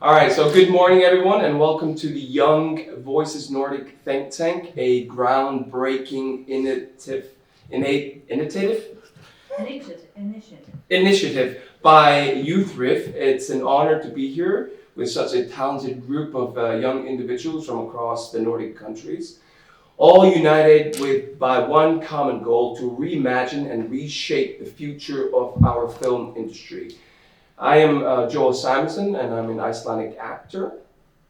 All right, so good morning, everyone, and welcome to the Young Voices Nordic Think Tank, a groundbreaking initiative by YouthRIFF. It's an honor to be here with such a talented group of young individuals from across the Nordic countries, all united by one common goal to reimagine and reshape the future of our film industry. I am Joel Simonson, and I'm an Icelandic actor.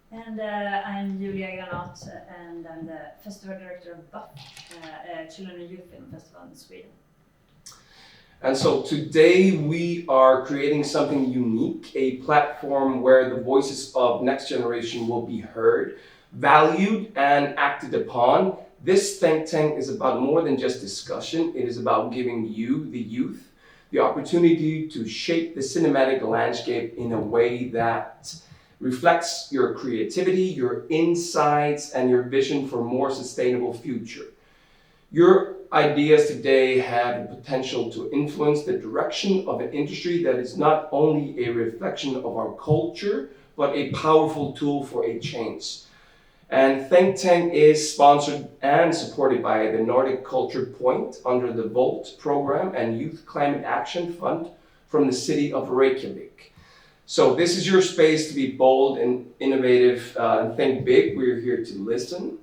And I'm Julia Granat, and I'm the festival director of BUFF, Children and Youth Film Festival in Sweden. And so today we are creating something unique, a platform where the voices of next generation will be heard, valued, and acted upon. This think tank is about more than just discussion. It is about giving you, the youth, the opportunity to shape the cinematic landscape in a way that reflects your creativity, your insights, and your vision for a more sustainable future. Your ideas today have the potential to influence the direction of an industry that is not only a reflection of our culture, but a powerful tool for a change. And Think Tank is sponsored and supported by the Nordic Culture Point under the VOLT program and Youth Climate Action Fund from the city of Reykjavik. So this is your space to be bold and innovative and think big. We're here to listen,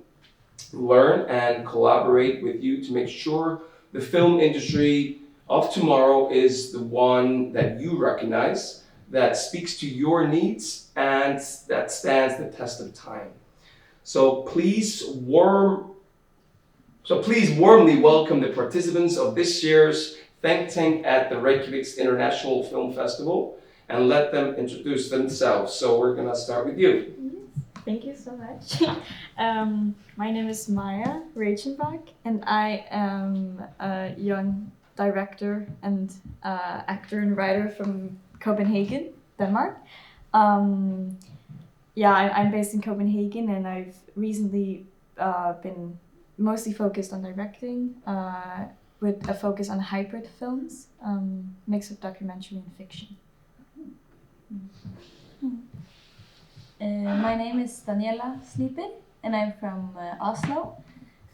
learn, and collaborate with you to make sure the film industry of tomorrow is the one that you recognize, that speaks to your needs, and that stands the test of time. So please warmly welcome the participants of this year's Think Tank at the Reykjavik International Film Festival and let them introduce themselves. So we're gonna start with you. Thank you so much. My name is Maya Reichenbach, and I am a young director and actor and writer from Copenhagen, Denmark. I'm based in Copenhagen, and I've recently been mostly focused on directing with a focus on hybrid films, mix of documentary and fiction. My name is Daniela Sliper, and I'm from Oslo,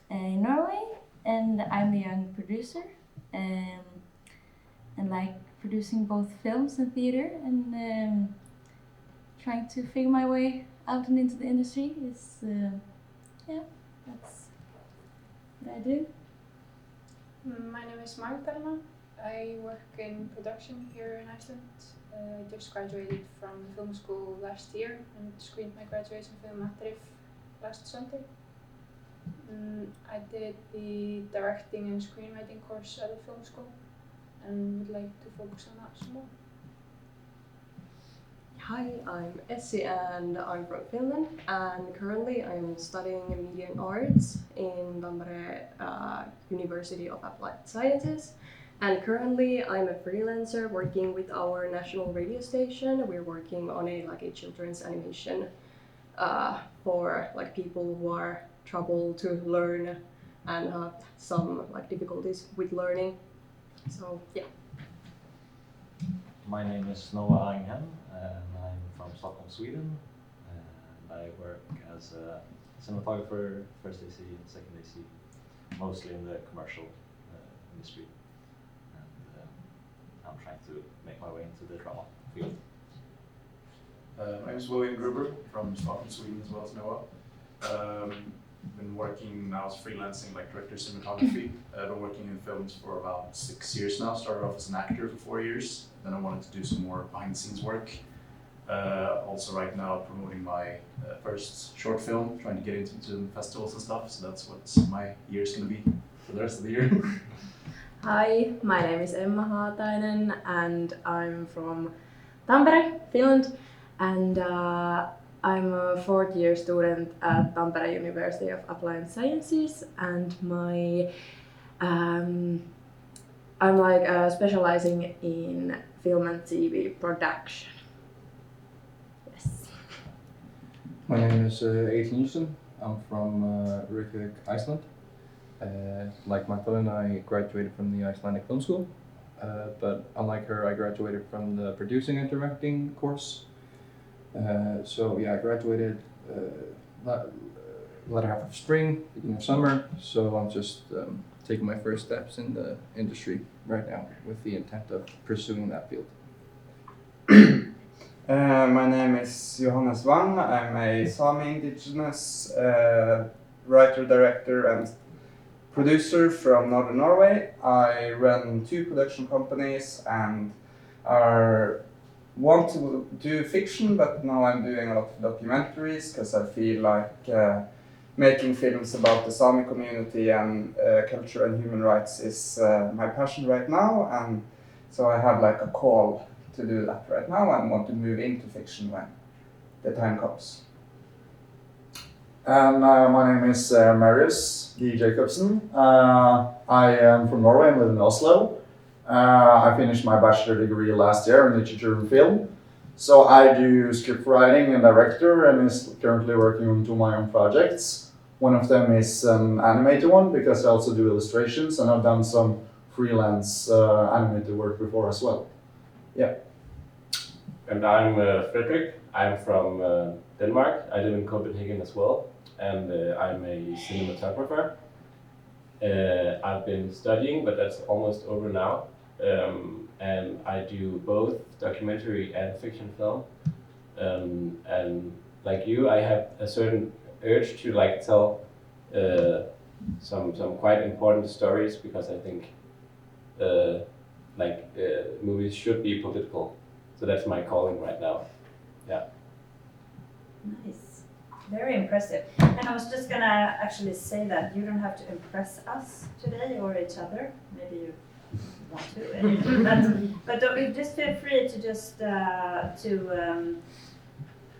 in Norway, and I'm a young producer, and like producing both films and theater, and trying to figure my way out and into the industry is, that's what I do. My name is Magdalena. I work in production here in Iceland. I just graduated from film school last year and screened my graduation film at YouthRIFF last Sunday. I did the directing and screenwriting course at the film school and would like to focus on that some more. Hi, I'm Essie and I'm from Finland, and currently I'm studying media and arts in Tampere University of Applied Sciences. And currently I'm a freelancer working with our national radio station. We're working on a children's animation for people who are trouble to learn and have some difficulties with learning. So yeah. My name is Noah Anghem, and I'm from Stockholm, Sweden. And I work as a cinematographer, first AC and second AC, mostly in the commercial industry. I'm trying to make my way into the drama field. My name is William Gruber from Stockholm, Sweden, as well as Noah. Been working now as freelancing director of cinematography. I've been working in films for about 6 years now. Started off as an actor for 4 years. Then I wanted to do some more behind the scenes work. Also right now promoting my first short film, trying to get into festivals and stuff. So that's what my year's gonna be for the rest of the year. Hi, my name is Emma Haatainen and I'm from Tampere, Finland, and I'm a fourth year student at Tampere University of Applied Sciences, and I'm specializing in film and TV production. Yes. My name is Ethan Houston. I'm from Reykjavik, Iceland. Like Magdalena, I graduated from the Icelandic Film School, but unlike her, I graduated from the producing and directing course. So yeah, I graduated latter half of spring, beginning of summer. So I'm just taking my first steps in the industry right now with the intent of pursuing that field. My name is Johannes Wang. I'm a Sami indigenous writer, director, and producer from Northern Norway. I run 2 production companies and want to do fiction, but now I'm doing a lot of documentaries because I feel like making films about the Sami community and culture and human rights is my passion right now, and so I have like a call to do that right now and want to move into fiction when the time comes. And my name is Marius D. Jacobsen. I am from Norway and live in Oslo. I finished my bachelor degree last year in literature and film. So I do script writing and director and is currently working on 2 of my own projects. One of them is an animated one because I also do illustrations and I've done some freelance animated work before as well. Yeah. And I'm Frederick. I'm from Denmark. I live in Copenhagen as well, and I'm a cinematographer. I've been studying, but that's almost over now. And I do both documentary and fiction film. And like you, I have a certain urge to like tell some quite important stories because I think movies should be political. So that's my calling right now. Yeah. Nice. Very impressive. And I was just gonna actually say that you don't have to impress us today or each other. Maybe you want to, but just feel free to just to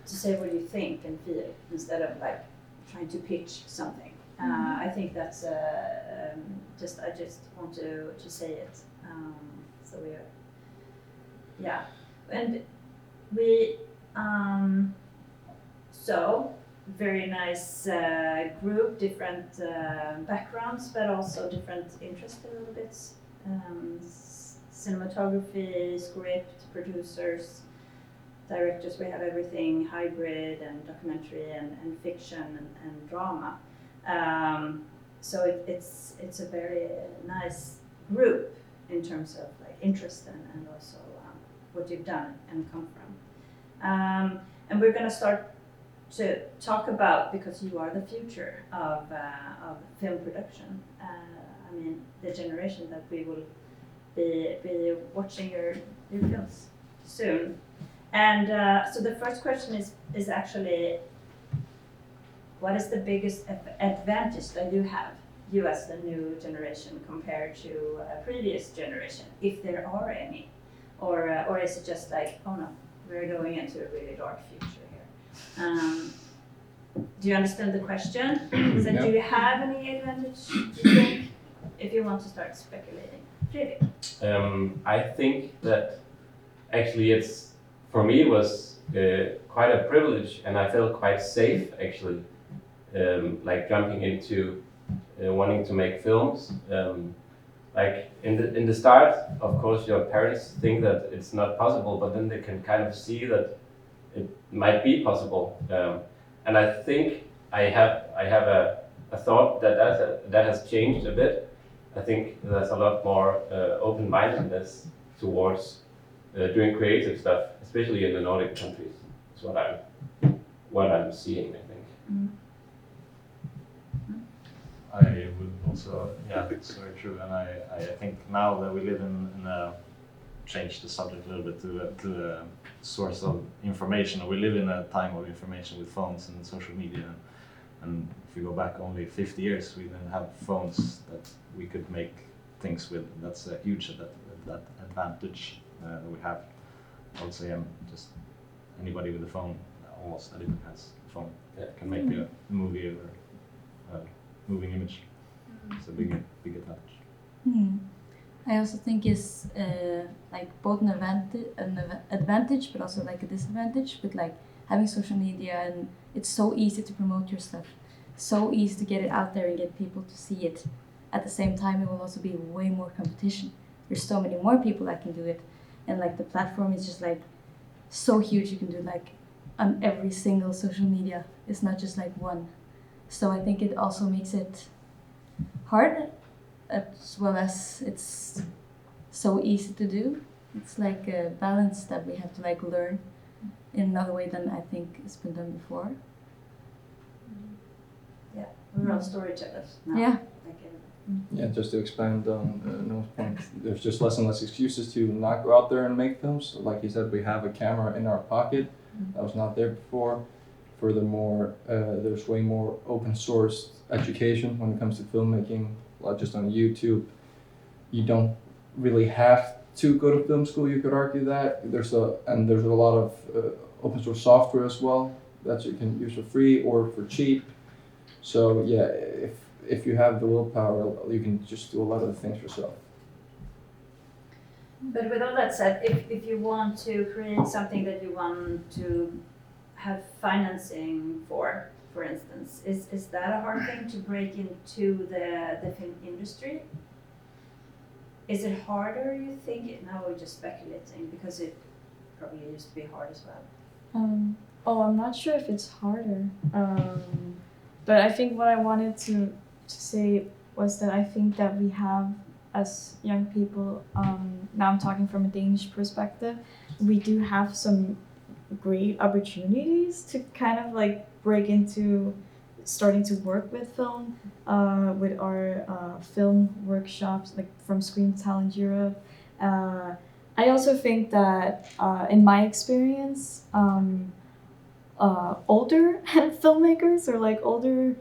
say what you think and feel instead of like trying to pitch something. I think that's I just want to say it. So we are, yeah. And we, so very nice group, different backgrounds, but also different interests a little bit. Cinematography, script, producers, directors, we have everything hybrid and documentary and fiction and drama. So it's a very nice group in terms of like interest and also what you've done and come from. And we're going to start to talk about, because you are the future of film production. I mean, the generation that we will be watching your films soon. And so the first question is actually, what is the biggest advantage that you have, you as the new generation, compared to a previous generation, if there are any? Or is it just like, oh no, we're going into a really dark future here? Do you understand the question? So Yeah. Do you have any advantage, do you think, if you want to start speculating? Fredrik? I think that actually it's, for me, it was quite a privilege, and I felt quite safe actually, like jumping into wanting to make films. Like in the start, of course, your parents think that it's not possible, but then they can kind of see that it might be possible. And I think I have a thought that has changed a bit. I think there's a lot more open-mindedness towards doing creative stuff, especially in the Nordic countries. That's what I'm seeing, I think. Mm. I would also, yeah, it's very true, and I think now that we live in a, change the subject a little bit to a source of information. We live in a time of information with phones and social media, and if we go back only 50 years, we didn't have phones that we could make things with. That's a huge that advantage that we have. I would say just anybody with a phone, almost anyone has a phone, can make a movie or moving image. It's a big advantage. I also think it's like both an advantage, but also like a disadvantage. But like having social media, and it's so easy to promote your stuff, so easy to get it out there and get people to see it. At the same time, it will also be way more competition. There's so many more people that can do it, and like the platform is just like so huge. You can do like on every single social media. It's not just like one. So I think it also makes it hard, as well as it's so easy to do. It's like a balance that we have to like learn in another way than I think it's been done before. Yeah, we're all storytellers now. Yeah. Yeah, just to expand on Noah's point, there's just less and less excuses to not go out there and make films. Like you said, we have a camera in our pocket. That was not there before. Furthermore, there's way more open source education when it comes to filmmaking, like just on YouTube. You don't really have to go to film school, you could argue that. There's a lot of open source software as well that you can use for free or for cheap. So yeah, if you have the willpower, you can just do a lot of the things yourself. But with all that said, if you want to create something that you want to have financing for instance, is that a hard thing to break into the film industry? Is it harder, you think? Now we're just speculating, because it probably used to be hard as well. I'm not sure if it's harder. But I think what I wanted to say was that I think that we have, as young people, now I'm talking from a Danish perspective, we do have some great opportunities to kind of like break into starting to work with film, with our film workshops, like from Screen Talent Europe. I also think that in my experience, older filmmakers or like older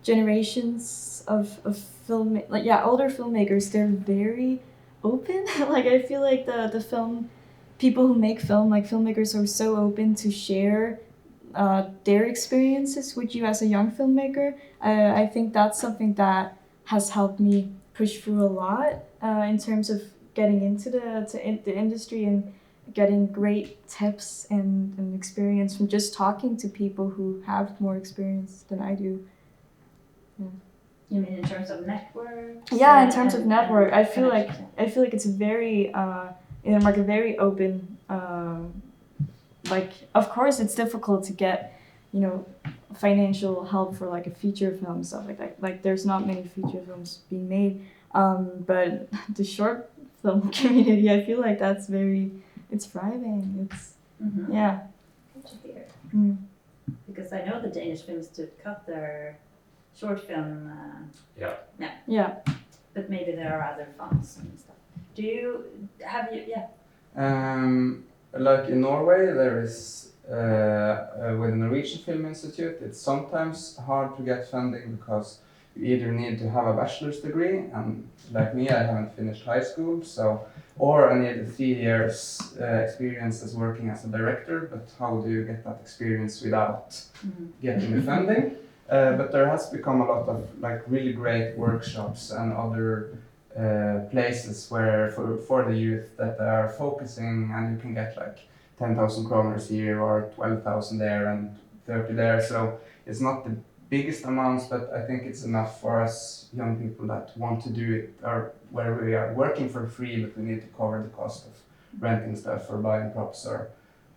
generations of older filmmakers, they're very open. Like I feel like the film people who make film, like filmmakers, are so open to share their experiences with you as a young filmmaker. I think that's something that has helped me push through a lot in terms of getting into the industry and getting great tips and experience from just talking to people who have more experience than I do. Yeah. You mean in terms of network? Yeah, in terms of network, I feel like it's very like a very open. Like, of course, it's difficult to get, financial help for like a feature film and stuff like that. Like, there's not many feature films being made, but the short film community, I feel like it's thriving. It's yeah. Good to hear. Mm. Because I know the Danish Film Institute cut their short film. Yeah. But maybe there are other funds and stuff. Like in Norway, there is with the Norwegian Film Institute, it's sometimes hard to get funding because you either need to have a bachelor's degree, and like me, I haven't finished high school, or I need 3 years experience as working as a director. But how do you get that experience without getting the funding? But there has become a lot of like really great workshops and other places where for the youth that are focusing, and you can get like 10,000 kroners here or 12,000 there and 30 there. So it's not the biggest amounts, but I think it's enough for us young people that want to do it, or where we are working for free, but we need to cover the cost of renting stuff or buying props or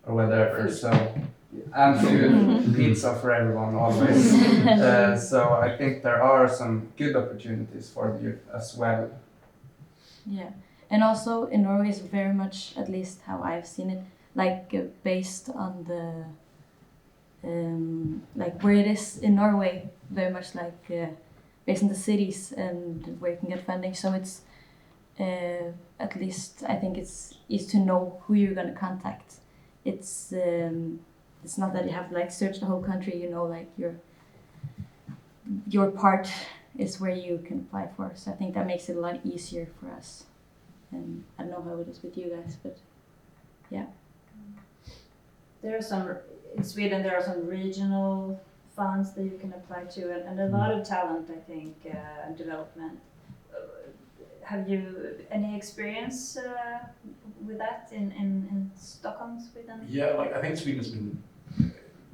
whatever. So, and food, pizza for everyone always. So I think there are some good opportunities for the youth as well. Yeah, and also in Norway is very much, at least how I've seen it, like based on the like where it is in Norway, very much like based on the cities and where you can get funding. So it's at least I think it's easy to know who you're gonna contact. It's not that you have to like search the whole country. Like your part is where you can apply for. So I think that makes it a lot easier for us. And I don't know how it is with you guys, but yeah. In Sweden, there are some regional funds that you can apply to, and a lot of talent, I think, and development. Have you any experience with that in Stockholm, Sweden? Yeah, like I think Sweden has been,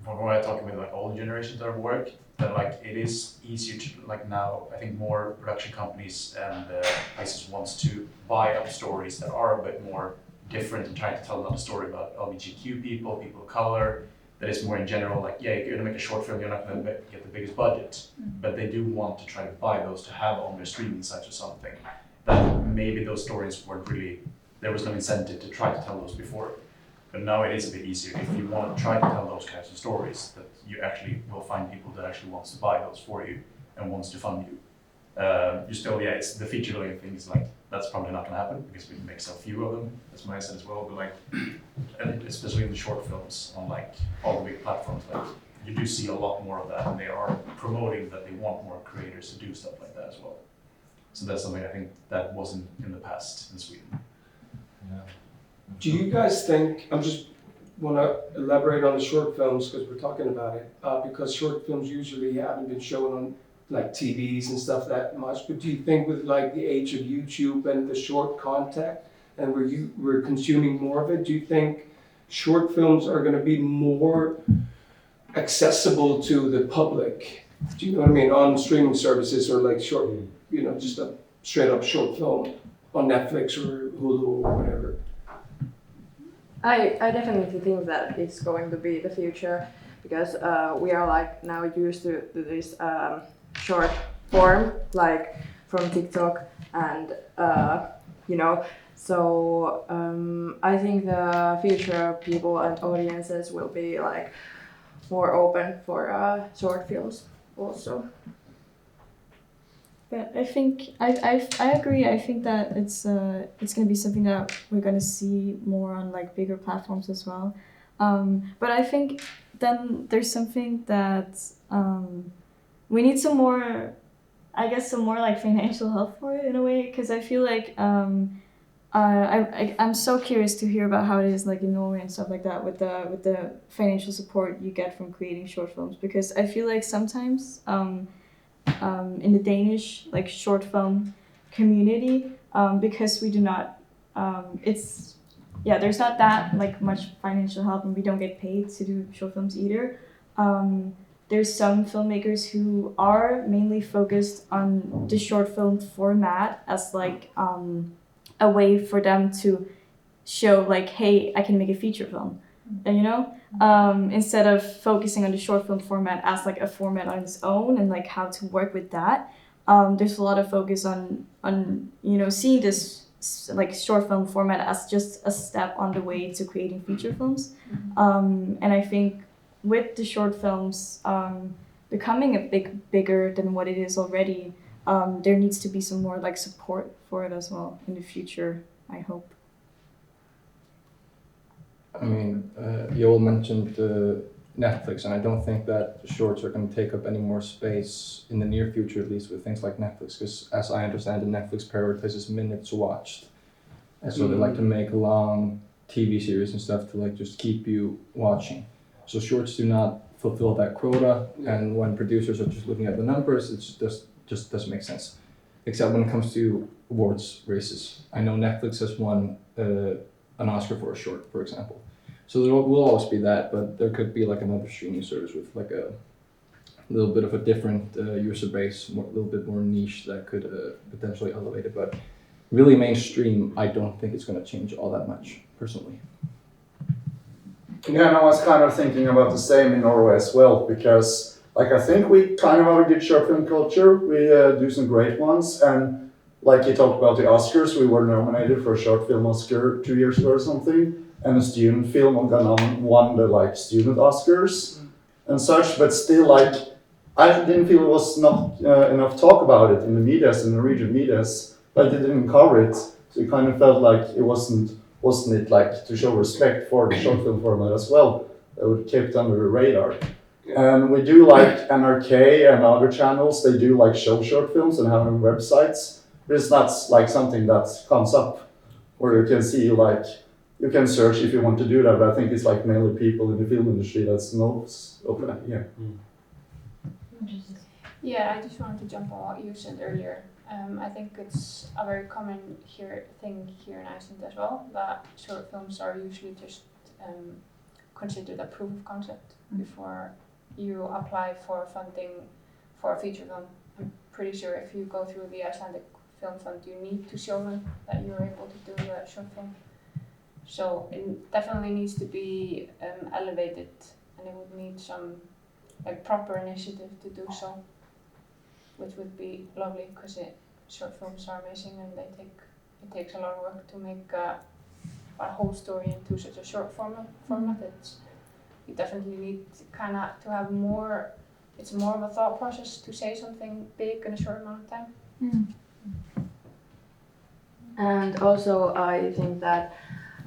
from what I talk with like all generations that have worked, that like it is easier to like now. I think more production companies and places wants to buy up stories that are a bit more different and trying to tell another story about LGBTQ people, people of color, that is more in general, like, yeah, if you're gonna make a short film, you're not gonna get the biggest budget, but they do want to try to buy those to have on their streaming sites or something. That maybe those stories weren't really, there was no incentive to try to tell those before. But now it is a bit easier if you want to try to tell those kinds of stories, that you actually will find people that actually wants to buy those for you and wants to fund you. You still, yeah, it's the feature length thing is like, that's probably not gonna happen because we make so few of them, that's my sense as well, but like, and especially in the short films on like all the big platforms, like you do see a lot more of that, and they are promoting that they want more creators to do stuff like that as well. So that's something I think that wasn't in the past in Sweden. Yeah. Do you guys think, I'm just want to elaborate on the short films because we're talking about it, because short films usually haven't been shown on like TVs and stuff that much, but do you think with like the age of YouTube and the short content and we're consuming more of it, do you think short films are going to be more accessible to the public? Do you know what I mean? On streaming services or like short, you know, just a straight up short film on Netflix or Hulu or whatever? I definitely think that it's going to be the future because we are like now used to this short form like from TikTok and you know, so I think the future people and audiences will be like more open for short films also. But I think I agree. I think that it's gonna be something that we're gonna see more on like bigger platforms as well. But I think then there's something that we need some more, I guess, some more like financial help for it in a way, because I feel like I'm so curious to hear about how it is like in Norway and stuff like that with the financial support you get from creating short films, because I feel like sometimes in the Danish like short film community, because we do not there's not that like much financial help and we don't get paid to do short films either. There's some filmmakers who are mainly focused on the short film format as like a way for them to show like, hey, I can make a feature film, you know, instead of focusing on the short film format as like a format on its own and like how to work with that. There's a lot of focus on you know, seeing this like short film format as just a step on the way to creating feature films. And I think with the short films becoming a bigger than what it is already, there needs to be some more like support for it as well in the future, I hope. I mean, Joel mentioned Netflix, and I don't think that shorts are going to take up any more space in the near future, at least with things like Netflix, because as I understand it, Netflix prioritizes minutes watched. And so they like to make long TV series and stuff to like just keep you watching. So shorts do not fulfill that quota, and when producers are just looking at the numbers, it just doesn't make sense. Except when it comes to awards races. I know Netflix has won an Oscar for a short, for example. So there will always be that, but there could be like another streaming service with like a little bit of a different user base, a little bit more niche that could potentially elevate it. But really mainstream, I don't think it's going to change all that much, personally. Yeah, and I was kind of thinking about the same in Norway as well, because like I think we kind of have a good short film culture. We do some great ones, and like you talked about the Oscars, we were nominated for a short film Oscar 2 years ago or something, and a student film won the like student Oscars and such. But still, like I didn't feel it was not enough talk about it in the medias, in the Norwegian medias. Like they didn't cover it, so it kind of felt like it wasn't it like to show respect for the short film format as well. It would kept under the radar. And we do like NRK and other channels, they do like show short films and have them on websites. But it's not like something that comes up where you can see like, you can search if you want to do that, but I think it's like mainly people in the film industry that's knows of that, yeah. Yeah, I just wanted to jump on what you said earlier. I think it's a very common thing here in Iceland as well, that short films are usually just considered a proof of concept before you apply for funding for a feature film. I'm pretty sure if you go through the Icelandic Film Fund, you need to show them that you're able to do a short film. So it definitely needs to be elevated and it would need some like proper initiative to do so, which would be lovely because short films are amazing and it takes a lot of work to make a whole story into such a short format. You definitely need kind of to have more. It's more of a thought process to say something big in a short amount of time. And also, I think that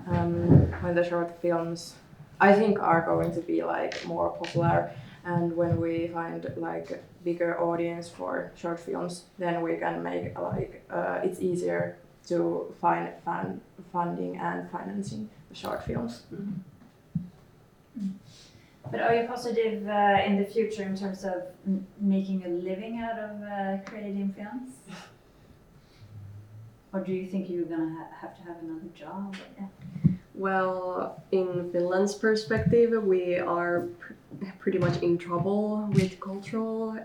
when the short films, I think, are going to be like more popular, and when we find like bigger audience for short films, then we can make like it's easier to find funding and financing the short films. But are you positive in the future in terms of making a living out of creating films? Or do you think you're gonna have to have another job? Well, in Finland's perspective, we are pretty much in trouble with cultural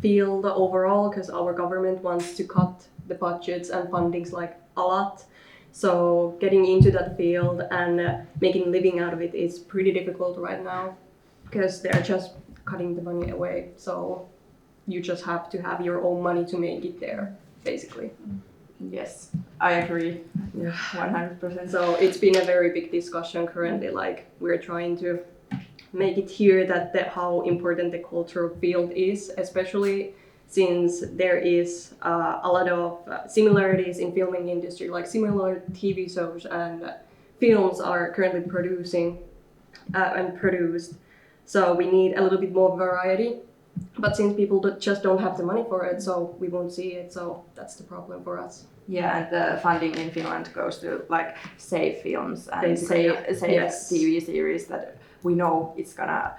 field overall because our government wants to cut the budgets and fundings like a lot. So getting into that field and making a living out of it is pretty difficult right now because they're just cutting the money away. So you just have to have your own money to make it there, basically. Yes, I agree. Yeah, 100%. So it's been a very big discussion currently. Like we're trying to make it here that how important the cultural field is, especially since there is a lot of similarities in filming industry, like similar TV shows and films are currently producing and produced. So we need a little bit more variety. But since people just don't have the money for it, so we won't see it. So that's the problem for us. Yeah, and the funding in Finland goes to like save films and Basically, save yes. TV series that we know it's gonna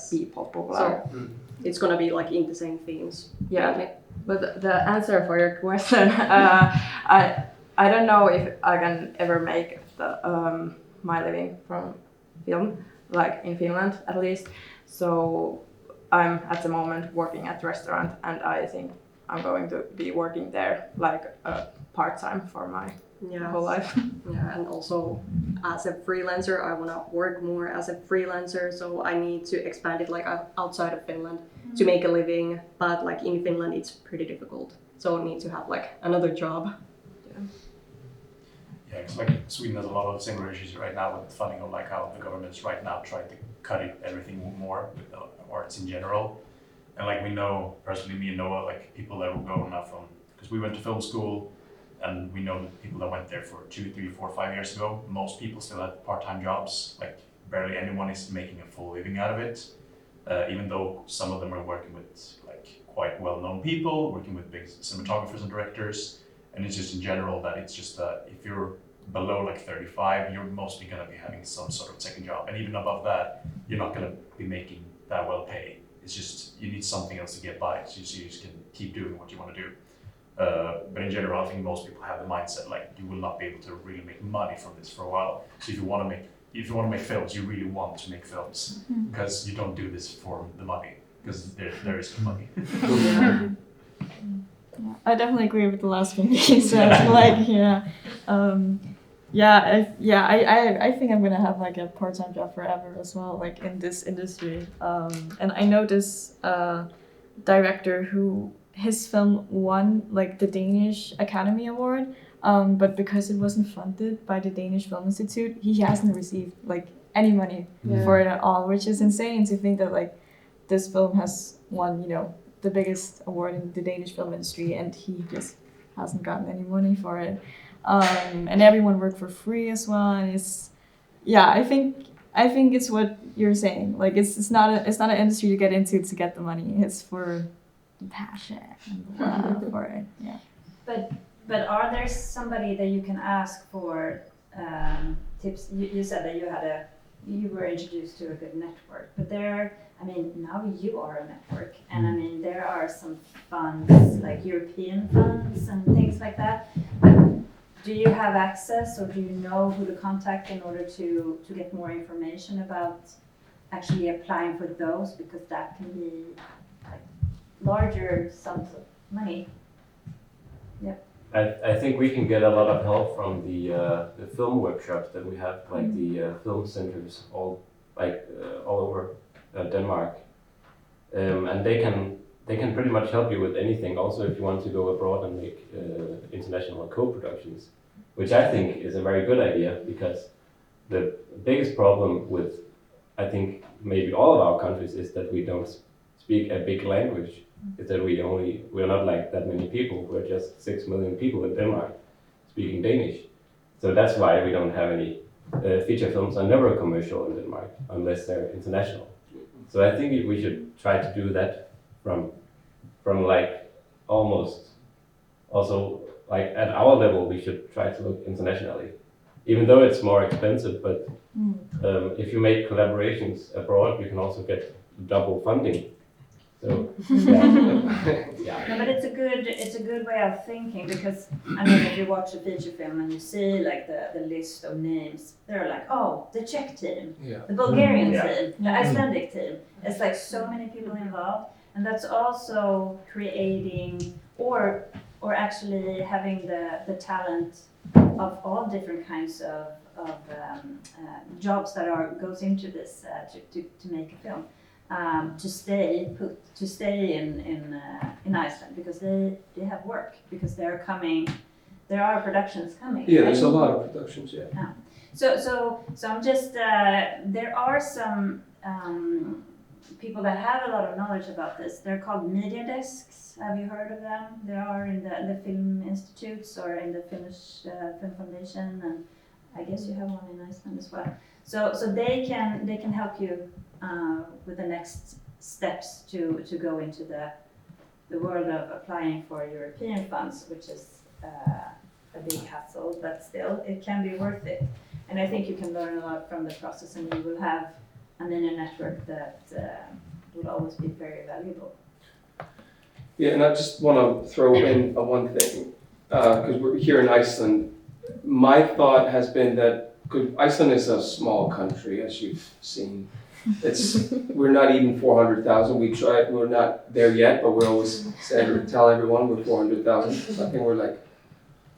be popular. So it's gonna be like in the same themes. Yeah, mainly. but the answer for your question, I don't know if I can ever make the my living from film, like in Finland at least. So I'm at the moment working at restaurant, and I think I'm going to be working there like part-time for my whole life. Yeah, and also as a freelancer, I want to work more as a freelancer, so I need to expand it like outside of Finland to make a living. But like in Finland, it's pretty difficult, so I need to have like another job. Yeah, because like Sweden has a lot of similar issues right now with funding of like how the government's right now trying to cut everything more with the arts in general. And like we know, personally, me and Noah, like people that will go now from, because we went to film school and we know that people that went there for 2, 3, 4, 5 years ago, most people still had part-time jobs. Like barely anyone is making a full living out of it. Even though some of them are working with like quite well-known people, working with big cinematographers and directors. And it's just in general that it's just if you're below like 35, you're mostly going to be having some sort of second job. And even above that, you're not going to be making that well paid. It's just, you need something else to get by so you just can keep doing what you want to do. But in general, I think most people have the mindset like you will not be able to really make money from this for a while. So if you want to make films, you really want to make films because you don't do this for the money because there is no money. I definitely agree with the last thing he said. I think I'm gonna have like a part-time job forever as well, like in this industry. And I know this director who his film won like the Danish Academy Award, but because it wasn't funded by the Danish Film Institute, he hasn't received like any money for it at all, which is insane to think that like this film has won, the biggest award in the Danish film industry, and he just hasn't gotten any money for it. And everyone worked for free as well. And I think it's what you're saying. Like it's not an industry to get into to get the money. It's for the passion and the love for it. Yeah. But are there somebody that you can ask for tips? You said that you were introduced to a good network, but now you are a network, and there are some funds, like European funds and things like that. Do you have access, or do you know who to contact in order to get more information about actually applying for those? Because that can be like larger sums of money. Yep. I think we can get a lot of help from the film workshops that we have, like the film centers all over Denmark, and they can pretty much help you with anything. Also, if you want to go abroad and make international co-productions, which I think is a very good idea, because the biggest problem with, I think, maybe all of our countries is that we don't speak a big language. Is that we're not like that many people. We're just 6 million people in Denmark speaking Danish. So that's why we don't have any feature films are never commercial in Denmark unless they're international. So I think we should try to do that from like almost also like at our level we should try to look internationally, even though it's more expensive. But if you make collaborations abroad, you can also get double funding. So yeah. No, but it's a good way of thinking, because I mean, if you watch a feature film and you see like the list of names, they're like, oh, the Czech team, the Bulgarian team, the Icelandic team. It's like so many people involved, and that's also creating or actually having the talent of all different kinds of jobs that goes into this to make a film. To stay in Iceland, because they have work, because there are productions coming. Yeah, there's a lot of productions. Yeah. So I'm just there are some people that have a lot of knowledge about this. They're called media desks. Have you heard of them? They are in the film institutes or in the Finnish Film Foundation, and I guess you have one in Iceland as well. So they can help you with the next steps to go into the world of applying for European funds, which is a big hassle, but still it can be worth it. And I think you can learn a lot from the process, and you will have a mini network that will always be very valuable. Yeah, and I just want to throw in one thing, because we're here in Iceland. My thought has been that, because Iceland is a small country, as you've seen. We're not even 400,000. We tried. We're not there yet, but we always tell everyone we're 400,000. I think we're like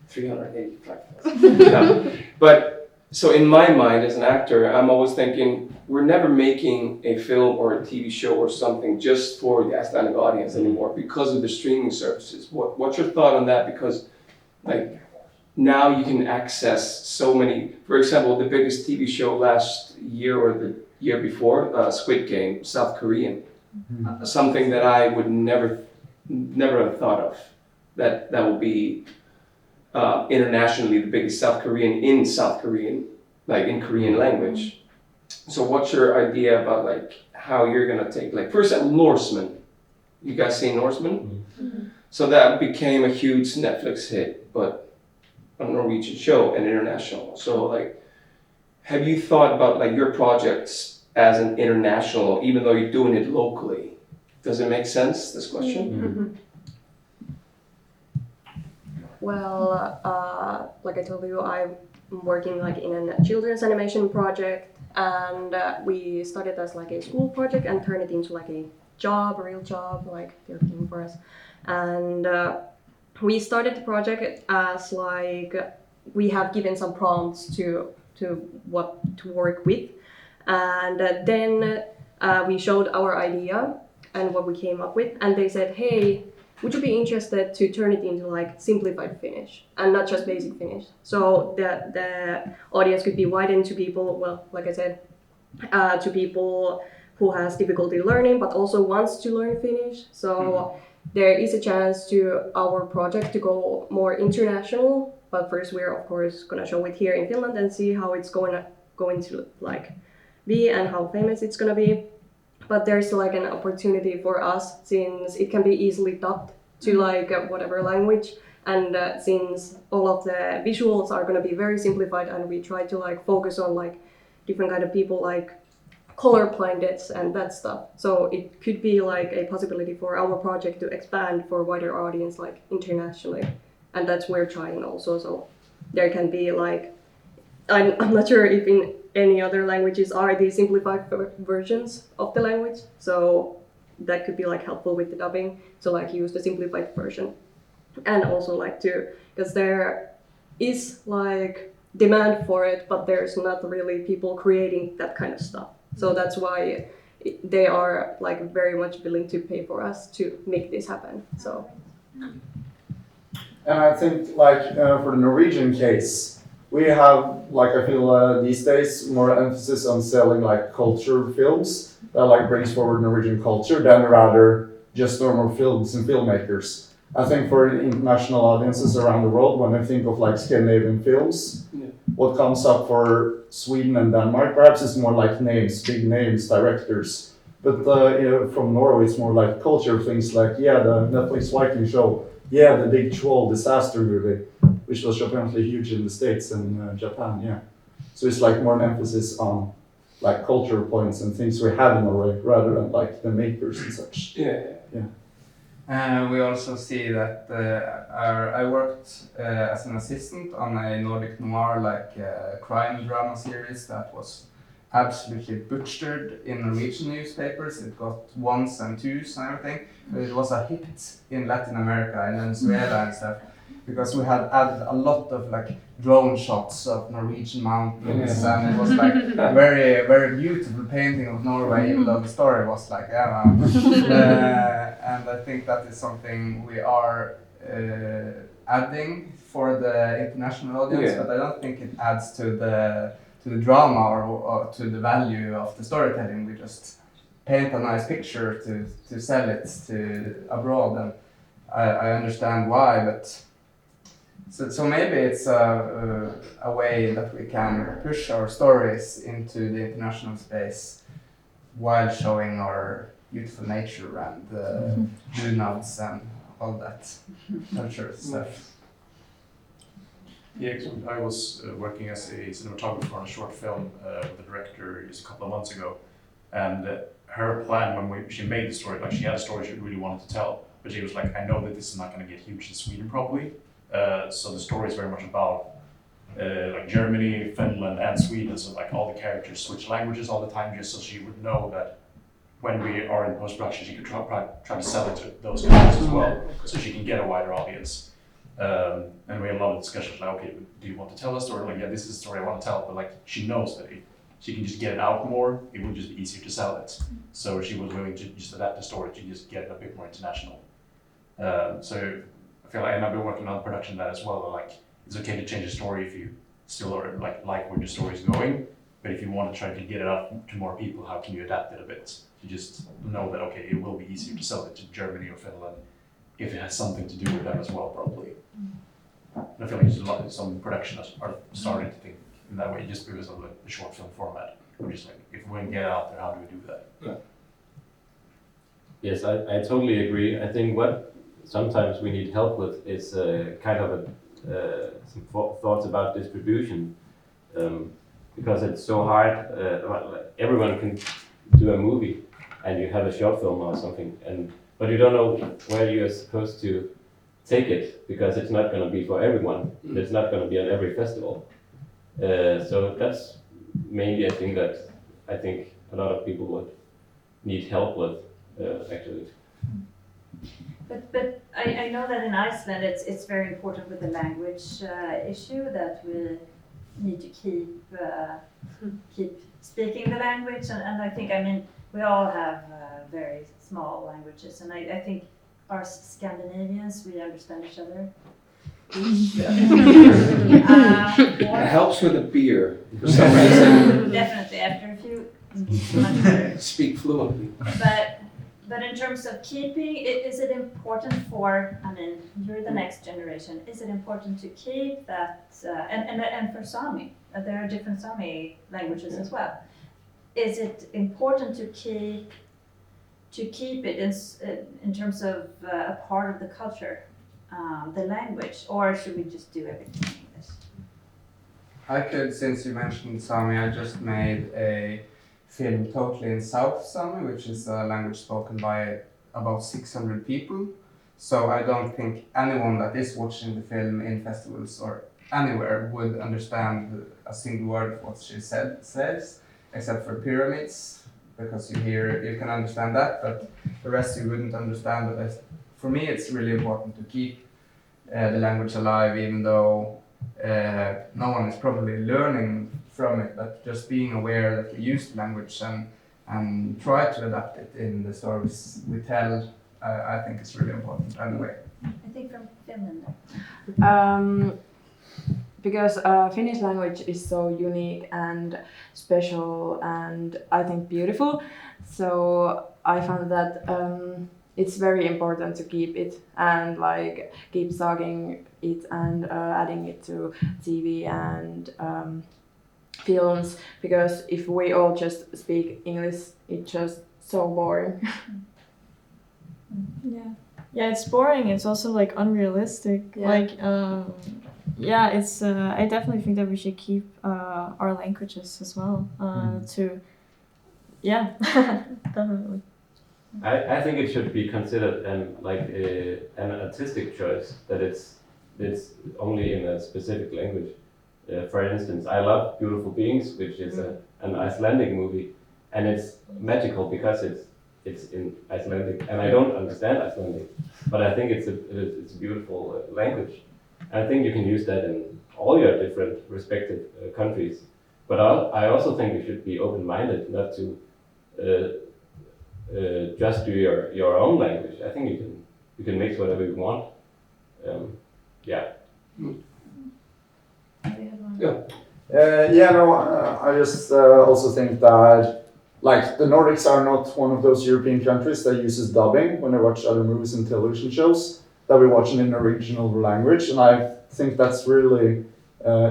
385,000. Yeah. But so in my mind, as an actor, I'm always thinking we're never making a film or a TV show or something just for the Icelandic audience anymore because of the streaming services. What's your thought on that? Because like now you can access so many. For example, the biggest TV show last year or the year before, Squid Game, South Korean, something that I would never have thought of. That will be internationally the biggest South Korean in South Korean, like in Korean language. So what's your idea about like how you're gonna take, like for example, Norseman? You guys seen Norseman? Mm-hmm. So that became a huge Netflix hit, but a Norwegian show and international. So like, have you thought about like your projects as an international, even though you're doing it locally? Does it make sense, this question? Mm-hmm. Well, like I told you, I'm working like in a children's animation project, and we started as like a school project and turned it into like a real job, like they're paying for us. And we started the project as like we have given some prompts to what to work with, and then we showed our idea and what we came up with, and they said, hey, would you be interested to turn it into like simplified Finnish and not just basic Finnish? So the audience could be widened to people, well, like I said, to people who has difficulty learning but also wants to learn Finnish. So there is a chance to our project to go more international. But first, we're of course gonna show it here in Finland and see how it's going to like be and how famous it's gonna be. But there's like an opportunity for us, since it can be easily dubbed to like whatever language, and since all of the visuals are gonna be very simplified, and we try to like focus on like different kind of people like color blindness and that stuff. So it could be like a possibility for our project to expand for a wider audience, like internationally. And that's we're trying also. So there can be like, I'm not sure if in any other languages are these simplified versions of the language. So that could be like helpful with the dubbing. So like use the simplified version. And also like because there is like demand for it, but there's not really people creating that kind of stuff. So that's why they are like very much willing to pay for us to make this happen. So. And I think like for the Norwegian case, we have like I feel these days more emphasis on selling like culture films that like brings forward Norwegian culture than rather just normal films and filmmakers. I think for international audiences around the world, when they think of like Scandinavian films, what comes up for Sweden and Denmark perhaps is more like names, big names, directors. But from Norway, it's more like culture things like, yeah, the Netflix Viking show, yeah, the big troll disaster movie, which was apparently huge in the States and Japan, yeah. So it's like more an emphasis on like cultural points and things we have in Norway rather than like the makers and such. Yeah. We also see that I worked as an assistant on a Nordic noir crime drama series that was absolutely butchered in Norwegian newspapers. It got ones and twos and everything. But it was a hit in Latin America and Venezuela and stuff because we had added a lot of like drone shots of Norwegian mountains and it was like a very, very beautiful painting of Norway, even though the story was like, and I think that is something we are adding for the international audience, but I don't think it adds to the drama or to the value of the storytelling. We just paint a nice picture to sell it to abroad, and I understand why, but so maybe it's a way that we can push our stories into the international space while showing our beautiful nature and dunads and all that culture stuff. Yeah, I was working as a cinematographer on a short film with the director just a couple of months ago, and her plan when she made the story, like she had a story she really wanted to tell, but she was like, I know that this is not going to get huge in Sweden probably, so the story is very much about like Germany, Finland, and Sweden, so like all the characters switch languages all the time, just so she would know that when we are in post-production, she could try to sell it to those countries as well, so she can get a wider audience. And we had a lot of discussions like, okay, do you want to tell a story? Like, yeah, this is the story I want to tell, but like she knows that if she can just get it out more, it will just be easier to sell it. So she was willing to just adapt the story to just get it a bit more international. So I feel like, and I've been working on production of that as well. Like, it's okay to change the story if you still are like where the story is going, but if you want to try to get it out to more people, how can you adapt it a bit? You just know that okay, it will be easier to sell it to Germany or Finland if it has something to do with them as well, probably. And I feel like there's a lot of some productions are starting to think in that way just because of the short film format. We're just like, if we can get it out there, how do we do that? Yeah. Yes, I totally agree. I think what sometimes we need help with is kind of some thoughts about distribution, because it's so hard. Everyone can do a movie, and you have a short film or something, but you don't know where you're supposed to take it because it's not going to be for everyone. It's not going to be on every festival. So that's mainly I think a lot of people would need help with actually. But I know that in Iceland it's very important with the language issue that we need to keep speaking the language, and I think, I mean, we all have very small languages, and I think our Scandinavians, we understand each other. It helps with a beer for some reason. Definitely, after a few, much better. Speak fluently. But in terms of keeping, is it important for, I mean, you're the next generation, is it important to keep that, and for Sami, there are different Sami languages as well. Is it important to keep it in terms of a part of the culture, the language, or should we just do everything in English? I could, since you mentioned Sami, I just made a film totally in South Sami, which is a language spoken by about 600 people. So I don't think anyone that is watching the film in festivals or anywhere would understand a single word of what she says, except for pyramids, because you can understand that, but the rest you wouldn't understand. But for me, it's really important to keep the language alive, even though no one is probably learning from it, but just being aware that we use the language and and try to adapt it in the stories we tell. I think it's really important anyway. I think from Finland. Because Finnish language is so unique and special and I think beautiful. So I found that it's very important to keep it and like keep talking it and adding it to TV and films, because if we all just speak English, it's just so boring. Yeah, it's boring. It's also like unrealistic. Yeah. Like, yeah, it's. I definitely think that we should keep our languages as well. To, yeah, definitely. I think it should be considered an artistic choice, that it's only in a specific language. For instance, I love Beautiful Beings, which is an Icelandic movie, and it's magical because it's in Icelandic, and I don't understand Icelandic, but I think it's a beautiful language. And I think you can use that in all your different respective countries. But I also think you should be open-minded, not to just do your own language. I think you can mix whatever you want. Yeah. I just also think that like the Nordics are not one of those European countries that uses dubbing when they watch other movies and television shows, that we watch in the original language, and I think that's really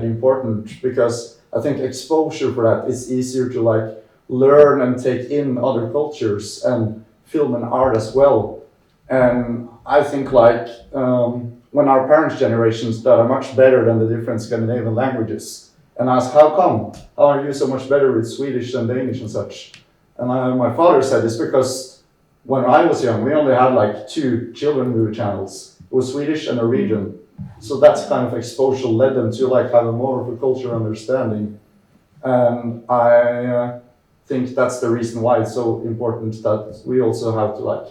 important, because I think exposure for that is easier to like learn and take in other cultures and film and art as well. And I think like when our parents' generations that are much better than the different Scandinavian languages, and ask how come? How are you so much better with Swedish and Danish and such? And my father said it's because when I was young, we only had like 2 children movie channels. It was Swedish and Norwegian. So that's kind of exposure led them to like have a more of a cultural understanding. And I think that's the reason why it's so important that we also have to like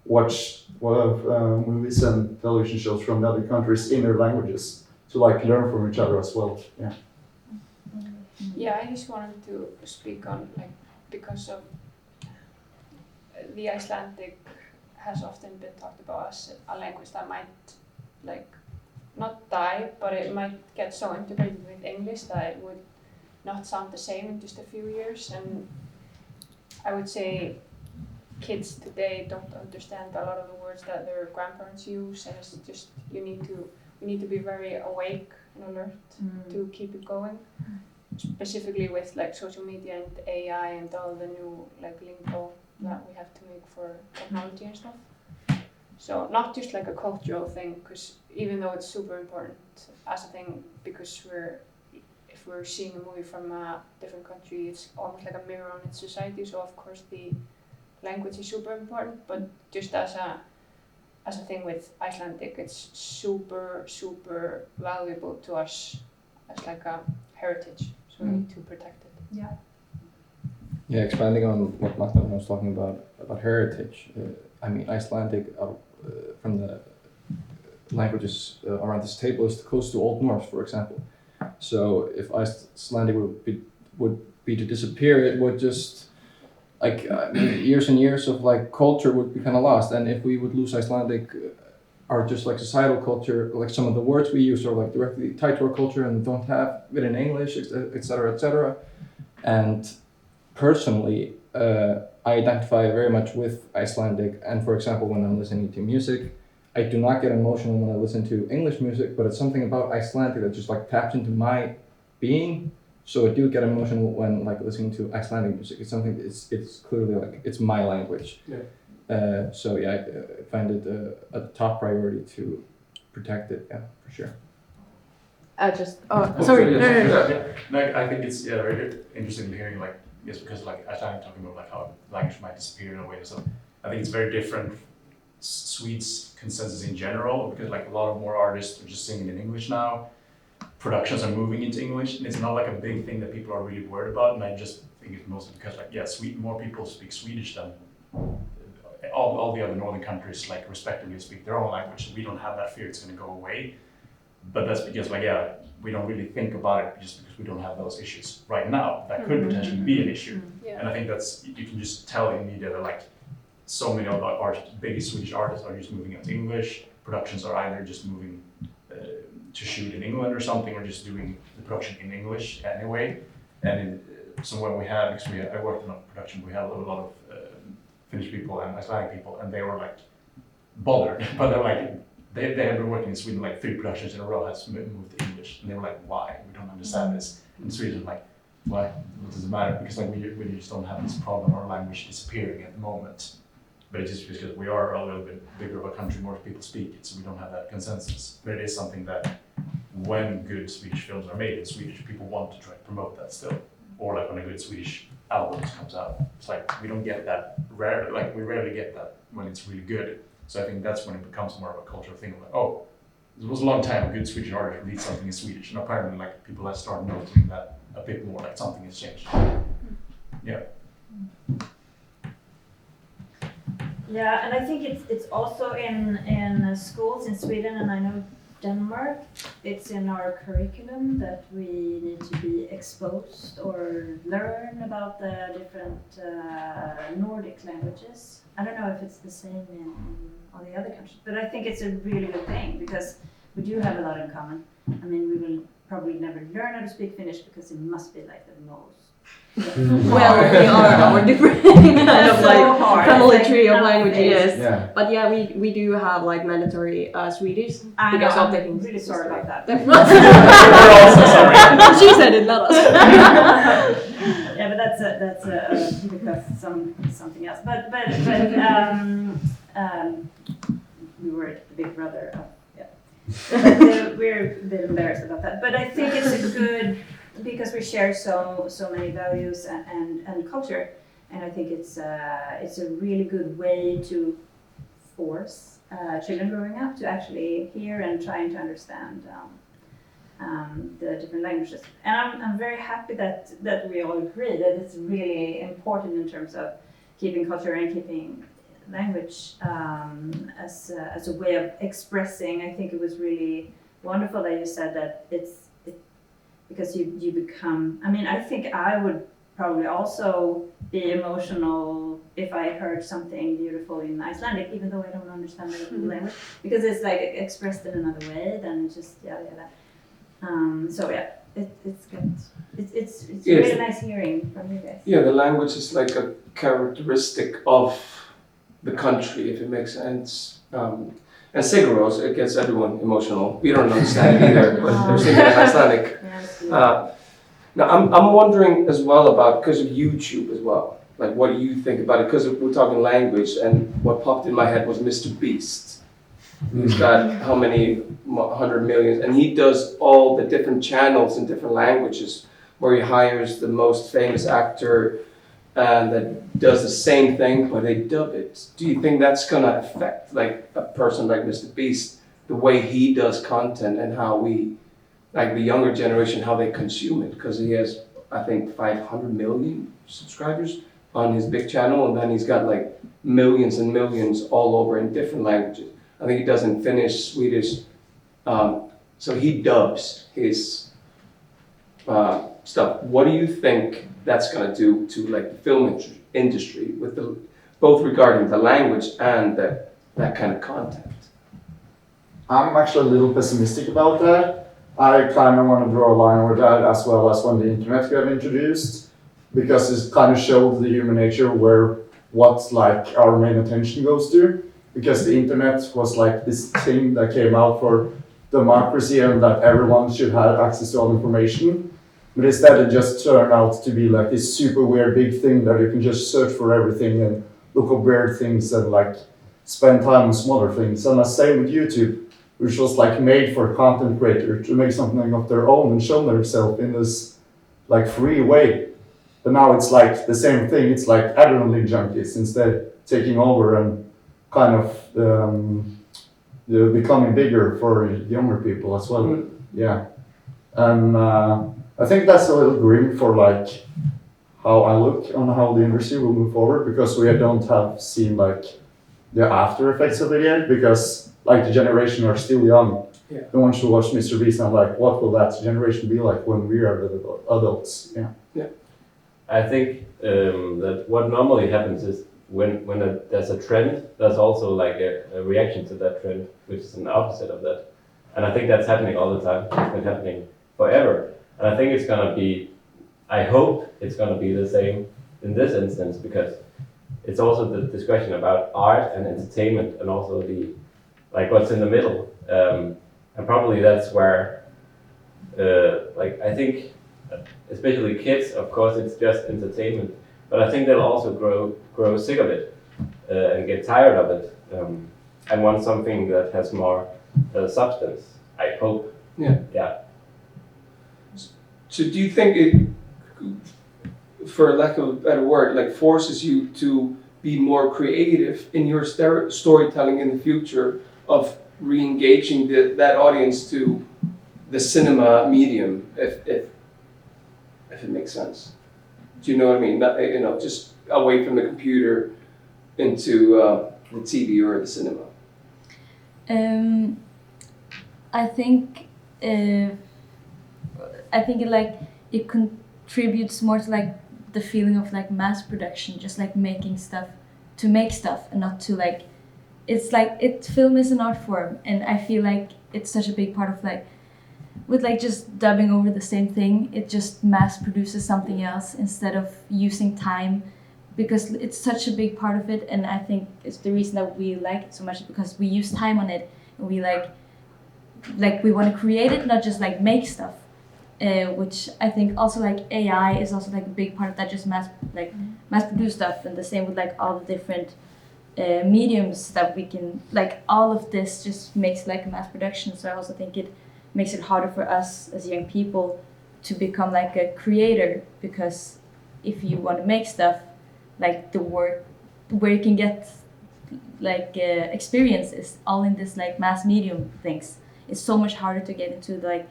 watch movies and television shows from the other countries in their languages to like learn from each other as well. Yeah. Yeah, I just wanted to speak on like, because of the Icelandic has often been talked about as a language that might like not die, but it might get so integrated with English that it would not sound the same in just a few years. And I would say kids today don't understand a lot of the words that their grandparents use, and it's just we need to be very awake and alert to keep it going. Specifically with like social media and AI and all the new like lingo that we have to make for technology and stuff. So not just like a cultural thing, because even though it's super important as a thing, because if we're seeing a movie from a different country, it's almost like a mirror on its society. So of course the language is super important, but just as a thing with Icelandic, it's super valuable to us as like a heritage. So we need to protect it. Yeah. Yeah, expanding on what Martin was talking about heritage. I mean, Icelandic from the languages around this table is close to Old Norse, for example. So if Icelandic would be to disappear, it would just like years and years of like culture would be kind of lost. And if we would lose Icelandic, our just like societal culture, like some of the words we use are like directly tied to our culture and don't have it in English, etc., etc. And personally, I identify very much with Icelandic. And for example, when I'm listening to music, I do not get emotional when I listen to English music, but it's something about Icelandic that just like taps into my being. So I do get emotional when like listening to Icelandic music. It's something it's clearly like it's my language. Yeah. So yeah, I find it a top priority to protect it. Yeah, for sure. Sorry. No, I think it's very interesting hearing like yes, because like I started talking about like how language might disappear in a way. So I think it's very different. Swedes consensus in general, because like a lot of more artists are just singing in English now. Productions are moving into English, and it's not like a big thing that people are really worried about. And I just think it's mostly because like more people speak Swedish than all the other northern countries like respectively speak their own language. We don't have that fear it's going to go away. but that's because we don't really think about it just because we don't have those issues right now. That could potentially be an issue. Yeah. And I think you can just tell in media that so many of our biggest Swedish artists are just moving into English. Productions are either just moving to shoot in England or something, or just doing the production in English anyway. And somewhere because I worked in a production, we had a lot of Finnish people and Icelandic people, and they were bothered, but they had been working in Sweden 3 productions in a row, had moved to English, and they were like, why? We don't understand this. And Sweden why? What does it matter? Because we just don't have this problem, our language disappearing at the moment. But it's just because we are a little bit bigger of a country, more people speak it, so we don't have that consensus. But it is something that when good Swedish films are made in Swedish, people want to try to promote that still. Or when a good Swedish album comes out. It's we don't get that we rarely get that when it's really good. So I think that's when it becomes more of a cultural thing. It was a long time a good Swedish artist read something in Swedish, and apparently people have started noticing that a bit more, something has changed. Yeah. Yeah, and I think it's also in schools in Sweden, and I know Denmark, it's in our curriculum that we need to be exposed or learn about the different Nordic languages. I don't know if it's the same in all the other countries, but I think it's a really good thing because we do have a lot in common. I mean, we will probably never learn how to speak Finnish because it must be the most. Well, we are our different kind of family tree of languages. Yeah. But we do have mandatory Swedish because of the I'm really sorry about that. We're also sorry. She said it, not us. Yeah, but that's because something else. But we were the big brother of but, we're a bit embarrassed about that. But I think it's a good. Because we share so many values and culture, and I think it's a really good way to force children growing up to actually hear and trying to understand the different languages. And I'm very happy that we all agree that it's really important in terms of keeping culture and keeping language as a way of expressing. I think it was really wonderful that you said that because you become, I think I would probably also be emotional if I heard something beautiful in Icelandic, even though I don't understand the language, because it's expressed in another way than just so yeah, it's good. It's really nice hearing from you guys. Yeah, the language is a characteristic of the country, if it makes sense. And Sigurós, it gets everyone emotional. We don't understand it either, but they're singing in Icelandic. Now, I'm wondering as well about, because of YouTube as well, what do you think about it? Because we're talking language, and what popped in my head was Mr. Beast. He's got how many 100 million, and he does all the different channels in different languages, where he hires the most famous actor that does the same thing, but they dub it. Do you think that's gonna affect a person like Mr. Beast, the way he does content and how we, the younger generation, how they consume it? Because he has, I think, 500 million subscribers on his big channel, and then he's got millions and millions all over in different languages. I think he does in Finnish, Swedish, so he dubs his stuff. What do you think that's going to do to the film industry with both regarding the language and that kind of content? I'm actually a little pessimistic about that. I kind of want to draw a line with that as well as when the internet got introduced, because it kind of showed the human nature what our main attention goes to. Because the internet was this thing that came out for democracy and that everyone should have access to all information. But instead it just turned out to be this super weird big thing that you can just search for everything and look up weird things and spend time on smaller things. And the same with YouTube, which was made for content creators to make something of their own and show themselves in this free way. But now it's the same thing, it's adrenaline junkies instead taking over and kind of becoming bigger for younger people as well. Yeah. And I think that's a little grim for how I look on how the industry will move forward, because we don't have seen the after effects of it yet, because the generation are still young Yeah. The ones who watch Mr. Beast and like, what will that generation be like when we are the adults? Yeah. I think that what normally happens is when there's a trend, there's also like a reaction to that trend, which is an opposite of that. And I think that's happening all the time. It's been happening forever. And I think it's gonna be, I hope it's gonna be the same in this instance, because it's also the discussion about art and entertainment, and also the like what's in the middle. And probably that's where like I think especially kids, of course, it's just entertainment, but I think they'll also grow sick of it and get tired of it, and want something that has more substance. I hope. Yeah. So do you think it, for lack of a better word, like forces you to be more creative in your storytelling in the future of re-engaging that audience to the cinema medium, if it makes sense? Do you know what I mean? Not, just away from the computer into the TV or the cinema. I think it contributes more to like the feeling of like mass production, just like making stuff to make stuff and not to like, it's like film is an art form, and I feel like it's such a big part of like, with like just dubbing over the same thing, it just mass produces something else instead of using time, because it's such a big part of it. And I think it's the reason that we like it so much, because we use time on it, and we like we want to create it, not just like make stuff. Which I think also like AI is also like a big part of that, just mass produce stuff, and the same with like all the different mediums that we can, like all of this just makes like a mass production. So I also think it makes it harder for us as young people to become like a creator, because if you want to make stuff, like the work where you can get like experience is all in this like mass medium things. It's so much harder to get into like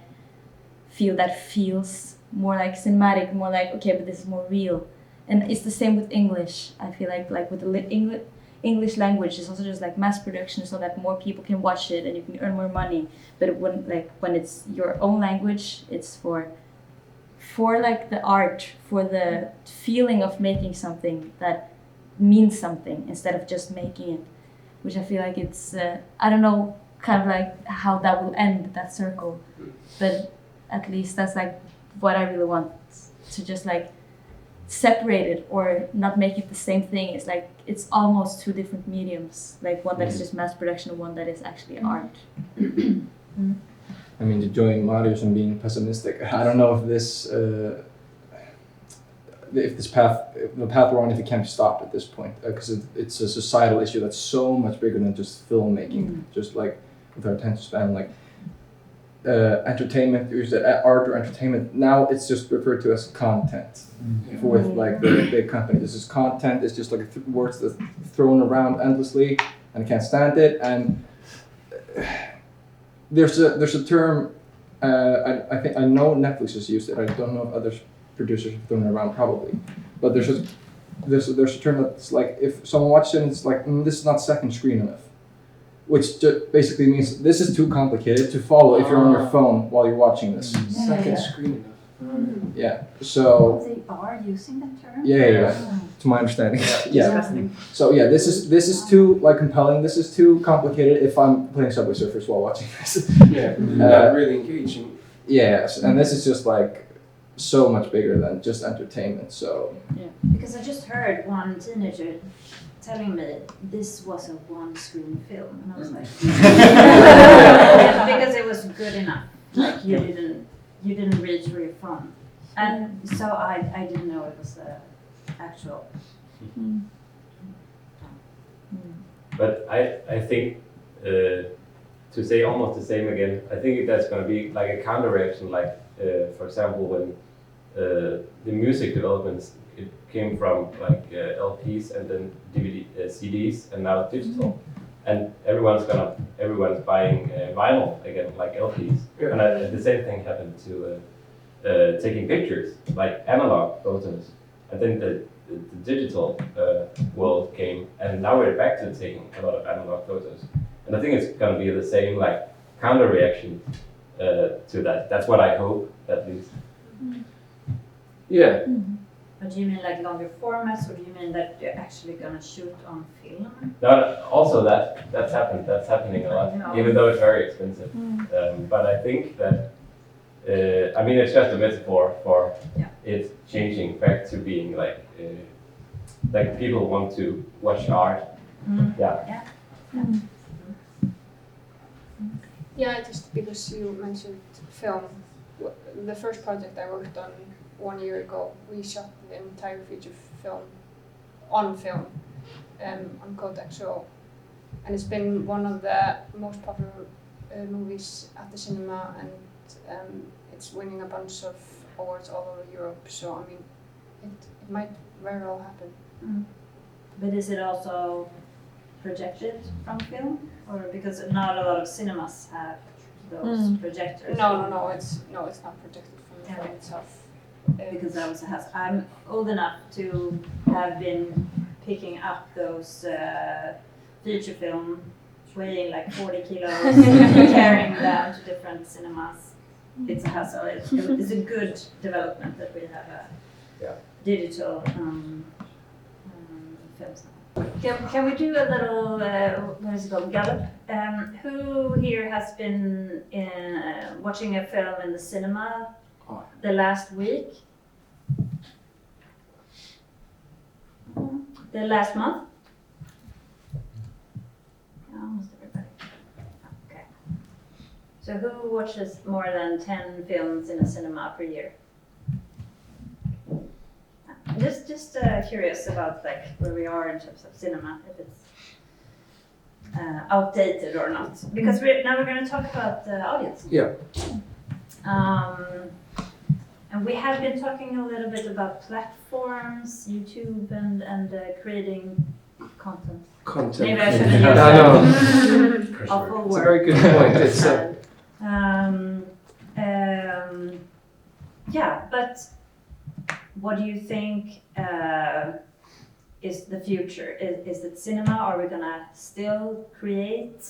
feel that feels more like cinematic, more like, okay, but this is more real. And it's the same with English. I feel like with the English language, it's also just like mass production so that more people can watch it and you can earn more money. But when it's your own language, it's for like the art, for the feeling of making something that means something instead of just making it, which I feel like it's, I don't know, kind of like how that will end, that circle. But at least that's like what I really want, to just like separate it or not make it the same thing. It's like it's almost two different mediums, like one that is just mass production and one that is actually art. I mean, to join Marius and being pessimistic, I don't know if the path we're on, if it can be stopped at this point, because it's a societal issue that's so much bigger than just filmmaking. Just like with our attention span, like entertainment, art or entertainment, now it's just referred to as content. With like the big company, this is content. It's just like words that's thrown around endlessly, and I can't stand it. And there's a term, I know Netflix has used it. I don't know if other producers have thrown it around, probably, but there's a term that's like, if someone watches it and it's like, this is not second screen enough, which basically means this is too complicated to follow if you're on your phone while you're watching this. Second screen enough. Yeah, so They are using that term? yeah, to my understanding. So yeah, this is too like compelling, this is too complicated if I'm playing Subway Surfers while watching this. Really engaging. Yes, and this is just like so much bigger than just entertainment, so. Yeah. Because I just heard one teenager telling me this was a one-screen film, and I was like, because it was good enough. Like you didn't reach where you're from, and so I didn't know it was actual. But I think to say almost the same again, I think that's going to be like a counter reaction. Like for example, when the music developments, it came from like LPs and then DVD, CDs, and now digital, and everyone's buying vinyl again, like LPs. And the same thing happened to taking pictures, like analog photos. And then the digital world came, and now we're back to taking a lot of analog photos. And I think it's going to be the same like counter reaction to that. That's what I hope, at least. Yeah. But do you mean like longer formats, or do you mean that you're actually gonna shoot on film? Also, that's happening a lot, even though it's very expensive. But I think that I mean, it's just a metaphor for it changing back to being like people want to watch art. Yeah, just because you mentioned film, the first project I worked on 1 year ago, we shot the entire feature film on Kodak. So, and it's been one of the most popular movies at the cinema, and it's winning a bunch of awards all over Europe. So I mean, it might very well happen. But is it also projected from film, or because not a lot of cinemas have those projectors? No, it's not projected from the film itself. Because that was a hassle. I'm old enough to have been picking up those feature film weighing like 40 kilos, carrying them to different cinemas. It's a hassle. It's a good development that we have a digital films now. Can we do a little, what is it called, Gallup? Who here has been watching a film in the cinema the last week? The last month? Almost everybody. Okay. So who watches more than 10 films in a cinema per year? Just curious about like where we are in terms of cinema, if it's outdated or not. Because now we're going to talk about the audience. Yeah. And we have been talking a little bit about platforms, YouTube, and creating content. Maybe I shouldn't use awful word. It's a very good point. It's yeah, but what do you think is the future? Is it cinema? Are we gonna still create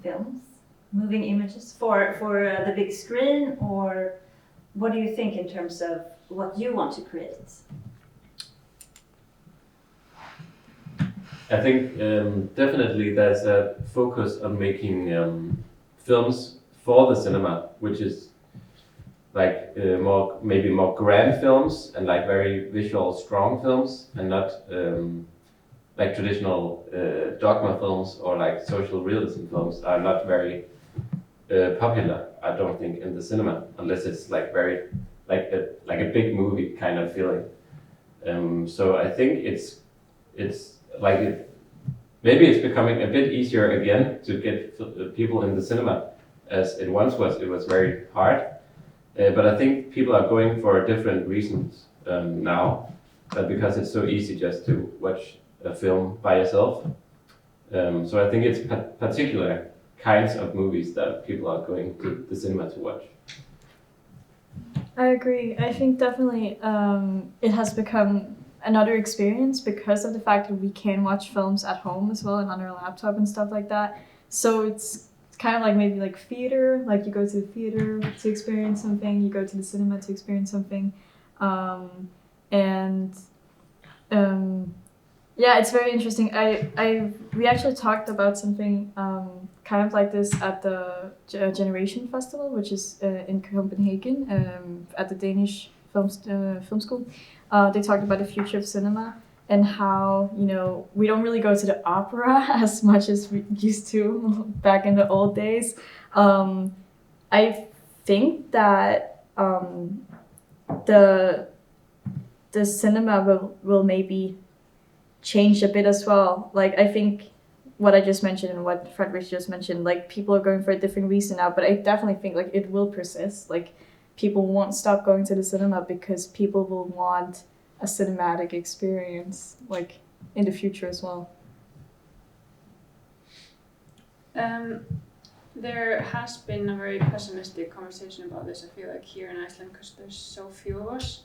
films, moving images for the big screen, or what do you think in terms of what you want to create? I think definitely there's a focus on making films for the cinema, which is like maybe more grand films and like very visual strong films, and not like traditional dogma films or like social realism films are not very popular, I don't think, in the cinema, unless it's like very like a big movie kind of feeling. So I think it's like maybe it's becoming a bit easier again to get people in the cinema as it once was. It was very hard, but I think people are going for different reasons now, because it's so easy just to watch a film by yourself. So I think it's particular kinds of movies that people are going to the cinema to watch. I agree. I think definitely it has become another experience because of the fact that we can watch films at home as well and on our laptop and stuff like that. So it's kind of like maybe like theater, like you go to the theater to experience something, you go to the cinema to experience something. Yeah, it's very interesting. We actually talked about something kind of like this at the Generation Festival, which is in Copenhagen at the Danish film school. They talked about the future of cinema and how, you know, we don't really go to the opera as much as we used to back in the old days. I think that the cinema will maybe change a bit as well. Like, I think what I just mentioned and what Frederick just mentioned, like, people are going for a different reason now, but I definitely think like it will persist. Like, people won't stop going to the cinema because people will want a cinematic experience, like, in the future as well. There has been a very pessimistic conversation about this, I feel like, here in Iceland, because there's so few of us.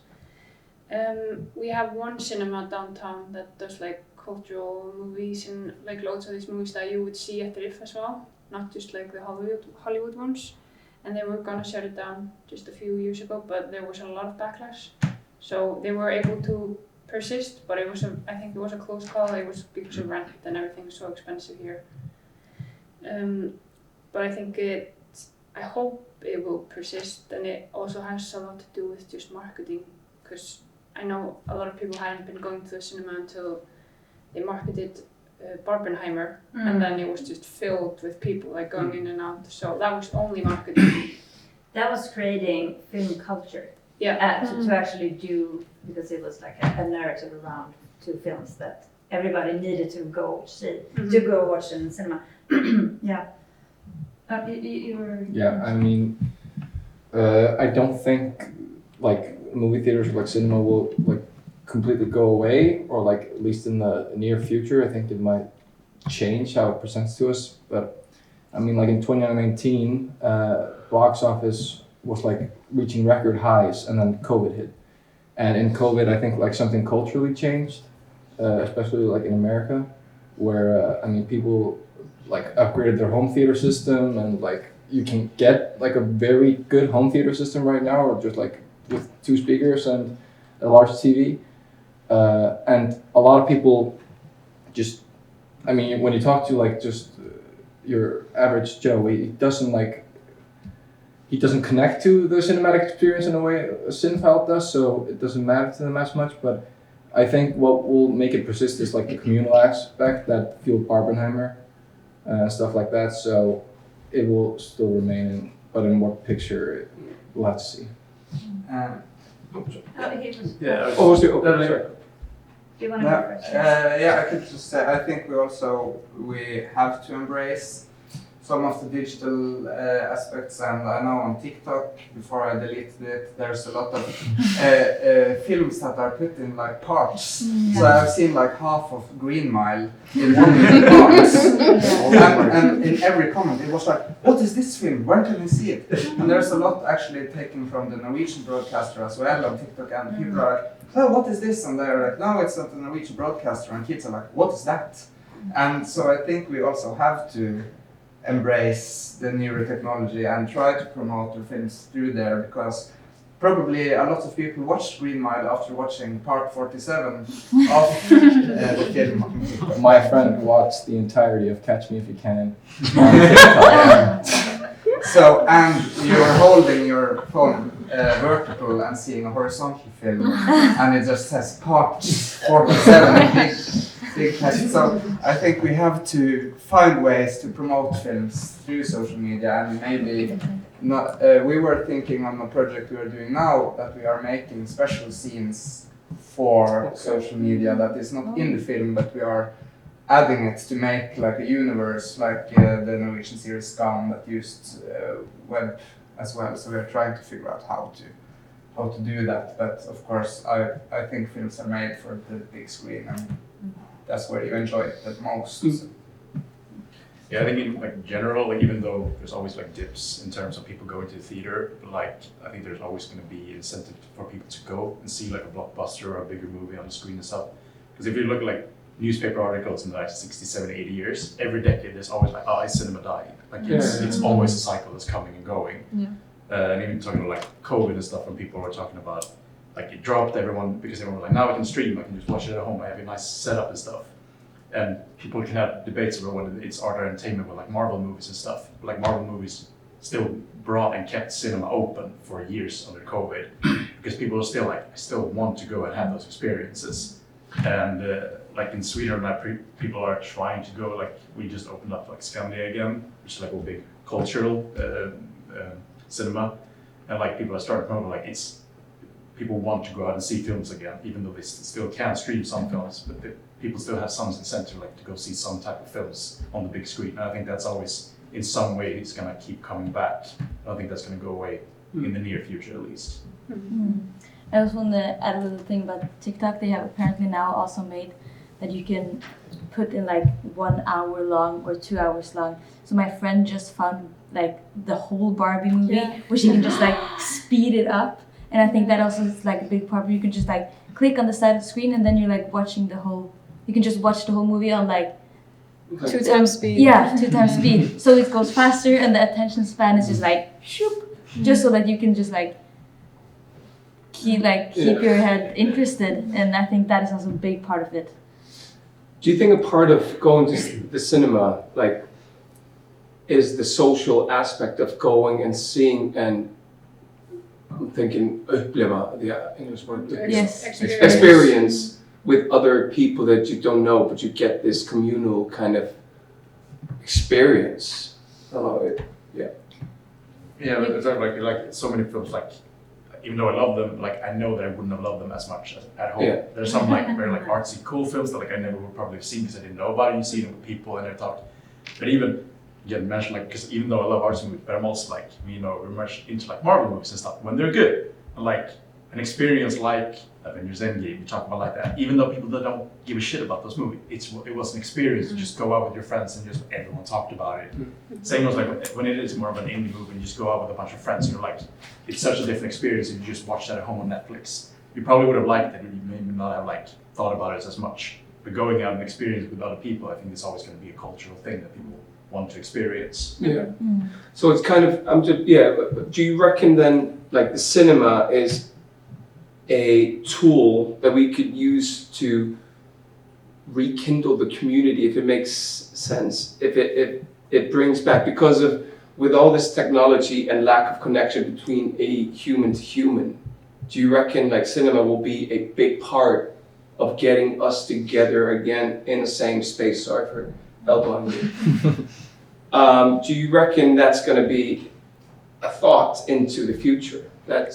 We have one cinema downtown that does like cultural movies and like loads of these movies that you would see at the RIFF as well. not just like the Hollywood ones. And they were gonna shut it down just a few years ago, but there was a lot of backlash. So they were able to persist, but I think it was a close call. It was because of rent and everything is so expensive here. But I think I hope it will persist, and it also has a lot to do with just marketing, because I know a lot of people hadn't been going to the cinema until they marketed Barbenheimer, and then it was just filled with people like going in and out. So that was only marketing. That was creating film culture. Yeah. To actually do, because it was like a narrative around two films that everybody needed to go see, to go watch in the cinema. Yeah. You were. Yeah, I mean, I don't think like movie theaters or like cinema will like completely go away, or like at least in the near future. I think it might change how it presents to us. But I mean, like in 2019, box office was like reaching record highs, and then COVID hit. And in COVID, I think like something culturally changed, especially like in America, where I mean people like upgraded their home theater system, and like you can get like a very good home theater system right now, or just like with 2 speakers and a large TV. And a lot of people just, I mean, when you talk to like just your average Joe, he doesn't connect to the cinematic experience in a way a cinephile does, so it doesn't matter to them as much. But I think what will make it persist is like the communal aspect that fueled Barbenheimer and stuff like that. So it will still remain, but in what picture, we'll have to see. Yeah. Oh, sorry. Do you want to go first? Yeah, I could just say I think we have to embrace some of the digital aspects, and I know on TikTok, before I deleted it, there's a lot of films that are put in like parts. So I've seen like half of Green Mile in 1 minute parts, and in every comment it was like, what is this film? Where can I see it? And there's a lot actually taken from the Norwegian broadcaster as well on TikTok, and people are like, oh, what is this? And they're like, no, it's not the Norwegian broadcaster, and kids are like, what is that? And so I think we also have to embrace the newer technology and try to promote the films through there, because probably a lot of people watched Green Mile after watching part 47 of the film. My friend watched the entirety of Catch Me If You Can. So, and you're holding your phone vertical and seeing a horizontal film, and it just says part 47. Big text. So I think we have to find ways to promote films through social media, and maybe not. We were thinking on a project we are doing now that we are making special scenes for social media that is not in the film, but we are adding it to make like a universe, like the Norwegian series Skam that used web as well. So we are trying to figure out how to do that. But of course, I think films are made for the big screen, and that's where you enjoy it the most. Yeah, I think in like general, like even though there's always like dips in terms of people going to the theater, but like I think there's always going to be incentive for people to go and see like a blockbuster or a bigger movie on the screen and stuff. Because if you look at like newspaper articles in the like 60, 70, 80 years, every decade there's always like, oh, is cinema dying? Like it's always a cycle that's coming and going. Yeah. And even talking about like COVID and stuff, when people were talking about like it dropped because everyone was like, now I can stream, I can just watch it at home, I have a nice setup and stuff. And people can have debates about whether it's art or entertainment with like Marvel movies and stuff. But like Marvel movies still brought and kept cinema open for years under COVID, because people are still like, I still want to go and have those experiences. And like in Sweden, like people are trying to go, like we just opened up like Skandia again, which is like a big cultural cinema. And like people are starting to promote like people want to go out and see films again, even though they still can stream some films, but people still have some incentive like to go see some type of films on the big screen. And I think that's always, in some way, it's gonna keep coming back. I don't think that's gonna go away in the near future, at least. I also want to add a little thing about TikTok. They have apparently now also made that you can put in like 1 hour long or 2 hours long. So my friend just found like the whole Barbie movie, where she can just like speed it up. And I think that also is like a big part where you can just like click on the side of the screen, and then you're like watching the whole, you can just watch the whole movie on like 2 times speed. Yeah, 2 times speed. So it goes faster, and the attention span is just like shoop, just so that you can just like keep your head interested. And I think that is also a big part of it. Do you think a part of going to the cinema, like, is the social aspect of going and seeing and I'm thinking uppleva, the English word, Yes. experience with other people that you don't know, but you get this communal kind of experience. Yeah, but it's like so many films, like even though I love them, like I know that I wouldn't have loved them as much at home. Yeah. There's some like very like artsy cool films that like I never would probably have seen because I didn't know about it. You see them with people and I talk. But even again mentioned like because even though I love artsy movies, but I'm also like we're much into like Marvel movies and stuff when they're good. And like an experience like Avengers Endgame, you talk about like that. Even though people that don't give a shit about those movies, it was an experience to just go out with your friends and just everyone talked about it. Same was like when it is more of an indie movie and you just go out with a bunch of friends and you're like, it's such a different experience if you just watch that at home on Netflix. You probably would have liked it, but you maybe not have like thought about it as much. But going out and experience with other people, I think it's always going to be a cultural thing that people want to experience. Yeah. So it's kind of but do you reckon then like the cinema is a tool that we could use to rekindle the community, if it makes sense, if it brings back, because of with all this technology and lack of connection between a human to human, do you reckon like cinema will be a big part of getting us together again in the same space? Sorry for elbowing you. Do you reckon that's going to be a thought into the future? That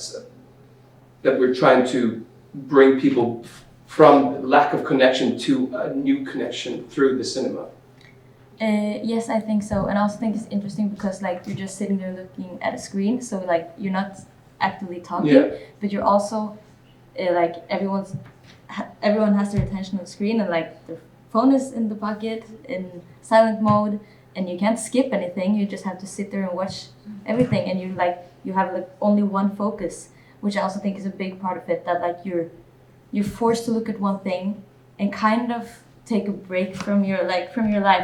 we're trying to bring people from lack of connection to a new connection through the cinema? Yes, I think so. And I also think it's interesting because like you're just sitting there looking at a screen, so like you're not actively talking, but you're also like everyone has their attention on the screen, and like their phone is in the pocket in silent mode, and you can't skip anything. You just have to sit there and watch everything, and you have like only one focus, which I also think is a big part of it, that like you're forced to look at one thing and kind of take a break from your life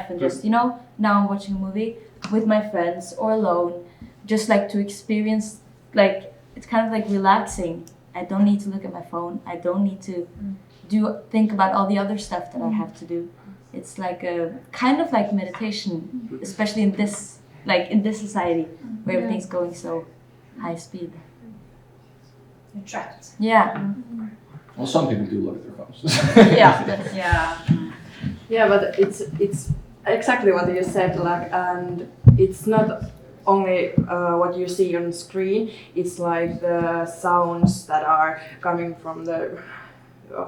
and just now I'm watching a movie with my friends or alone, just like to experience, like it's kind of like relaxing. I don't need to look at my phone. I don't need to think about all the other stuff that I have to do. It's like a kind of like meditation, especially in this society where everything's going so high speed. You're trapped. Yeah. Well, some people do look at their phones. Yeah, but it's exactly what you said, like, and it's not only what you see on screen. It's like the sounds that are coming from the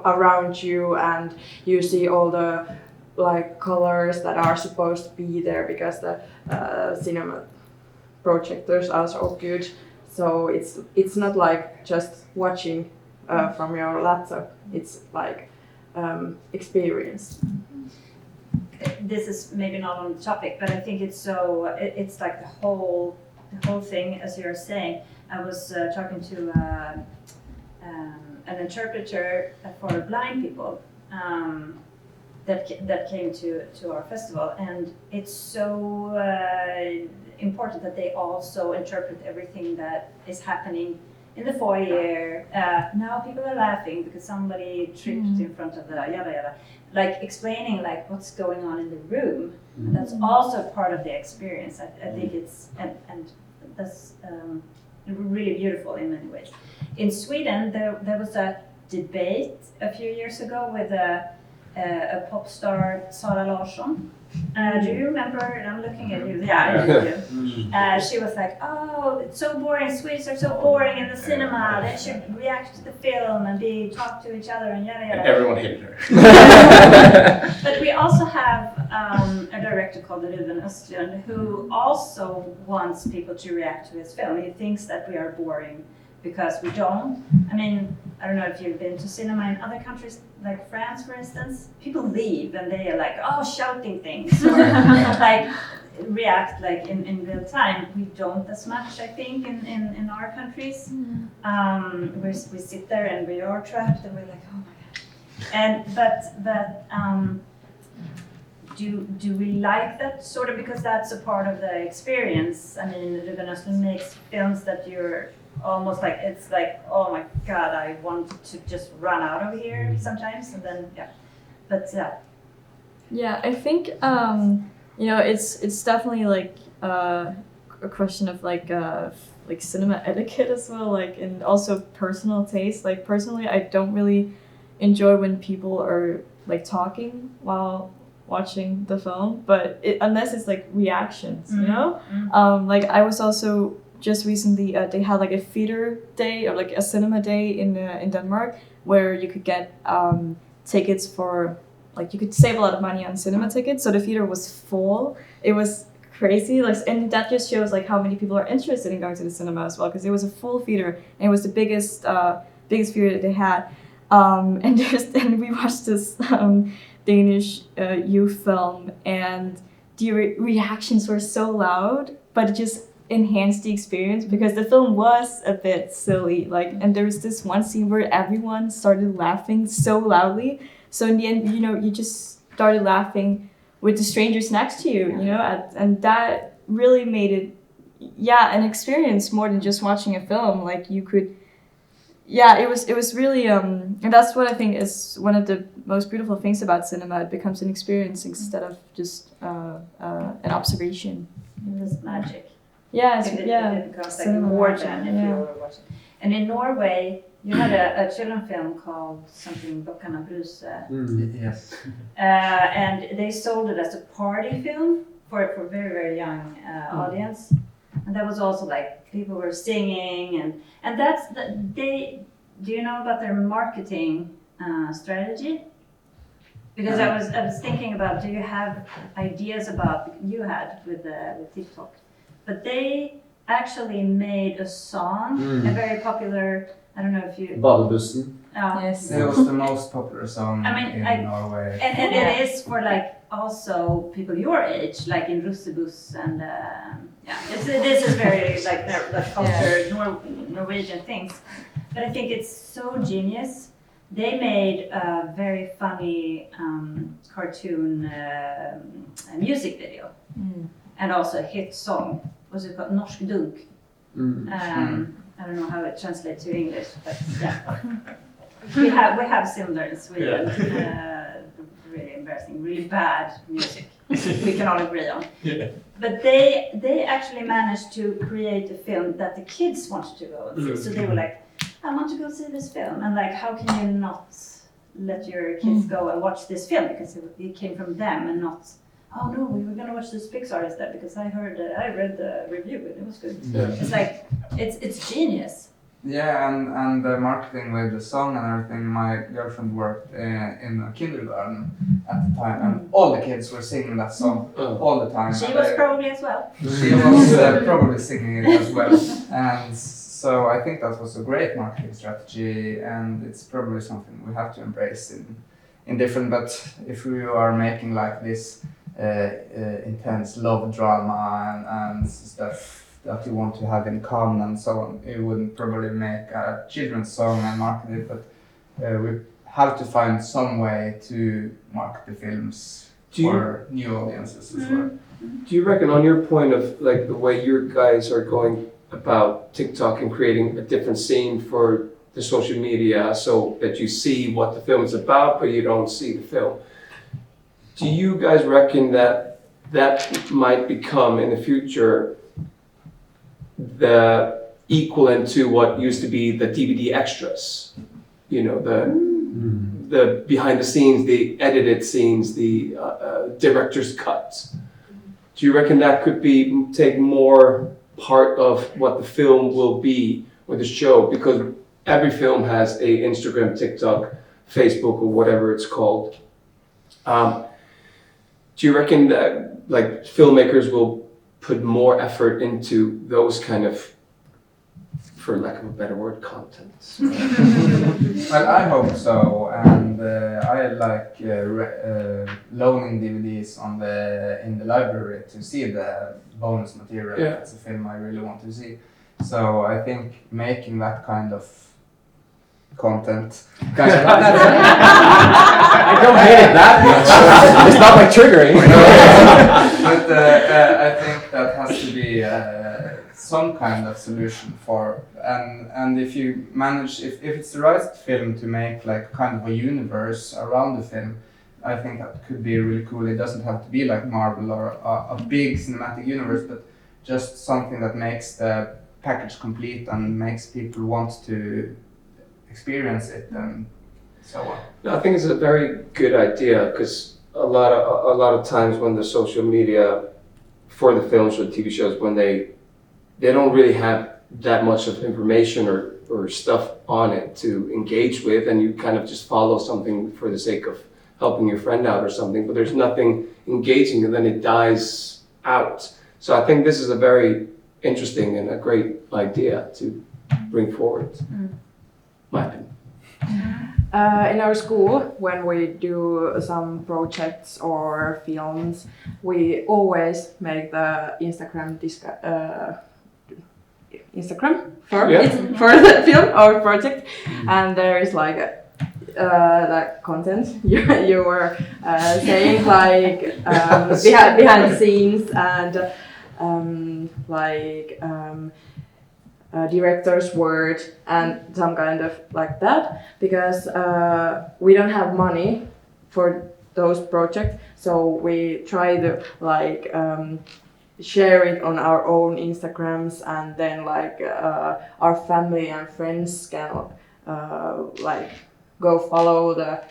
around you, and you see all the like colors that are supposed to be there because the cinema projectors are so good. So it's not like just watching from your laptop. It's like experience. This is maybe not on the topic, but I think it's like the whole thing, as you're saying. I was talking to an interpreter for blind people that came to our festival, and it's so important that they also interpret everything that is happening in the foyer. Now people are laughing because somebody tripped in front of the yada yada. Like explaining like what's going on in the room. And that's also part of the experience. I think it's and that's really beautiful in many ways. In Sweden, there was a debate a few years ago with a pop star, Sara Larsson. Do you remember? I'm looking at you. Yeah, I do. She was like, "Oh, it's so boring. Swedes are so boring in the cinema. They should react to the film and talk to each other and yada yada." And everyone hated her. But we also have a director called Ruben Östlund who also wants people to react to his film. He thinks that we are boring because we don't. I mean, I don't know if you've been to cinema in other countries, like France, for instance. People leave and they are like, oh, shouting things, or like react like in real time. We don't as much, I think, in our countries. We sit there and we are trapped and we're like, oh my god. And but do we like that sort of, because that's a part of the experience? I mean, Reykjavik International makes films that you're almost like, it's like, oh my god, I want to just run out of here sometimes, and then Yeah, I think it's definitely like a question of like cinema etiquette as well, like, and also personal taste. Like personally, I don't really enjoy when people are like talking while watching the film, but unless it's like reactions, you know. Like I was also just recently they had like a theater day or like a cinema day in Denmark where you could get tickets for, like, you could save a lot of money on cinema tickets. So the theater was full. It was crazy, like, and that just shows like how many people are interested in going to the cinema as well, because it was a full theater and it was the biggest theater that they had. And we watched this Danish youth film, and the reactions were so loud, but it just enhanced the experience because the film was a bit silly. Like, and there was this one scene where everyone started laughing so loudly. So in the end, you just started laughing with the strangers next to you, and that really made it, an experience more than just watching a film. Like you could. Yeah, it was really, and that's what I think is one of the most beautiful things about cinema. It becomes an experience instead of just an observation. It was magic. Yeah, it becomes like more than if you were watching. And in Norway, you had a children's film called something Bocana Bruse. Yes. And they sold it as a party film for a very, very young audience. And that was also like people were singing and that's do you know about their marketing strategy? Because I was thinking about, do you have ideas about, you had with TikTok, but they actually made a song, a very popular, I don't know if you... Badebussen. Yes. It was the most popular song in Norway. And it is for like also people your age, like in Russebus and this is very like the culture, Norwegian things. But I think it's so genius. They made a very funny cartoon music video and also a hit song. Was it called Norsk Dunk? I don't know how it translates to English, but yeah. we have similar in Sweden. Really embarrassing, really bad music. We can all agree on. Yeah. But they actually managed to create a film that the kids wanted to go and see. So they were like, I want to go see this film. And like, how can you not let your kids go and watch this film? Because it came from them and not, oh no, we were going to watch this Pixar instead because I read the review and it was good. Yeah. It's like, it's genius. Yeah, and the marketing with the song and everything, my girlfriend worked in a kindergarten at the time, and all the kids were singing that song all the time. She was probably as well. She was probably singing it as well. And so I think that was a great marketing strategy, and it's probably something we have to embrace in different, but if we are making like this intense love drama and stuff that you want to have in common and so on, you wouldn't probably make a children's song and market it, but we have to find some way to market the films for new audiences as well. Do you reckon, on your point of like the way your guys are going about TikTok and creating a different scene for the social media so that you see what the film is about but you don't see the film, do you guys reckon that might become in the future the equivalent to what used to be the DVD extras, the behind the scenes, the edited scenes, the director's cuts? Do you reckon that could take more part of what the film will be with the show? Because every film has a Instagram, TikTok, Facebook, or whatever it's called. Do you reckon that like filmmakers will put more effort into those kind of, for lack of a better word, contents? Well, I hope so, and I like loaning DVDs in the library to see the bonus material. Yeah. It's a film I really want to see. So I think making that kind of content. I don't hate it that much. It's not like triggering. But I think that has to be some kind of solution for, and if you manage, if it's the right film to make like kind of a universe around the film, I think that could be really cool. It doesn't have to be like Marvel or a big cinematic universe, but just something that makes the package complete and makes people want to experience it and so on. No, I think it's a very good idea because a lot of times when the social media for the films or TV shows, when they don't really have that much of information or stuff on it to engage with, and you kind of just follow something for the sake of helping your friend out or something, but there's nothing engaging, and then it dies out. So I think this is a very interesting and a great idea to bring forward. My opinion. In our school, when we do some projects or films, we always make the Instagram for the film or project, and there is like the content you were saying, like behind the scenes and director's word and some kind of like that, because we don't have money for those projects, so we try to like share it on our own Instagrams, and then like our family and friends can like go follow the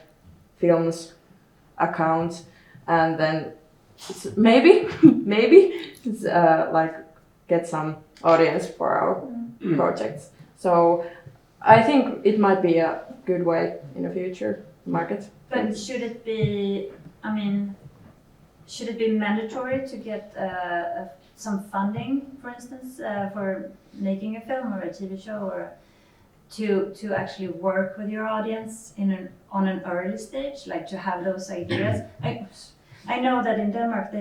film's account, and then maybe it's, like get some audience for our projects. So I think it might be a good way in the future market. But should it be, I mean, should it be mandatory to get some funding, for instance, for making a film or a TV show, or to actually work with your audience on an early stage, like to have those ideas? I know that in Denmark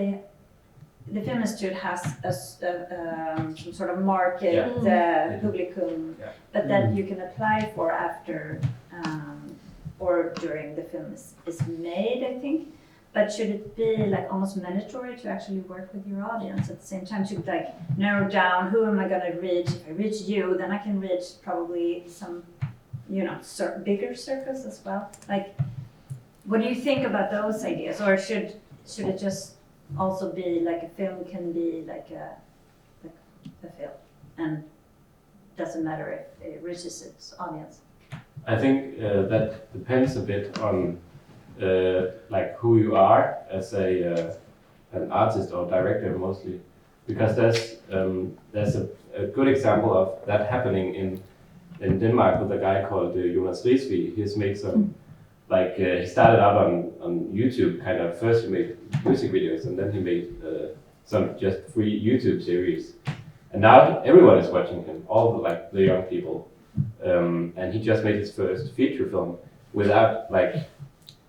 the Film Institute has some sort of market publicum, but that you can apply for after or during the film is made, I think. But should it be like almost mandatory to actually work with your audience at the same time? Should like narrow down who am I going to reach? If I reach you, then I can reach probably some, bigger circles as well. Like, what do you think about those ideas? Or should it just also be like a film can be like a film, and doesn't matter if it reaches its audience? I think that depends a bit on like who you are as an artist or director mostly, because there's a good example of that happening in Denmark with a guy called YouthRIFF. He's made some he started out on YouTube kind of. First he made music videos, and then he made some just free YouTube series, and now everyone is watching him, all the young people, and he just made his first feature film without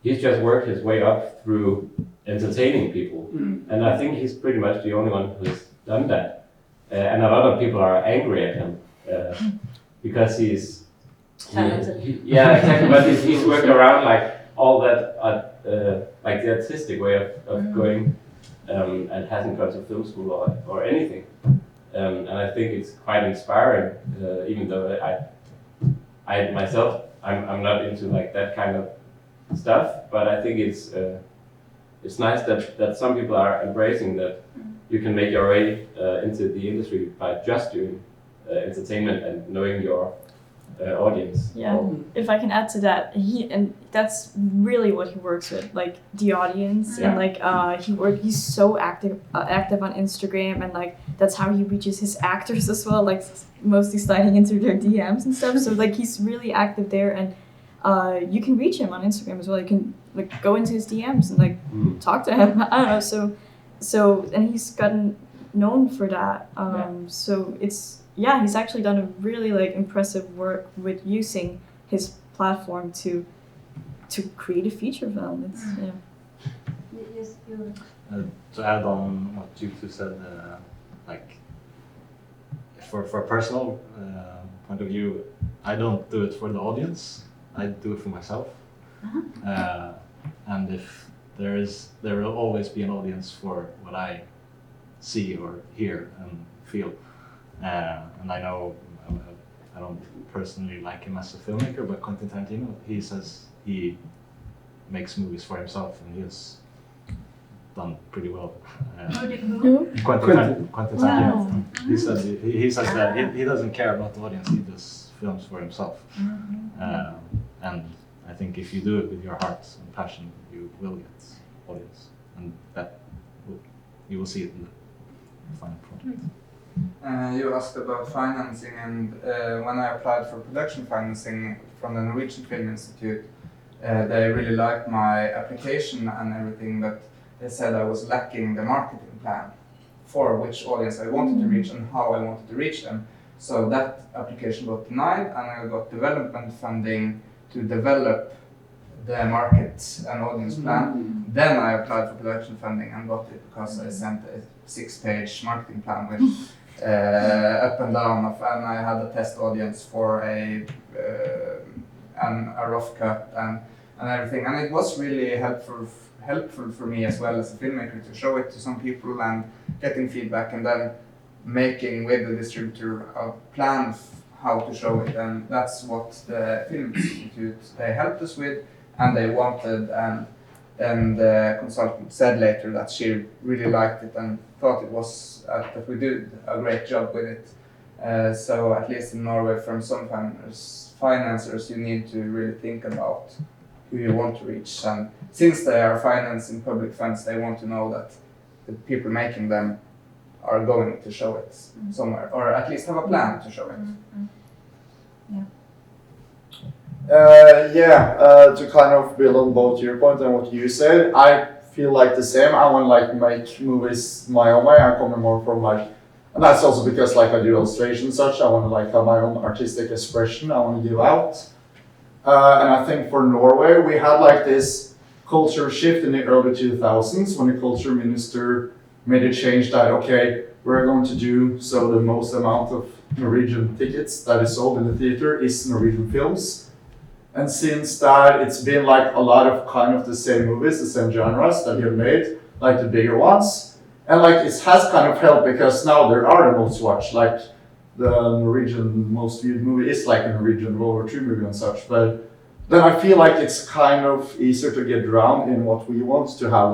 he's just worked his way up through entertaining people, and I think he's pretty much the only one who's done that, and a lot of people are angry at him because he's exactly, but he's worked around all that the artistic way of going, and hasn't gone to film school or anything, and I think it's quite inspiring, even though I myself I'm not into that kind of stuff, but I think it's nice that some people are embracing that you can make your way into the industry by just doing entertainment and knowing your audience. Yeah, if I can add to that, that's really what he works with, the audience, and he's so active on Instagram, and that's how he reaches his actors as well, mostly sliding into their DMs and stuff. So he's really active there, and you can reach him on Instagram as well. You can go into his DMs and talk to him. I don't know. So and he's gotten known for that. So he's actually done a really impressive work with using his platform to create a feature film. Yes, to add on what you two said, for a personal point of view, I don't do it for the audience. I do it for myself. and if there will always be an audience for what I see or hear and feel. And I know I don't personally like him as a filmmaker, but Quentin Tarantino, he says he makes movies for himself, and he has done pretty well. Quentin Tarantino. He says that he doesn't care about the audience. He does films for himself. And I think if you do it with your heart and passion, you will get audience, and you will see it in the final product. You asked about financing, and when I applied for production financing from the Norwegian Film Institute, they really liked my application and everything, but they said I was lacking the marketing plan for which audience I wanted to reach and how I wanted to reach them. So that application got denied, and I got development funding to develop the market and audience plan. Then I applied for production funding and got it because I sent a 6-page marketing plan with up and down of, and I had a test audience for a rough cut and everything, and it was really helpful for me as well as a filmmaker to show it to some people and getting feedback, and then making with the distributor a plan of how to show it, and that's what the Film Institute, they helped us with, and they wanted, and then the consultant said later that she really liked it and thought it was that we did a great job with it. So at least in Norway, from some financiers, you need to really think about who you want to reach, and since they are financing public funds, they want to know that the people making them are going to show it somewhere, or at least have a plan to show it. To kind of build on both your point and what you said, I feel like the same. I want to make movies my own way. I'm coming more from and that's also because I do illustration and such. I want to have my own artistic expression. I want to give out. And I think for Norway, we had this culture shift in the early 2000s when the culture minister made a change that, okay, we're going to do so the most amount of Norwegian tickets that is sold in the theater is Norwegian films. And since that, it's been a lot of kind of the same movies, the same genres that you've made, the bigger ones. And it has kind of helped because now there are the most watched, the Norwegian most viewed movie is a Norwegian World War II movie and such. But then I feel it's kind of easier to get drowned in what we want to have,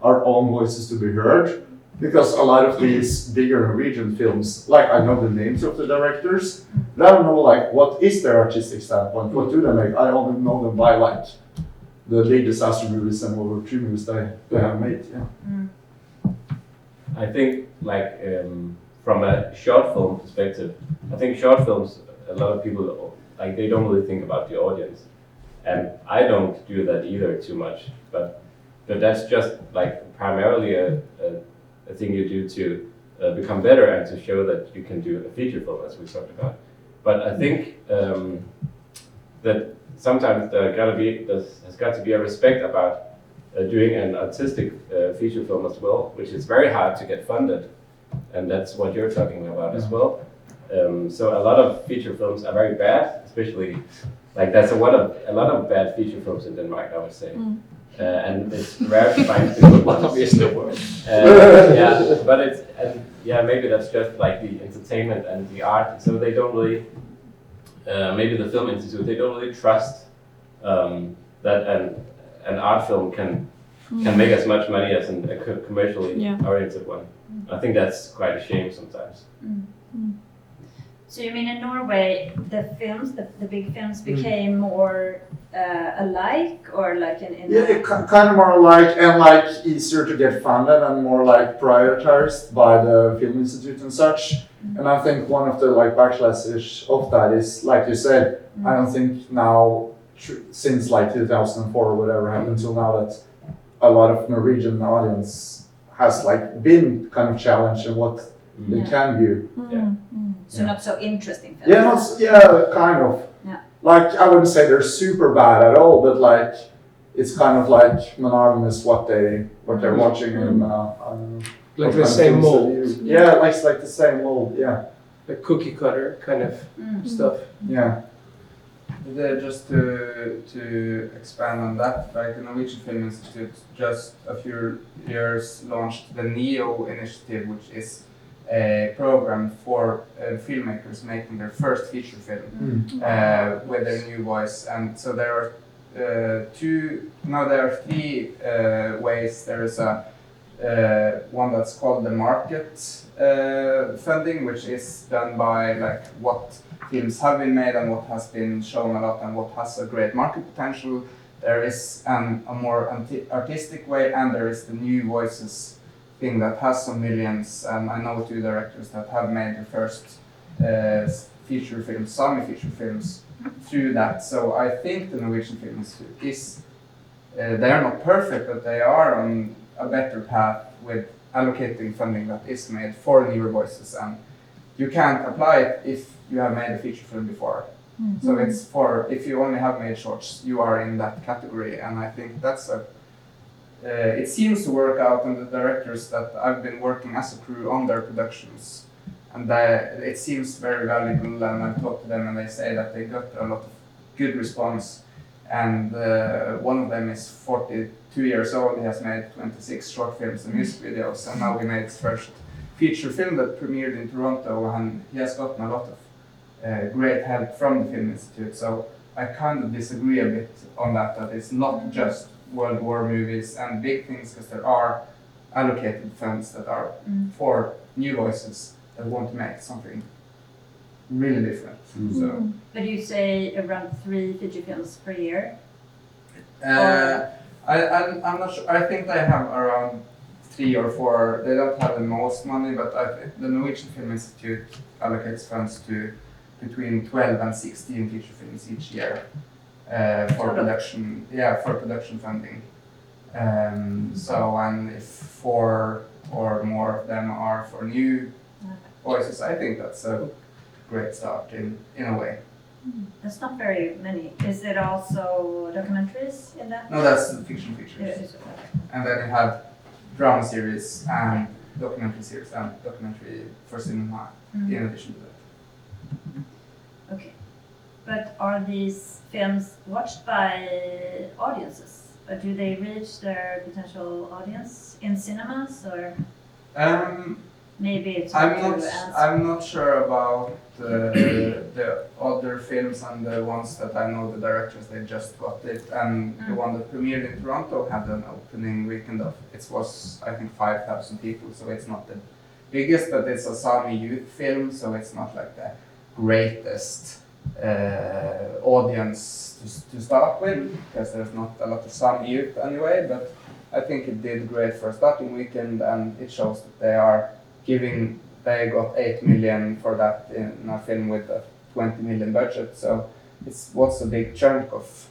our own voices to be heard. Because a lot of these bigger Norwegian films, I know the names of the directors, but I don't know what is their artistic standpoint, what do they make? I only know them by the big disaster movies and World War II movies they have made. I think from a short film perspective, I think short films, a lot of people they don't really think about the audience, and I don't do that either too much. But that's just primarily a thing you do to become better and to show that you can do a feature film, as we talked about. But I think that sometimes there's got to be a respect about doing an artistic feature film as well, which is very hard to get funded, and that's what you're talking about as well. So a lot of feature films are very bad, especially there's a lot of bad feature films in Denmark, I would say. And it's rare to find the good ones. Obviously, the worst. But maybe that's just the entertainment and the art. So they don't really, maybe the Film Institute, they don't really trust that an art film can make as much money as a commercially oriented one. I think that's quite a shame sometimes. So you mean in Norway, the films, the big films became more alike, or kind of more alike, and easier to get funded and more prioritized by the Film Institute and such. And I think one of the backlashes of that is, like you said, I don't think now, since 2004 or whatever happened until now, that a lot of Norwegian audience has been kind of challenged in what they can view. So not so interesting films. Kind of. Yeah. I wouldn't say they're super bad at all, but it's kind of monogamous what they're watching, and the same mold. The same mold. The cookie cutter kind of stuff. Yeah. Just to expand on that, like the Norwegian Film Institute just a few years launched the NEO initiative, which is a program for filmmakers making their first feature film with their new voice. And so there are there are three ways. There is a one that's called the market funding, which is done by like what films have been made and what has been shown a lot and what has a great market potential. There is a more artistic way, and there is the new voices thing that has some millions. And I know 2 directors that have made their first feature films, Sami feature films, through that. So I think the Norwegian Film Institute is, they are not perfect, but they are on a better path with allocating funding that is made for newer voices. And you can't apply it if you have made a feature film before. So it's for, if you only have made shorts, you are in that category. And I think that's it seems to work out, and the directors that I've been working as a crew on their productions, and it seems very valuable. And I've talked to them, and they say that they got a lot of good response. And one of them is 42 years old. He has made 26 short films and music videos, and now we made his first feature film that premiered in Toronto, and he has gotten a lot of great help from the Film Institute. So I kind of disagree a bit on that it's not just World War movies and big things, because there are allocated funds that are for new voices that want to make something really different. So, But you say around 3 feature films per year? I'm not sure. I think they have around 3 or 4. They don't have the most money, but the Norwegian Film Institute allocates funds to between 12 and 16 feature films each year for production. Yeah, for production funding. So, and if 4 or more of them are for new voices, I think that's a great start in a way. That's not very many. Is it also documentaries in that? No, that's the fiction features. Yeah, and then you have drama series and documentary series and documentary for cinema in addition to that. Okay. But are these films watched by audiences? Or do they reach their potential audience in cinemas, or maybe it's hard to answer? I'm not sure about the other films and the ones that I know the directors, they just got it. And the one that premiered in Toronto had an opening weekend of, it was I think 5,000 people, so it's not the biggest, but it's a Sami youth film, so it's not like the greatest audience to start with, because there's not a lot of Sami youth anyway, but I think it did great for a starting weekend, and it shows that they got 8 million for that in a film with a 20 million budget, so what's a big chunk of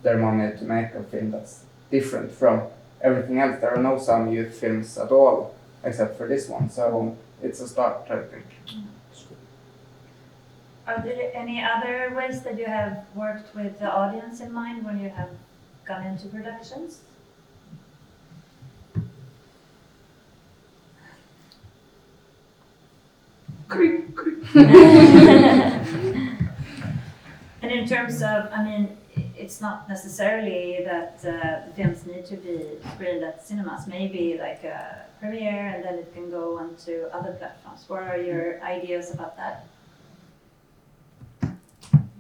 their money to make a film that's different from everything else. There are no Sami youth films at all, except for this one, so it's a start, I think. Are there any other ways that you have worked with the audience in mind when you have gone into productions? And in terms of, I mean, it's not necessarily that the films need to be screened at cinemas. Maybe like a premiere, and then it can go onto other platforms. What are your ideas about that?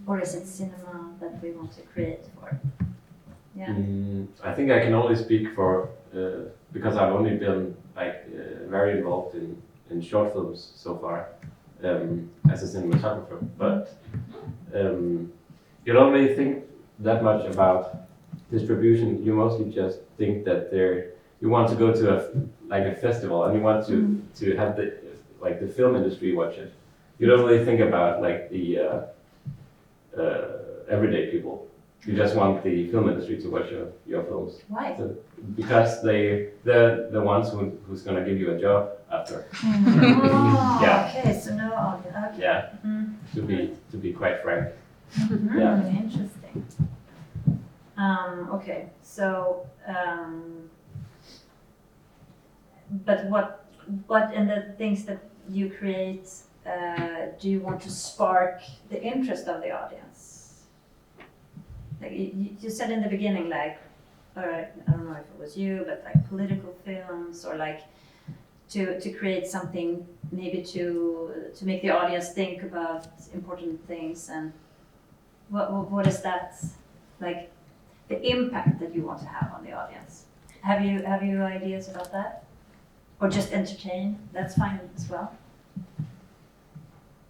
Or is it cinema that we want to create for? Yeah. I think I can only speak for because I've only been very involved in short films so far as a cinematographer. But you don't really think that much about distribution. You mostly just think that you want to go to a festival, and you want to have the film industry watch it. You don't really think about the everyday people. You just want the film industry to watch your films. Why? Because they're the ones who's gonna give you a job after. Oh, Yeah. okay, so no audience. Okay. Yeah. To be quite frank. Yeah. Interesting. Okay, so but what in the things that you create do you want to spark the interest of the audience? I think, I mean, I think the audience, I think the audience is like you said in the beginning, like, or I don't know if it was you, but like political films, or like to create something maybe to make the audience think about important things, and what is that, like the impact that you want to have on the audience? Have you ideas about that, or just entertain? That's fine as well.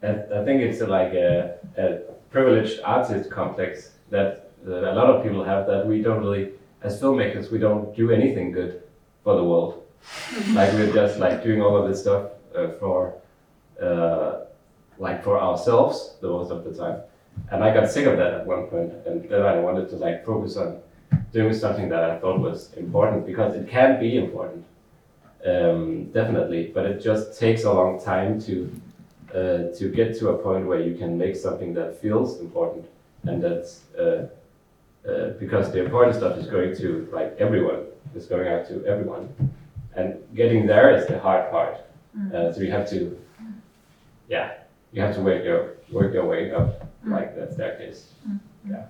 I think it's like a privileged artist complex that a lot of people have, that we don't really, as filmmakers, we don't do anything good for the world. Like we're just like doing all of this stuff for ourselves the most of the time. And I got sick of that at one point, and then I wanted to like focus on doing something that I thought was important, because it can be important, definitely, but it just takes a long time to get to a point where you can make something that feels important, and that's because the important stuff is going to like everyone, it's going out to everyone, and getting there is the hard part. So you have to, you have to work your way up like that staircase. Yeah.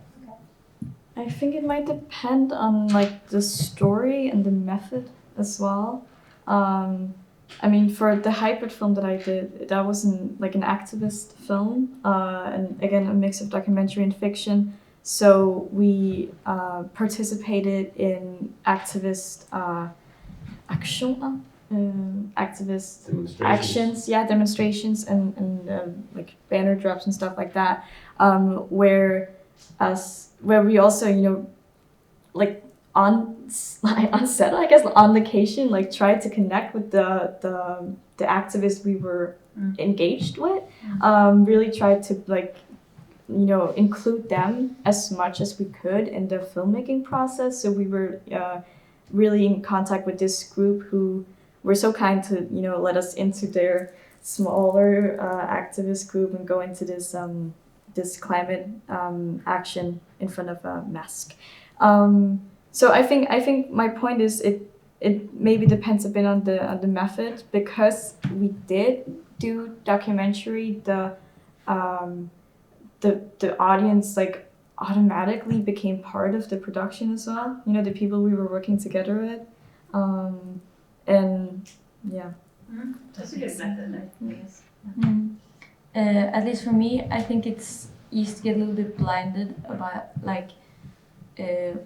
I think it might depend on like the story and the method as well. I mean, for the hybrid film that I did, that was an activist film, and again a mix of documentary and fiction. So we participated in activist activist actions, demonstrations and like banner drops and stuff like that, where we also, like on set, I guess, on location, like tried to connect with the activists we were engaged with, really tried to like, include them as much as we could in the filmmaking process. So we were really in contact with this group who were so kind to, let us into their smaller activist group and go into this this climate action in front of a mosque. So I think my point is it maybe depends a bit on the method, because we did do documentary. The audience like automatically became part of the production as well. The people we were working together with, and yeah. That's a good method, I guess. At least for me, I think it's used to get a little bit blinded about like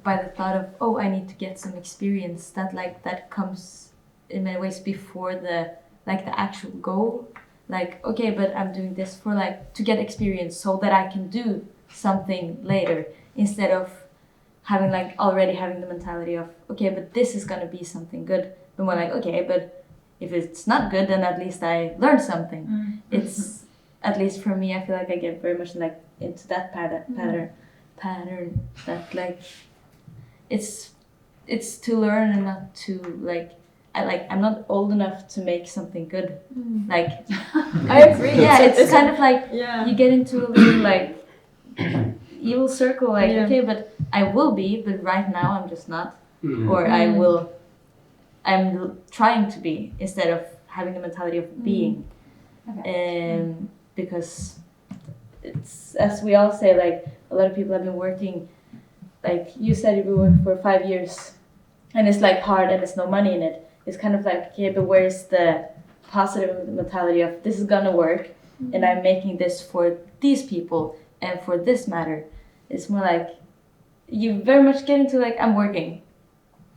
by the thought of, I need to get some experience, that comes in many ways before the actual goal. Like, okay, but I'm doing this for to get experience so that I can do something later, instead of having already having the mentality of, okay, but this is gonna be something good. But more like, okay, but if it's not good, then at least I learned something. It's, at least for me, I feel like I get very much into that pattern that it's to learn and not to I'm not old enough to make something good. I agree. Yeah, it's kind of you get into a little evil circle. Okay, but I will be, but right now I'm just not. Or I'm trying to be, instead of having the mentality of being. Because it's, as we all say, a lot of people have been working, you said you worked for 5 years, and it's hard and there's no money in it. It's kind of okay, but where's the positive mentality of, this is gonna work, and I'm making this for these people and for this matter. It's more you very much get into I'm working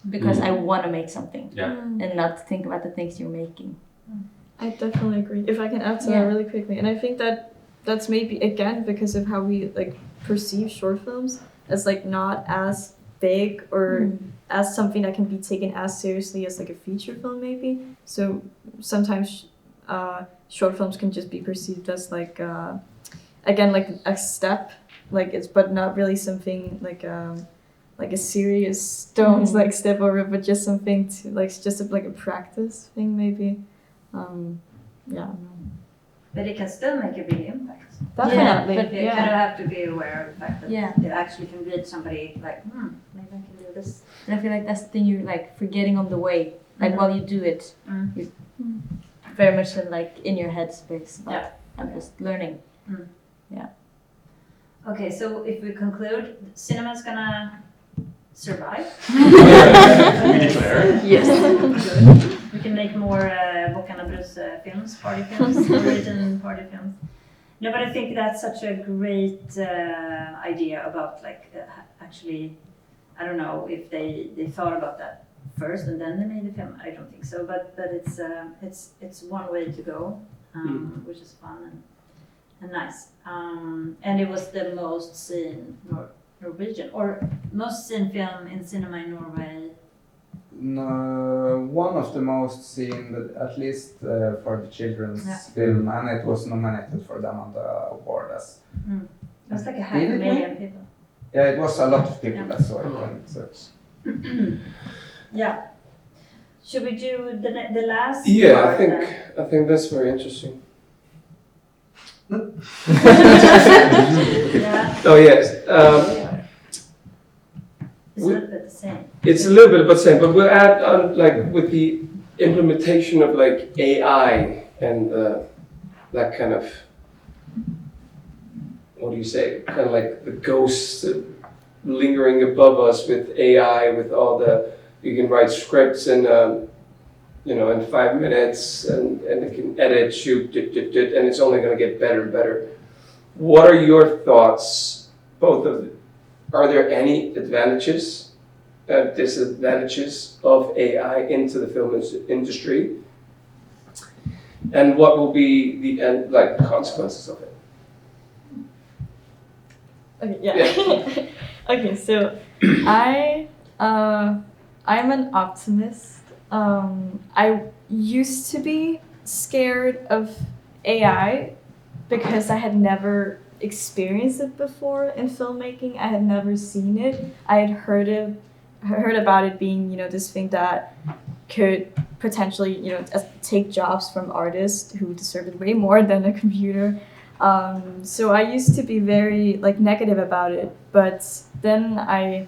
because I want to make something, and not think about the things you're making. I definitely agree. If I can add to that really quickly, and I think that's maybe again because of how we perceive short films as not as big or as something that can be taken as seriously as a feature film maybe. So sometimes short films can just be perceived as again a step, it's but not really something a serious stones step over, but just something to just a practice thing maybe. But it can still make a big impact. Definitely. But you kind of have to be aware of the fact that it actually can reach somebody maybe I can do this. And I feel that's the thing you're forgetting on the way. While you do it, you're very much in your headspace. But I'm just learning. Okay, so if we conclude, cinema's gonna survive. We declare. Yes. Good. We can make more Bokanabru's films, party films, Norwegian party films. No, but I think that's such a great idea about actually, I don't know if they thought about that first and then they made the film. I don't think so, but it's one way to go, which is fun and nice. And it was the most seen Norwegian or most seen film in cinema in Norway. No, one of the most seen, at least for the children's film, and it was nominated for them on the award as. It was like 500,000 people. Yeah, it was a lot of people that saw it. So. Yeah. Should we do the last? Yeah, part I think that's very interesting. Yeah. Oh yes. It's a little bit the same. It's a little bit about the same, but we'll add on with the implementation of AI and that kind of, what do you say, kind of like the ghosts lingering above us with AI, with all you can write scripts in 5 minutes and it can edit, shoot, and it's only going to get better and better. What are your thoughts, both of them? Are there any advantages, disadvantages of AI into the film industry? And what will be the end, consequences of it? Okay, yeah. Okay, so I'm an optimist. I used to be scared of AI because I had never experienced it before in filmmaking. I had never seen it. I had heard about it being, this thing that could potentially, take jobs from artists who deserve it way more than a computer. So I used to be very negative about it, but then I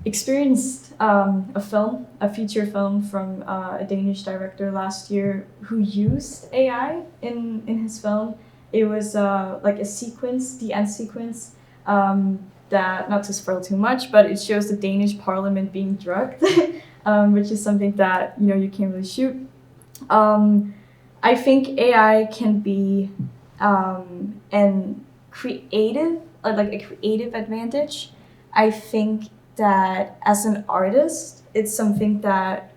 experienced a feature film from a Danish director last year who used AI in his film. It was a sequence, the end sequence, that, not to spoil too much, but it shows the Danish parliament being drugged, which is something that, you can't really shoot. I think AI can be a creative advantage. I think that as an artist, it's something that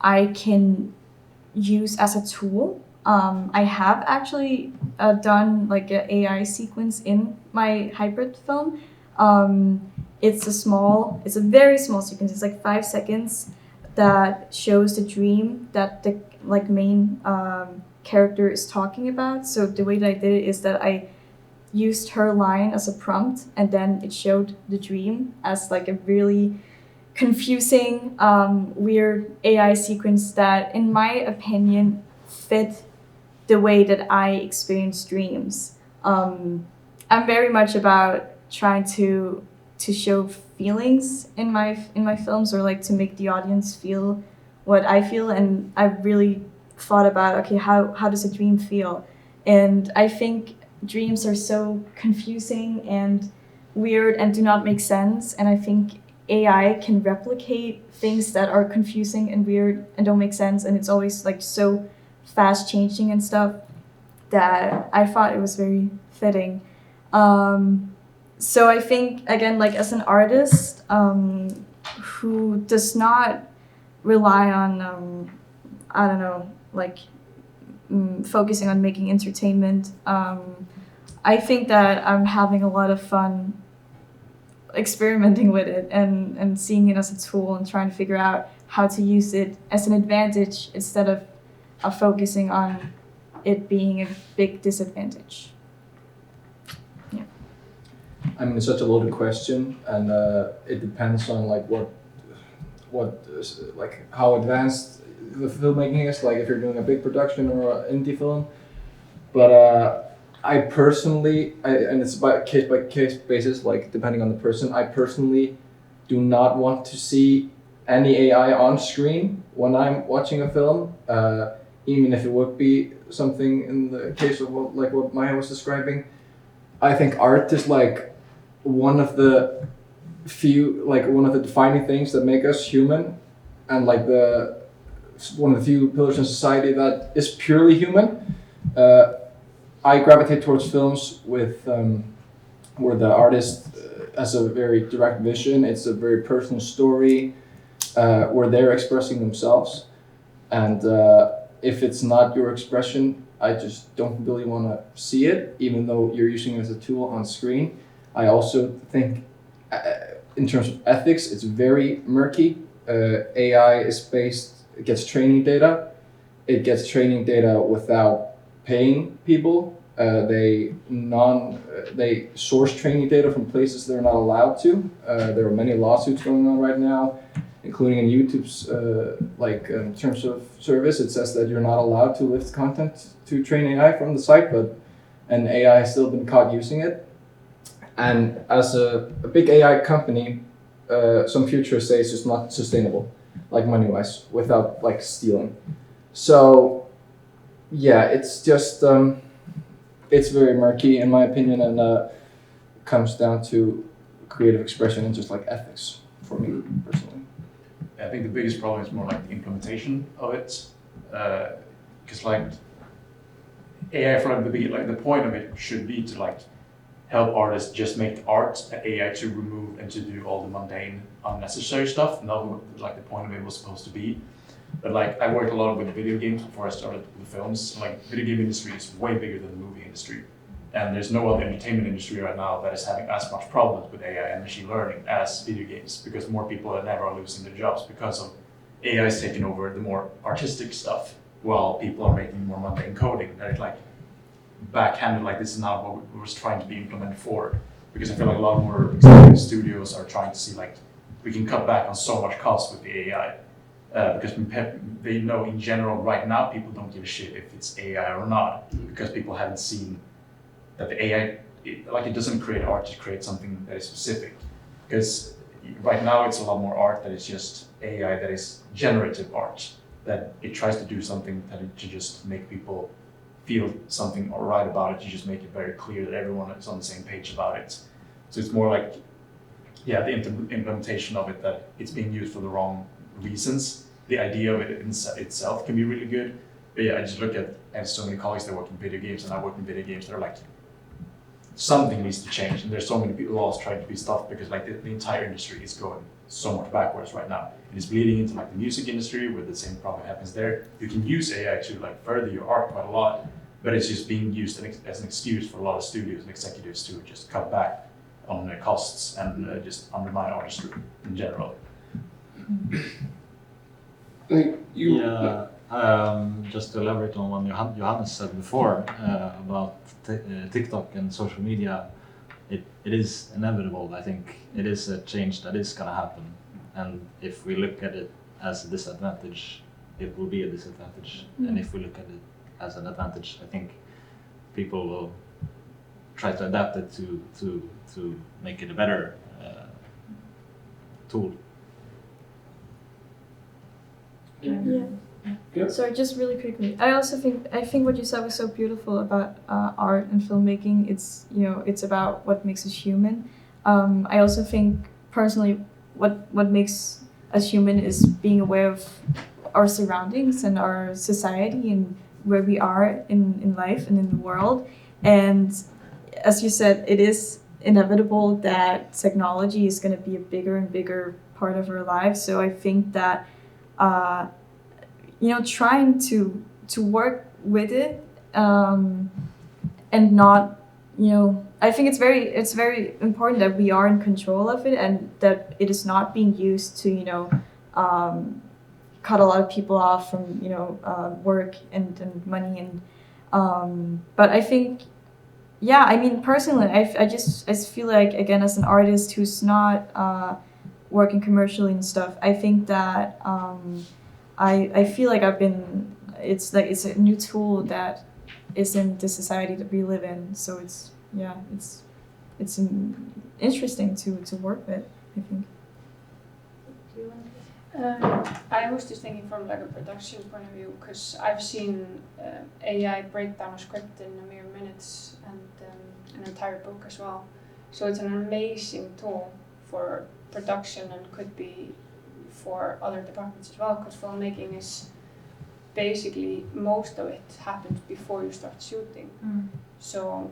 I can use as a tool. I have actually done an AI sequence in my hybrid film. It's a very small sequence. It's 5 seconds that shows the dream that the main character is talking about. So the way that I did it is that I used her line as a prompt, and then it showed the dream as a really confusing, weird AI sequence that, in my opinion, fit the way that I experience dreams. I'm very much about trying to show feelings in my films, or to make the audience feel what I feel, and I really thought about, okay, how does a dream feel? And I think dreams are so confusing and weird and do not make sense, and I think AI can replicate things that are confusing and weird and don't make sense, and it's always so fast changing and stuff, that I thought it was very fitting. So I think, again, as an artist who does not rely on focusing on making entertainment, I think that I'm having a lot of fun experimenting with it and seeing it as a tool and trying to figure out how to use it as an advantage instead of focusing on it being a big disadvantage. Yeah. I mean, it's such a loaded question, and it depends on how advanced the filmmaking is, if you're doing a big production or an indie film. But I personally, and it's by case basis, depending on the person, I personally do not want to see any AI on screen when I'm watching a film, even if it would be something in the case of what Maya was describing. I think art is one of the defining things that make us human, and like one of the few pillars in society that is purely human. I gravitate towards films with where the artist has a very direct vision. It's a very personal story where they're expressing themselves, and if it's not your expression, I just don't really want to see it, even though you're using it as a tool on screen. I also think, in terms of ethics, it's very murky. AI it gets training data. It gets training data without paying people. They source training data from places they're not allowed to. There are many lawsuits going on right now, including in YouTube's terms of service. It says that you're not allowed to lift content to train AI from the site, but an AI has still been caught using it. And as a big AI company, some futurists say it's just not sustainable, like money-wise, without like stealing. So yeah, it's just it's very murky in my opinion, and comes down to creative expression and just like ethics for me personally. I think the biggest problem is more like the implementation of it, because like AI from the beginning, like the point of it should be to like help artists just make the art, and AI to remove and to do all the mundane, unnecessary stuff. Not what like the point of it was supposed to be. But like I worked a lot with video games before I started with films. Like video game industry is way bigger than the movie industry, and there's no other entertainment industry right now that is having as much problems with AI and machine learning as video games, because more people than ever are losing their jobs because of AI is taking over the more artistic stuff, while people are making more mundane coding. That is like backhanded, like this is not what we was trying to be implemented for. Because I feel like a lot more executive studios are trying to see like we can cut back on so much cost with the AI. Because they know in general right now people don't give a shit if it's AI or not, because people haven't seen that the AI it doesn't create art, it creates something that is specific. Because right now it's a lot more art that is just AI that is generative art, that it tries to do something to just make people feel something right about it. You just make it very clear that everyone is on the same page about it. So it's more like the implementation of it, that it's being used for the wrong reasons. The idea of it itself can be really good, but I just look at, I have so many colleagues that work in video games, and I work in video games that are like, something needs to change, and there's so many laws trying to be stopped, because like the entire industry is going so much backwards right now. It is bleeding into like the music industry, where the same problem happens there. You can use AI to like further your art quite a lot, but it's just being used as an excuse for a lot of studios and executives to just cut back on their costs and just undermine artistry in general. Just to elaborate on what Johannes said before about TikTok and social media, it is inevitable. I think it is a change that is going to happen, and if we look at it as a disadvantage, it will be a disadvantage. And if we look at it as an advantage, I think people will try to adapt it to make it a better tool. Yeah. Sorry, just really quickly. I think what you said was so beautiful about art and filmmaking. It's about what makes us human. I also think personally, what makes us human is being aware of our surroundings and our society and where we are in life and in the world. And as you said, it is inevitable that technology is going to be a bigger and bigger part of our lives. So I think that trying to work with it and not, I think it's very important that we are in control of it, and that it is not being used to cut a lot of people off from work and money and but I think personally I feel like, again, as an artist who's not working commercially and stuff, I think that I feel like it's a new tool that is in the society that we live in. So it's interesting to work with, I think. I was just thinking from like a production point of view, because I've seen AI break down a script in a mere minutes, and an entire book as well. So it's an amazing tool for production and could be for other departments as well, because filmmaking is basically, most of it happens before you start shooting. So,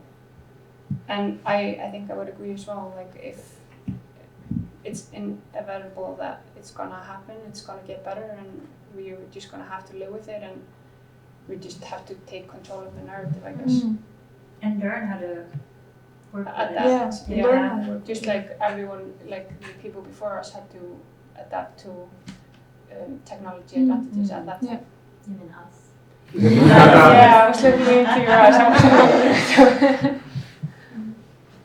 and I think I would agree as well, like if it's inevitable that it's gonna happen, it's gonna get better, and we're just gonna have to live with it, and we just have to take control of the narrative, I guess. And learn how to work with Adapt, it. yeah. How to work Just with like everyone, like the people before us had to adapt to technology advantages at that time. You mean us? Yeah, I was looking into your eyes. I was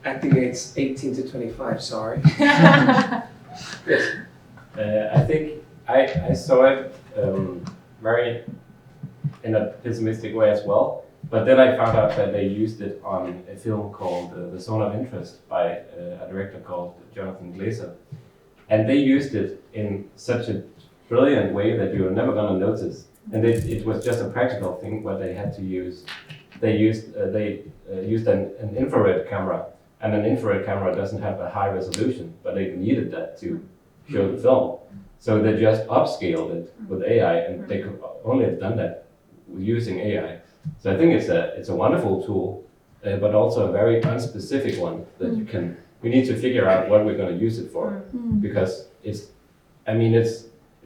Acting age 18 to 25, sorry. Yes. I think I saw it very in a pessimistic way as well, but then I found out that they used it on a film called The Zone of Interest by a director called Jonathan Glazer, and they used it in such a brilliant way that you're never going to notice. And it was just a practical thing what they had to use. They used an infrared camera, and an infrared camera doesn't have a high resolution, but they needed that to show the film. So they just upscaled it with AI, and they could only have done that using AI. So I think it's a wonderful tool, but also a very unspecific one that we need to figure out what we're going to use it for, because it's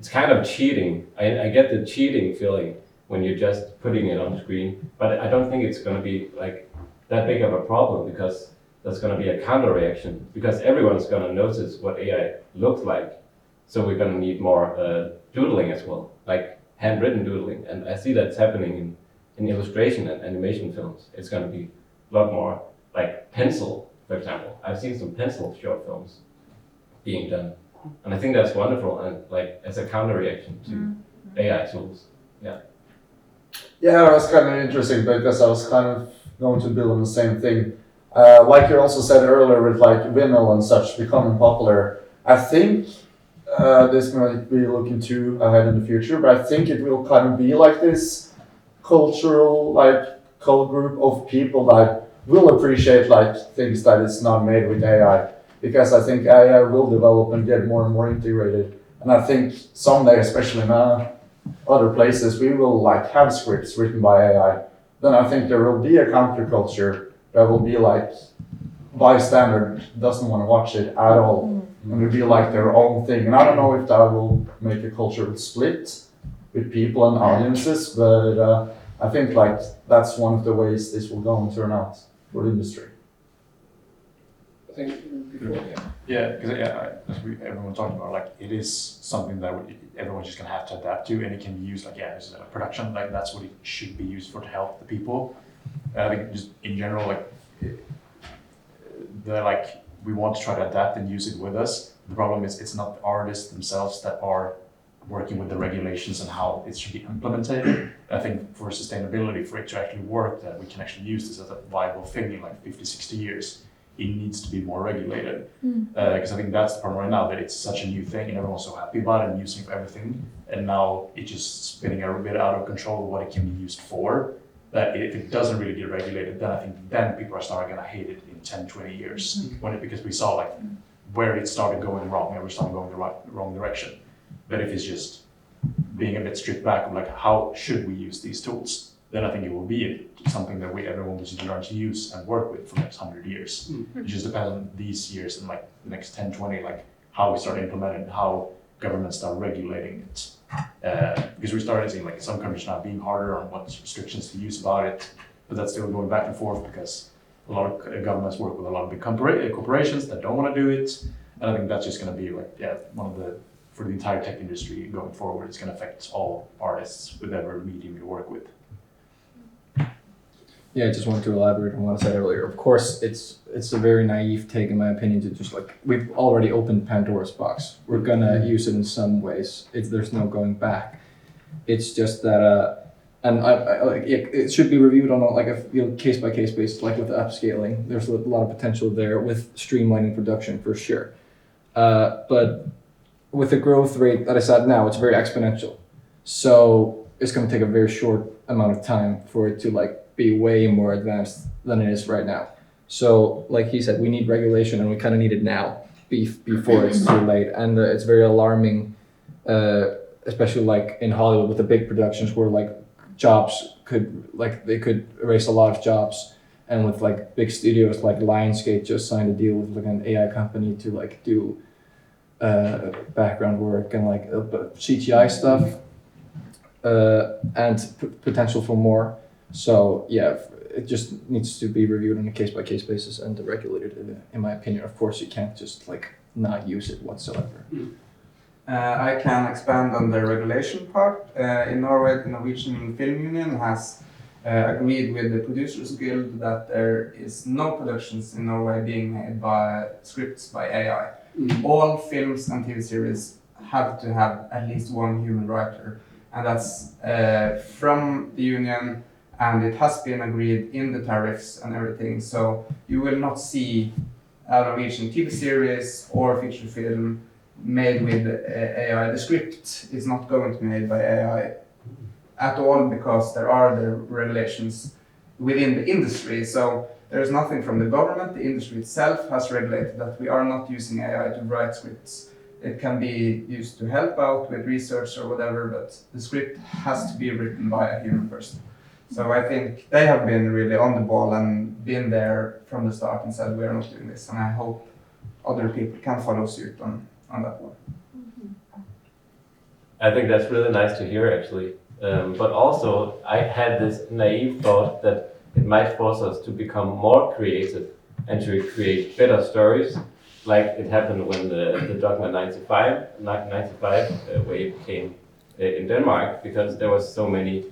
kind of cheating. I get the cheating feeling when you're just putting it on screen, but I don't think it's going to be like that big of a problem, because there's going to be a counter reaction, because everyone's going to notice what AI looks like. So we're going to need more doodling as well, like handwritten doodling. And I see that's happening in illustration and animation films. It's going to be a lot more like pencil, for example. I've seen some pencil short films being done. And I think that's wonderful, and like as a counter reaction to AI tools. Yeah. Yeah, it was kind of interesting because I was kind of going to build on the same thing. Like you also said earlier, with like vinyl and such becoming popular, I think this might be looking too ahead in the future, but I think it will kind of be like this cultural, like cult group of people that will appreciate like things that is not made with AI. Because I think AI will develop and get more and more integrated. And I think someday, especially in other places, we will like have scripts written by AI. Then I think there will be a counterculture that will be like bystander doesn't want to watch it at all. And it'll be like their own thing. And I don't know if that will make a cultural split with people and audiences, but I think like that's one of the ways this will go and turn out for the industry. I think before, because as everyone talked about, like it is something that everyone's just gonna have to adapt to, and it can be used like this is a production, like that's what it should be used for, to help the people. And I think just in general, like we want to try to adapt and use it with us. The problem is it's not the artists themselves that are working with the regulations and how it should be implemented. I think for sustainability, for it to actually work, that we can actually use this as a viable thing in like 50, 60 years. It needs to be more regulated, because I think that's the problem right now, that it's such a new thing and everyone's so happy about it and using it for everything, and now it's just spinning a bit out of control of what it can be used for, that if it doesn't really get regulated, then I think then people are starting to hate it in 10, 20 years, because we saw like where it started going wrong, and we started going the wrong direction. But if it's just being a bit stripped back of like how should we use these tools, then I think it will be something that everyone will just learn to use and work with for the next 100 years. It just depends on these years and like the next 10, 20, like how we start implementing it, how governments start regulating it. Because we started seeing like some countries now being harder on what restrictions to use about it, but that's still going back and forth because a lot of governments work with a lot of big corporations that don't want to do it. And I think that's just going to be like, one of the, for the entire tech industry going forward, it's going to affect all artists, whatever medium you work with. Yeah, I just wanted to elaborate on what I said earlier. Of course, it's a very naive take, in my opinion, to just like, we've already opened Pandora's box. We're gonna use it in some ways. There's no going back. It's just that, and it should be reviewed on a case by case basis, like with the upscaling. There's a lot of potential there with streamlining production for sure. But with the growth rate that I said now, it's very exponential. So it's gonna take a very short amount of time for it to like be way more advanced than it is right now. So, like he said, we need regulation, and we kind of need it now, before it's too late. And it's very alarming, especially like in Hollywood with the big productions, where like jobs they could erase a lot of jobs. And with like big studios like Lionsgate just signed a deal with like an AI company to like do background work and like CGI stuff, and potential for more. So yeah, it just needs to be reviewed on a case-by-case basis and regulated, in my opinion. Of course, you can't just like not use it whatsoever. I can expand on the regulation part. In Norway, the Norwegian Film Union has agreed with the Producers Guild that there is no productions in Norway being made by scripts by AI. All films and TV series have to have at least one human writer, and that's from the union, and it has been agreed in the tariffs and everything. So you will not see a Norwegian TV series or feature film made with AI. The script is not going to be made by AI at all, because there are the regulations within the industry. So there is nothing from the government. The industry itself has regulated that we are not using AI to write scripts. It can be used to help out with research or whatever, but the script has to be written by a human person. So I think they have been really on the ball and been there from the start and said we are not doing this. And I hope other people can follow suit on that one. I think that's really nice to hear, actually. But also, I had this naive thought that it might force us to become more creative and to create better stories, like it happened when the Dogma 95 wave came in Denmark, because there was so many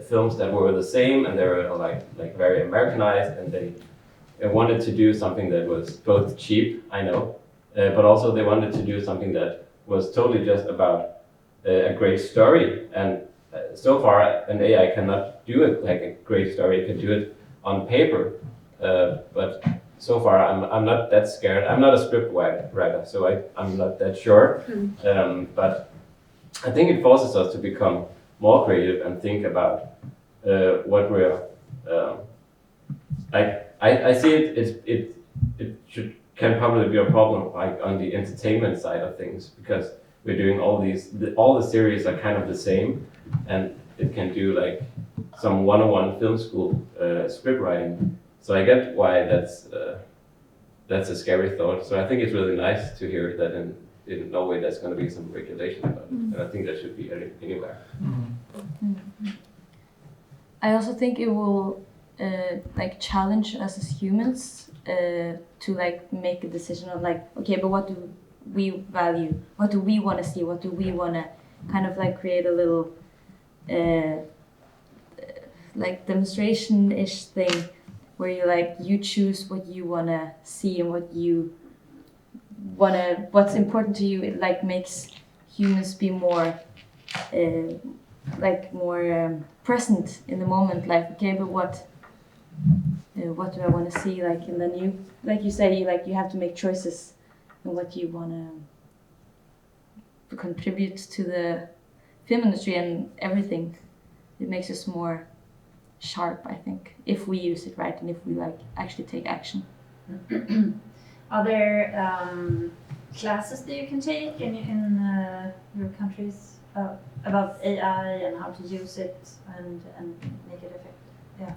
films that were the same, and they were like very Americanized, and they wanted to do something that was both cheap, I know, but also they wanted to do something that was totally just about a great story. And so far, an AI cannot do it like a great story. It can do it on paper, but so far I'm not that scared. I'm not a script writer, so I'm not that sure. But I think it forces us to become more creative and think about what we're like. I see it can probably be a problem like on the entertainment side of things, because we're doing all the series are kind of the same, and it can do like some 101 film school script writing. So I get why that's a scary thought. So I think it's really nice to hear that in Norway there's going to be some regulation about it, and I think that should be anywhere. I also think it will like challenge us as humans to like make a decision of like, okay, but what do we value? What do we want to see? What do we want to kind of like create a little like demonstration-ish thing where you choose what you want to see and what's important to you. It like makes humans be more present in the moment, like, okay, but what do I want to see, like, and then you, like you say, you have to make choices in what you want to contribute to the film industry and everything. It makes us more sharp, I think, if we use it right and if we like actually take action. Are there classes that you can take in your countries about AI and how to use it and make it effective? Yeah.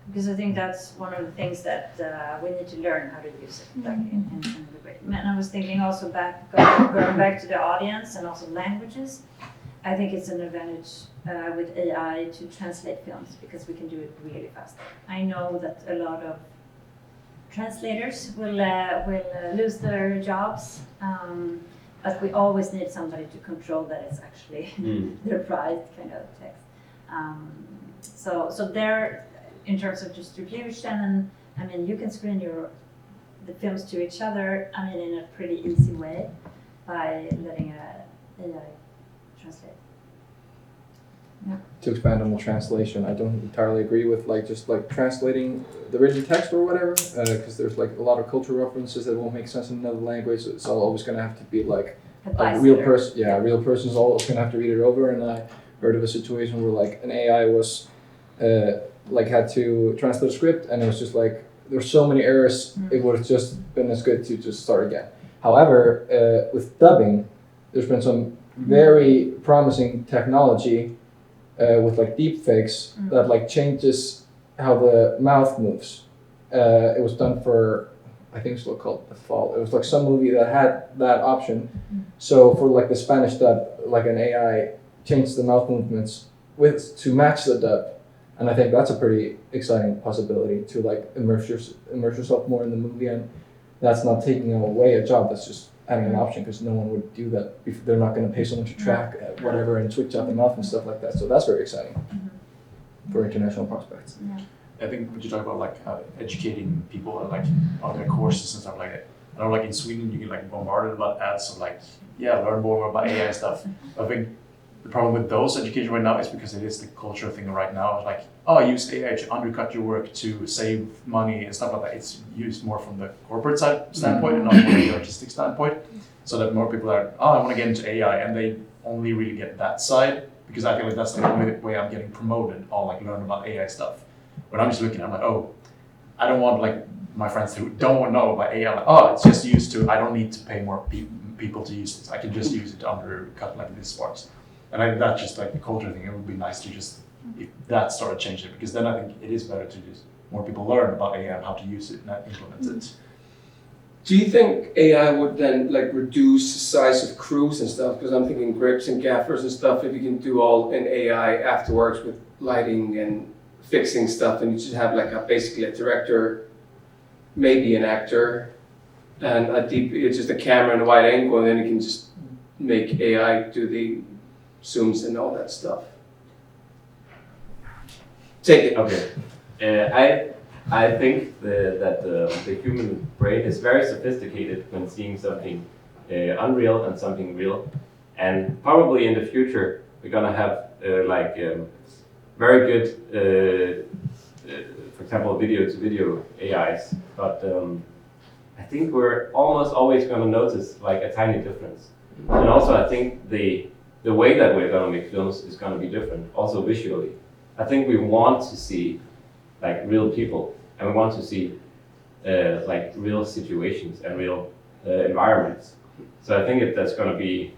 Because I think that's one of the things that we need to learn how to use it, like in the way. And I was thinking also going back to the audience and also languages. I think it's an advantage with AI to translate films, because we can do it really fast. I know that a lot of translators will lose their jobs, but we always need somebody to control that it's actually the right kind of text. So there, in terms of distribution, and I mean, you can screen the films to each other, I mean, in a pretty easy way by letting AI translate. Yeah. To expand on the translation, I don't entirely agree with just translating the written text or whatever, because there's like a lot of cultural references that won't make sense in another language. It's always going to have to be like a real person. Yeah, a real person's always going to have to read it over. And I heard of a situation where like an AI was like had to translate a script, and it was just like there's so many errors. It would have just been as good to just start again. However, with dubbing, there's been some very promising technology with like deep fakes that like changes how the mouth moves. It was done for, I think it's still called The Fall. It was like some movie that had that option. So for like the Spanish dub, like an AI changed the mouth movements to match the dub. And I think that's a pretty exciting possibility to like immerse yourself more in the movie, and that's not taking away a job, that's just adding an option, because no one would do that if they're not going to pay someone to track whatever and switch out the mouth and stuff like that. So that's very exciting for international prospects. I think when you talk about like educating people and like on their courses and stuff like that, I know like in Sweden you get like bombarded about ads of like, learn more about AI stuff. I think the problem with those education right now is because it is the cultural thing right now. Like, use AI to undercut your work to save money and stuff like that. It's used more from the corporate side standpoint and not from the artistic standpoint. So that more people are, I want to get into AI, and they only really get that side, because I feel like that's the only way I'm getting promoted, or like learn about AI stuff. When I'm just looking, I'm like, I don't want like my friends who don't know about AI, like, it's just used to, I don't need to pay more people to use this. I can just use it to undercut like these sparks. And I think that's just like the culture thing. It would be nice to just, if that started changing, because then I think it is better to just more people learn about AI and how to use it and implement it. Do you think AI would then like reduce the size of crews and stuff? Because I'm thinking grips and gaffers and stuff, if you can do all in AI afterwards with lighting and fixing stuff, and you just have like basically a director, maybe an actor, and it's just a camera and a wide angle, and then you can just make AI do the zooms and all that stuff. Take it. Okay. I think that the human brain is very sophisticated when seeing something unreal and something real, and probably in the future we're gonna have very good, for example, video-to-video AIs. But I think we're almost always gonna notice like a tiny difference, and also I think the way that we're gonna make films is gonna be different, also visually. I think we want to see like real people, and we want to see like real situations and real environments. So I think that's going to be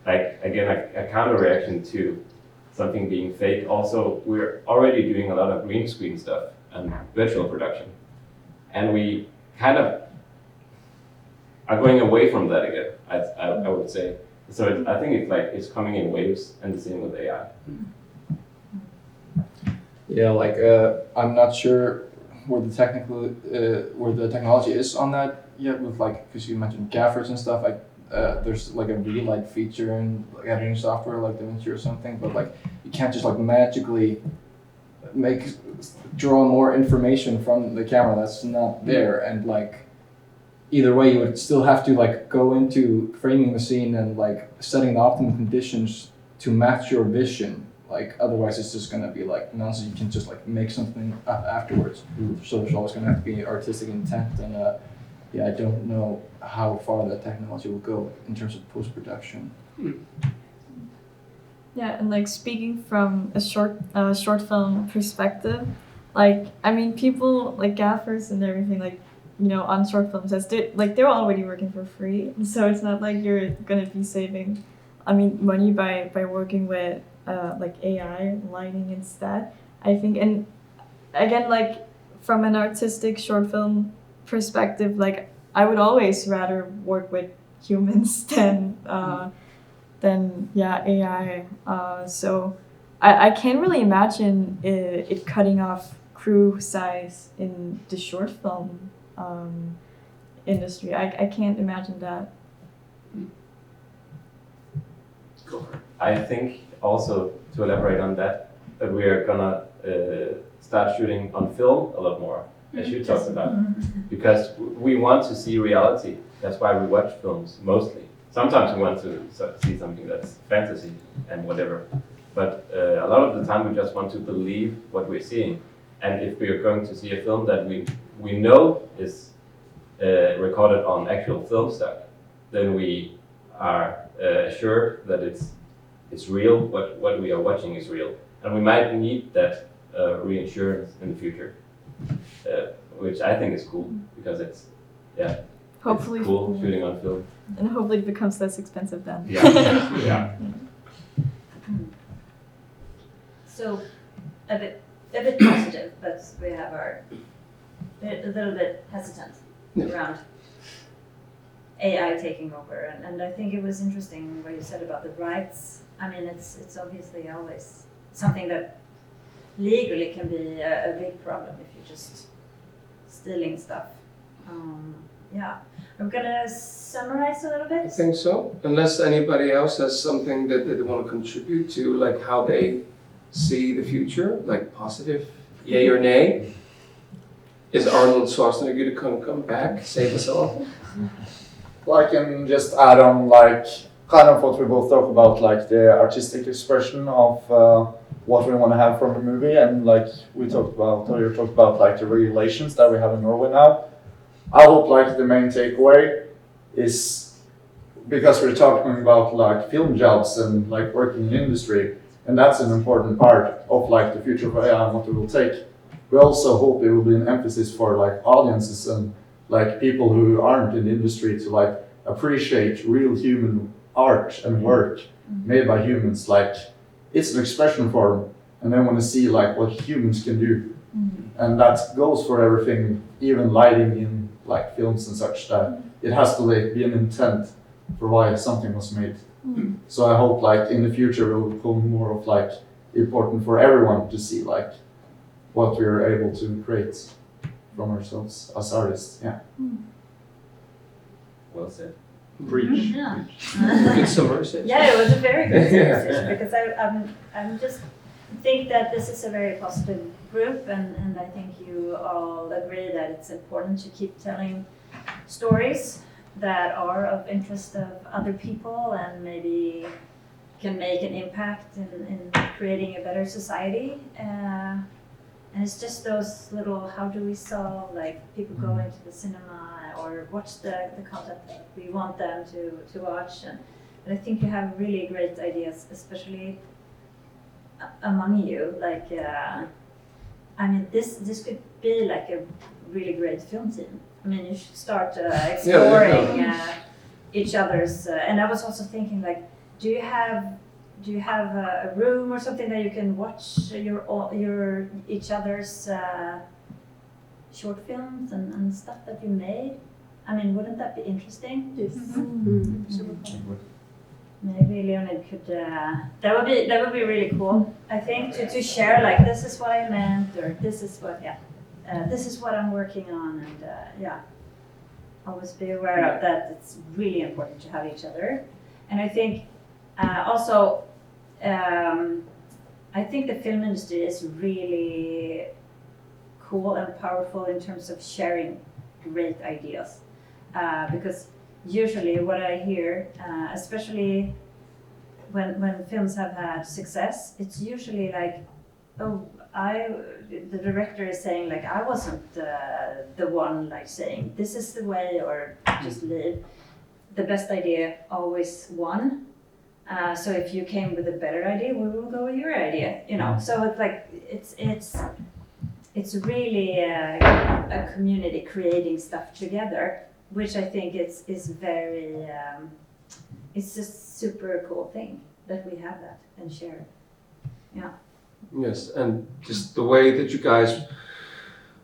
like, again, a counter reaction to something being fake. Also, we're already doing a lot of green screen stuff and virtual production, and we kind of are going away from that again, I would say. So I think it's coming in waves, and the same with AI. Yeah, like I'm not sure where the technology is on that yet. With like, because you mentioned gaffers and stuff, like there's like a relight feature in like editing software like DaVinci or something, but like you can't just like magically draw more information from the camera that's not there. And like either way, you would still have to like go into framing the scene and like setting the optimal conditions to match your vision. Like otherwise it's just gonna be like nonsense. You can just like make something up afterwards. So there's always gonna have to be artistic intent, and I don't know how far that technology will go in terms of post-production. Yeah, and like speaking from a short film perspective, like I mean people like gaffers and everything, like on short films, they're already working for free, so it's not like you're gonna be saving money by working with like AI lighting instead, I think. And again, like from an artistic short film perspective, like I would always rather work with humans than AI. So I can't really imagine it cutting off crew size in the short film industry. I can't imagine that. I think also, to elaborate on that we are gonna start shooting on film a lot more, as you talked about, because we want to see reality. That's why we watch films mostly. Sometimes we want to see something that's fantasy and whatever, but a lot of the time we just want to believe what we're seeing. And if we are going to see a film that we know is recorded on actual film stock, then we are sure that it's real, what we are watching is real. And we might need that reinsurance in the future, which I think is cool because it's Hopefully, it's cool shooting on film. and hopefully it becomes less expensive then. Yeah. So a bit positive, but we have a little bit hesitant around AI taking over, and I think it was interesting what you said about the rights. I mean, it's obviously always something that legally can be a big problem if you're just stealing stuff. Yeah, I'm gonna summarize a little I bit. think so. Unless anybody else has something that they want to contribute to, like how they see the future, like positive, yay or nay. Is Arnold Schwarzenegger gonna come back, save us all? Well, I can just add on, like, kind of what we both talk about, like the artistic expression of what we want to have from a movie, and like we talked about, or you talked about, like the regulations that we have in Norway now. I hope, like, the main takeaway is, because we're talking about like film jobs and like working in industry, and that's an important part of like the future of AI and what it will take. We also hope it will be an emphasis for like audiences and like people who aren't in the industry to like appreciate real human art and work made by humans. Like, it's an expression form, and they want to see like what humans can do. And that goes for everything, even lighting in like films and such, that it has to like be an intent for why something was made. So I hope like in the future it will become more of like important for everyone to see like what we are able to create from ourselves as artists. Yeah. Well said. Preach. Yeah. Good summarization. Yeah, it was a very good suggestion because I'm just think that this is a very positive group, and I think you all agree that it's important to keep telling stories that are of interest of other people and maybe can make an impact in creating a better society. And it's just those little, how do we solve, like people go into the cinema or watch the content that we want them to watch. And I think you have really great ideas, especially among you. Like, I mean, this could be like a really great film team. I mean, you should start exploring each other's. And I was also thinking, like, do you have a room or something that you can watch your each other's short films and stuff that you made? I mean, wouldn't that be interesting? Yes. Maybe Leonid could. That would be really cool. I think to share, like, this is what I meant, or this is what this is what I'm working on, and always be aware of that. It's really important to have each other, and I think also. I think the film industry is really cool and powerful in terms of sharing great ideas, because usually what I hear, especially when films have had success, it's usually like, oh, the director is saying, like, I wasn't the one like saying this is the way or just leave. The best idea always won. So if you came with a better idea, we will go with your idea, you know. So it's like it's really a community creating stuff together, which I think is very it's a super cool thing that we have that and share it. Yeah. Yes, and just the way that you guys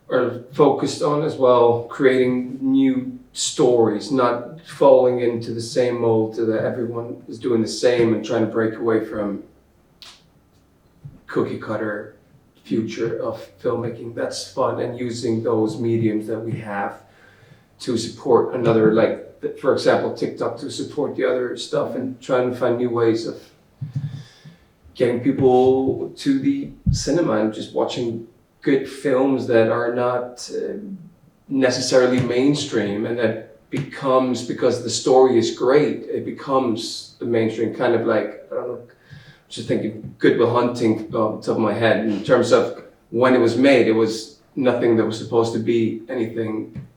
are focused on as well, creating new stories, not falling into the same mold that everyone is doing the same and trying to break away from cookie cutter future of filmmaking. That's fun, and using those mediums that we have to support another, like for example TikTok, to support the other stuff, and trying to find new ways of getting people to the cinema and just watching good films that are not necessarily mainstream, and that becomes, because the story is great, it becomes the mainstream, kind of like, I don't know, just thinking Good Will Hunting off the top of my head, in terms of when it was made, it was nothing that was supposed to be anything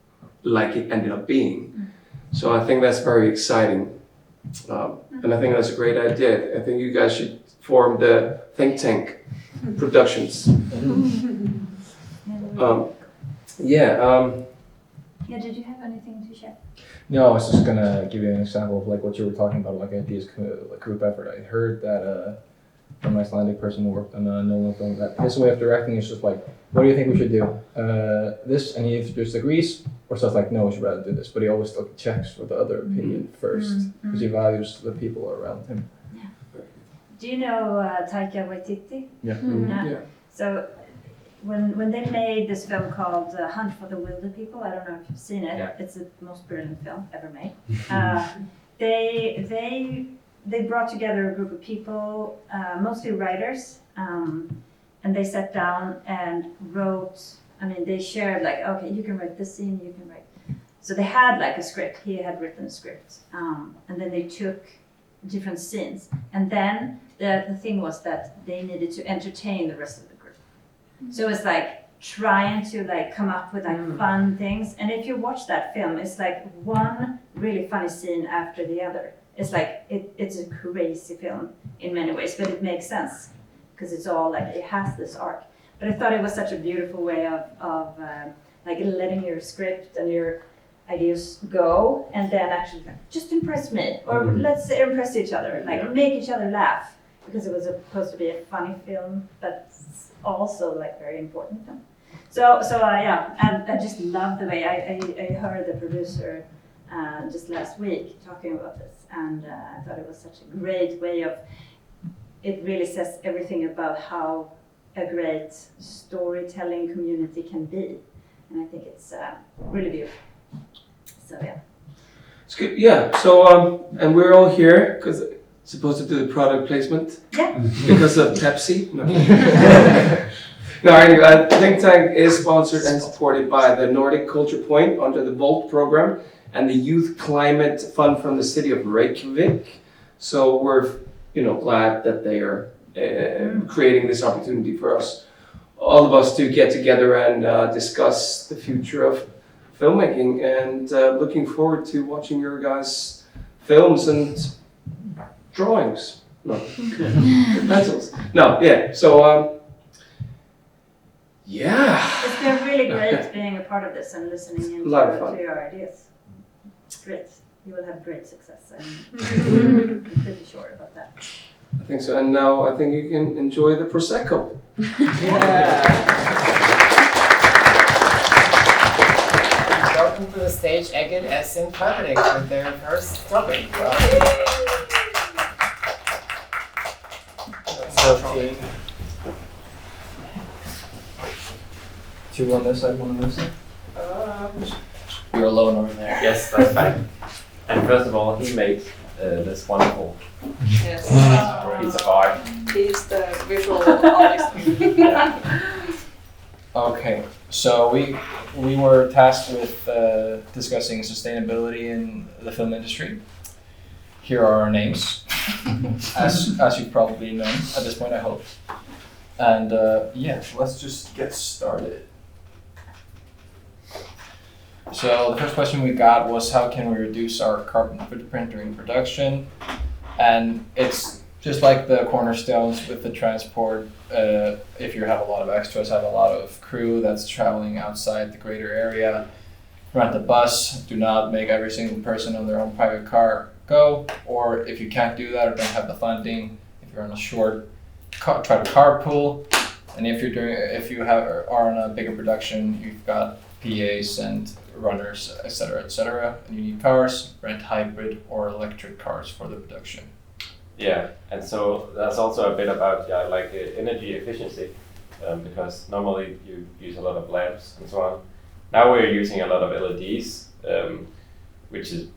like it ended up being. So I think that's very exciting. And I think that's a great idea. I think you guys should form the think tank productions. Yeah, did you have anything to share? No, I was just gonna give you an example of like what you were talking about, like ideas, like group effort. I heard that from an Icelandic person who worked on a Nolan film that his way of directing is just like, what do you think we should do? This, and he either just agrees or says like, no, we should rather do this. But he always like checks for the other opinion first because he values the people around him. Do you know Taika Waititi? Yeah. Yeah. So when they made this film called Hunt for the Wilder People, I don't know if you've seen it. Yeah. It's the most brilliant film ever made. They brought together a group of people, mostly writers, and they sat down and wrote. I mean, they shared like, okay, you can write this scene, you can write. So they had like a script. He had written a script, and then they took different scenes, and then the thing was that they needed to entertain the rest of the group. So it's like trying to like come up with like fun things. And if you watch that film, it's like one really funny scene after the other. It's like it's a crazy film in many ways, but it makes sense because it's all like it has this arc. But I thought it was such a beautiful way of like letting your script and your ideas go, and then actually like, just impress me, or let's impress each other, like make each other laugh, because it was supposed to be a funny film, but also like very important film. So yeah, I just love the way I heard the producer just last week talking about this, and I thought it was such a great way of. It really says everything about how a great storytelling community can be, and I think it's really beautiful. So yeah. It's good. Yeah. So and we're all here because supposed to do the product placement. Yeah. Because of Pepsi. No. No. Anyway, Think Tank is sponsored and supported by the Nordic Culture Point under the VOLT program and the Youth Climate Fund from the city of Reykjavik. So we're glad that they are creating this opportunity for us, all of us, to get together and discuss the future of filmmaking, and looking forward to watching your guys' films and drawings. No, pencils. No, yeah. So, yeah. It's been really great being a part of this and listening in to your ideas. It's great. You will have great success. I'm pretty sure about that. I think so. And now I think you can enjoy the Prosecco. Welcome to the stage, Egil, S. and Fredrik with their first topic. So, two on this side, one on this side? You're alone over there. Yes, that's fine. And first of all, he made this wonderful piece of art. He's the visual artist. Yeah. Okay, so we were tasked with discussing sustainability in the film industry. Here are our names, as you've probably known at this point, I hope. And yeah, let's just get started. So the first question we got was, how can we reduce our carbon footprint during production? And it's just like the cornerstones with the transport. If you have a lot of extras, have a lot of crew that's traveling outside the greater area, rent a bus. Do not make every single person on their own private car go. Or if you can't do that or don't have the funding, if you're on a short, try to carpool. And if you are on a bigger production, you've got PAs and runners, etc., and you need cars, rent hybrid or electric cars for the production. Yeah, and so that's also a bit about energy efficiency, because normally you use a lot of lamps and so on. Now we're using a lot of LEDs, which is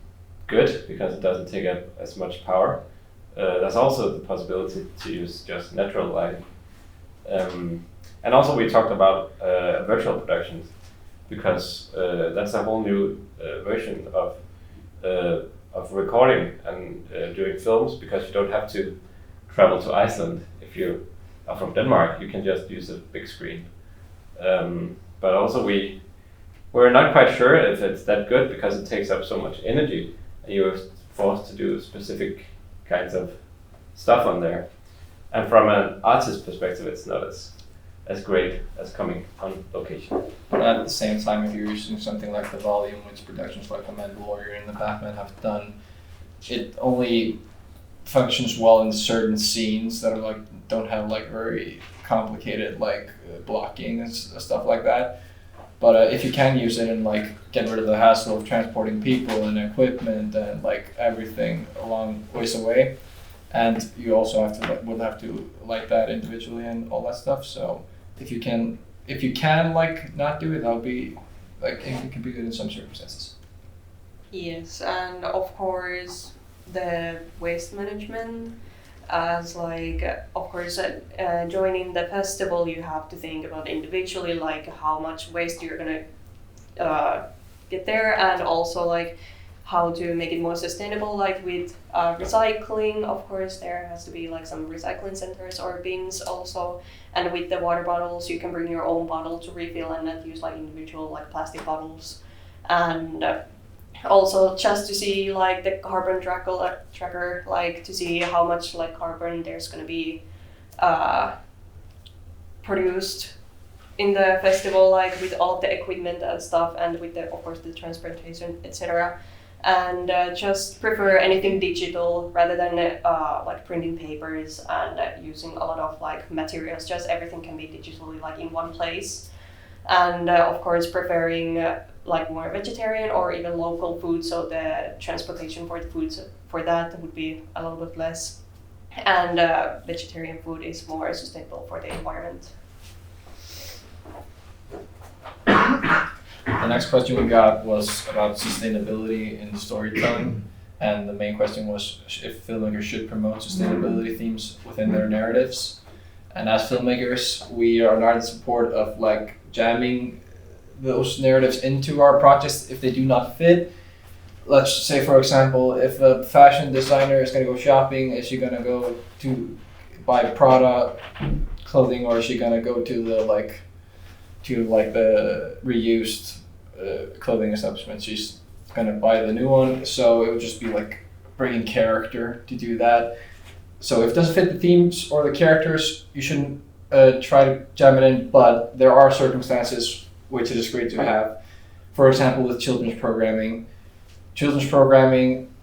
good because it doesn't take up as much power. There's also the possibility to use just natural lighting. And also we talked about virtual productions, because that's a whole new version of recording and doing films, because you don't have to travel to Iceland. If you are from Denmark, you can just use a big screen. But also we're not quite sure if it's that good, because it takes up so much energy. You forced to do specific kinds of stuff on there. And from an artist perspective, it's not as great as coming on location. But at the same time, if you're using something like the volume, which productions like The Mandalorian and The Batman have done, it only functions well in certain scenes that are like don't have like very complicated like blocking and stuff like that. But if you can use it and like get rid of the hassle of transporting people and equipment and like everything a long ways away, and you also have to would have to like that individually and all that stuff. So if you can like not do it, that'll be like it can be good in some circumstances. Yes, and of course the waste management, as like of course joining the festival you have to think about individually like how much waste you're gonna get there, and also like how to make it more sustainable, like with recycling. Of course there has to be like some recycling centers or bins also, and with the water bottles you can bring your own bottle to refill and not use like individual like plastic bottles. And also just to see like the carbon tracker, like to see how much like carbon there's going to be produced in the festival, like with all of the equipment and stuff, and with the of course the transportation, etc. And just prefer anything digital rather than like printing papers and using a lot of like materials. Just everything can be digitally like in one place. And of course preferring like more vegetarian or even local food, so the transportation for the foods for that would be a little bit less, and vegetarian food is more sustainable for the environment. The next question we got was about sustainability in storytelling, and the main question was if filmmakers should promote sustainability themes within their narratives. And as filmmakers, we are not in support of like jamming those narratives into our projects if they do not fit. Let's say, for example, if a fashion designer is going to go shopping, is she going to go to buy Prada clothing, or is she going to go to the the reused clothing establishment? She's going to buy the new one. So it would just be like bringing character to do that. So if it doesn't fit the themes or the characters, you shouldn't try to jam it in, but there are circumstances which it is great to have. For example, with children's programming. Children's programming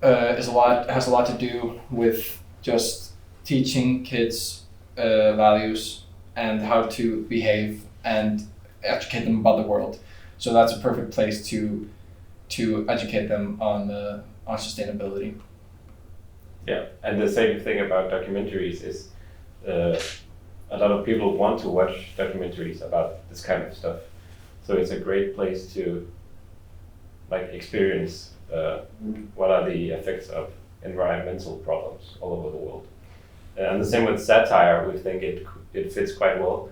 has a lot to do with just teaching kids values and how to behave and educate them about the world. So that's a perfect place to educate them on sustainability. Yeah, and the same thing about documentaries is a lot of people want to watch documentaries about this kind of stuff. So it's a great place to like experience what are the effects of environmental problems all over the world. And the same with satire, we think it fits quite well.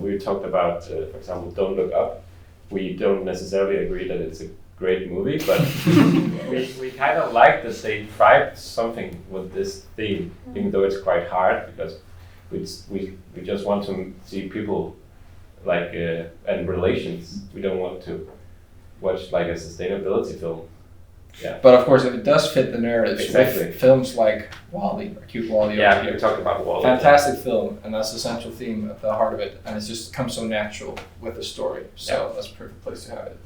We talked about, for example, Don't Look Up. We don't necessarily agree that it's a great movie, but we kind of like that they tried something with this theme, even though it's quite hard, because we just want to see people like and relations. We don't want to watch like a sustainability film. Yeah. But of course, if it does fit the narrative, exactly. Films like WALL-E or Cute WALL-E. Yeah, we talked about WALL-E. Fantastic film, and that's the central theme at the heart of it, and it just comes so natural with the story. So that's a perfect place to have it.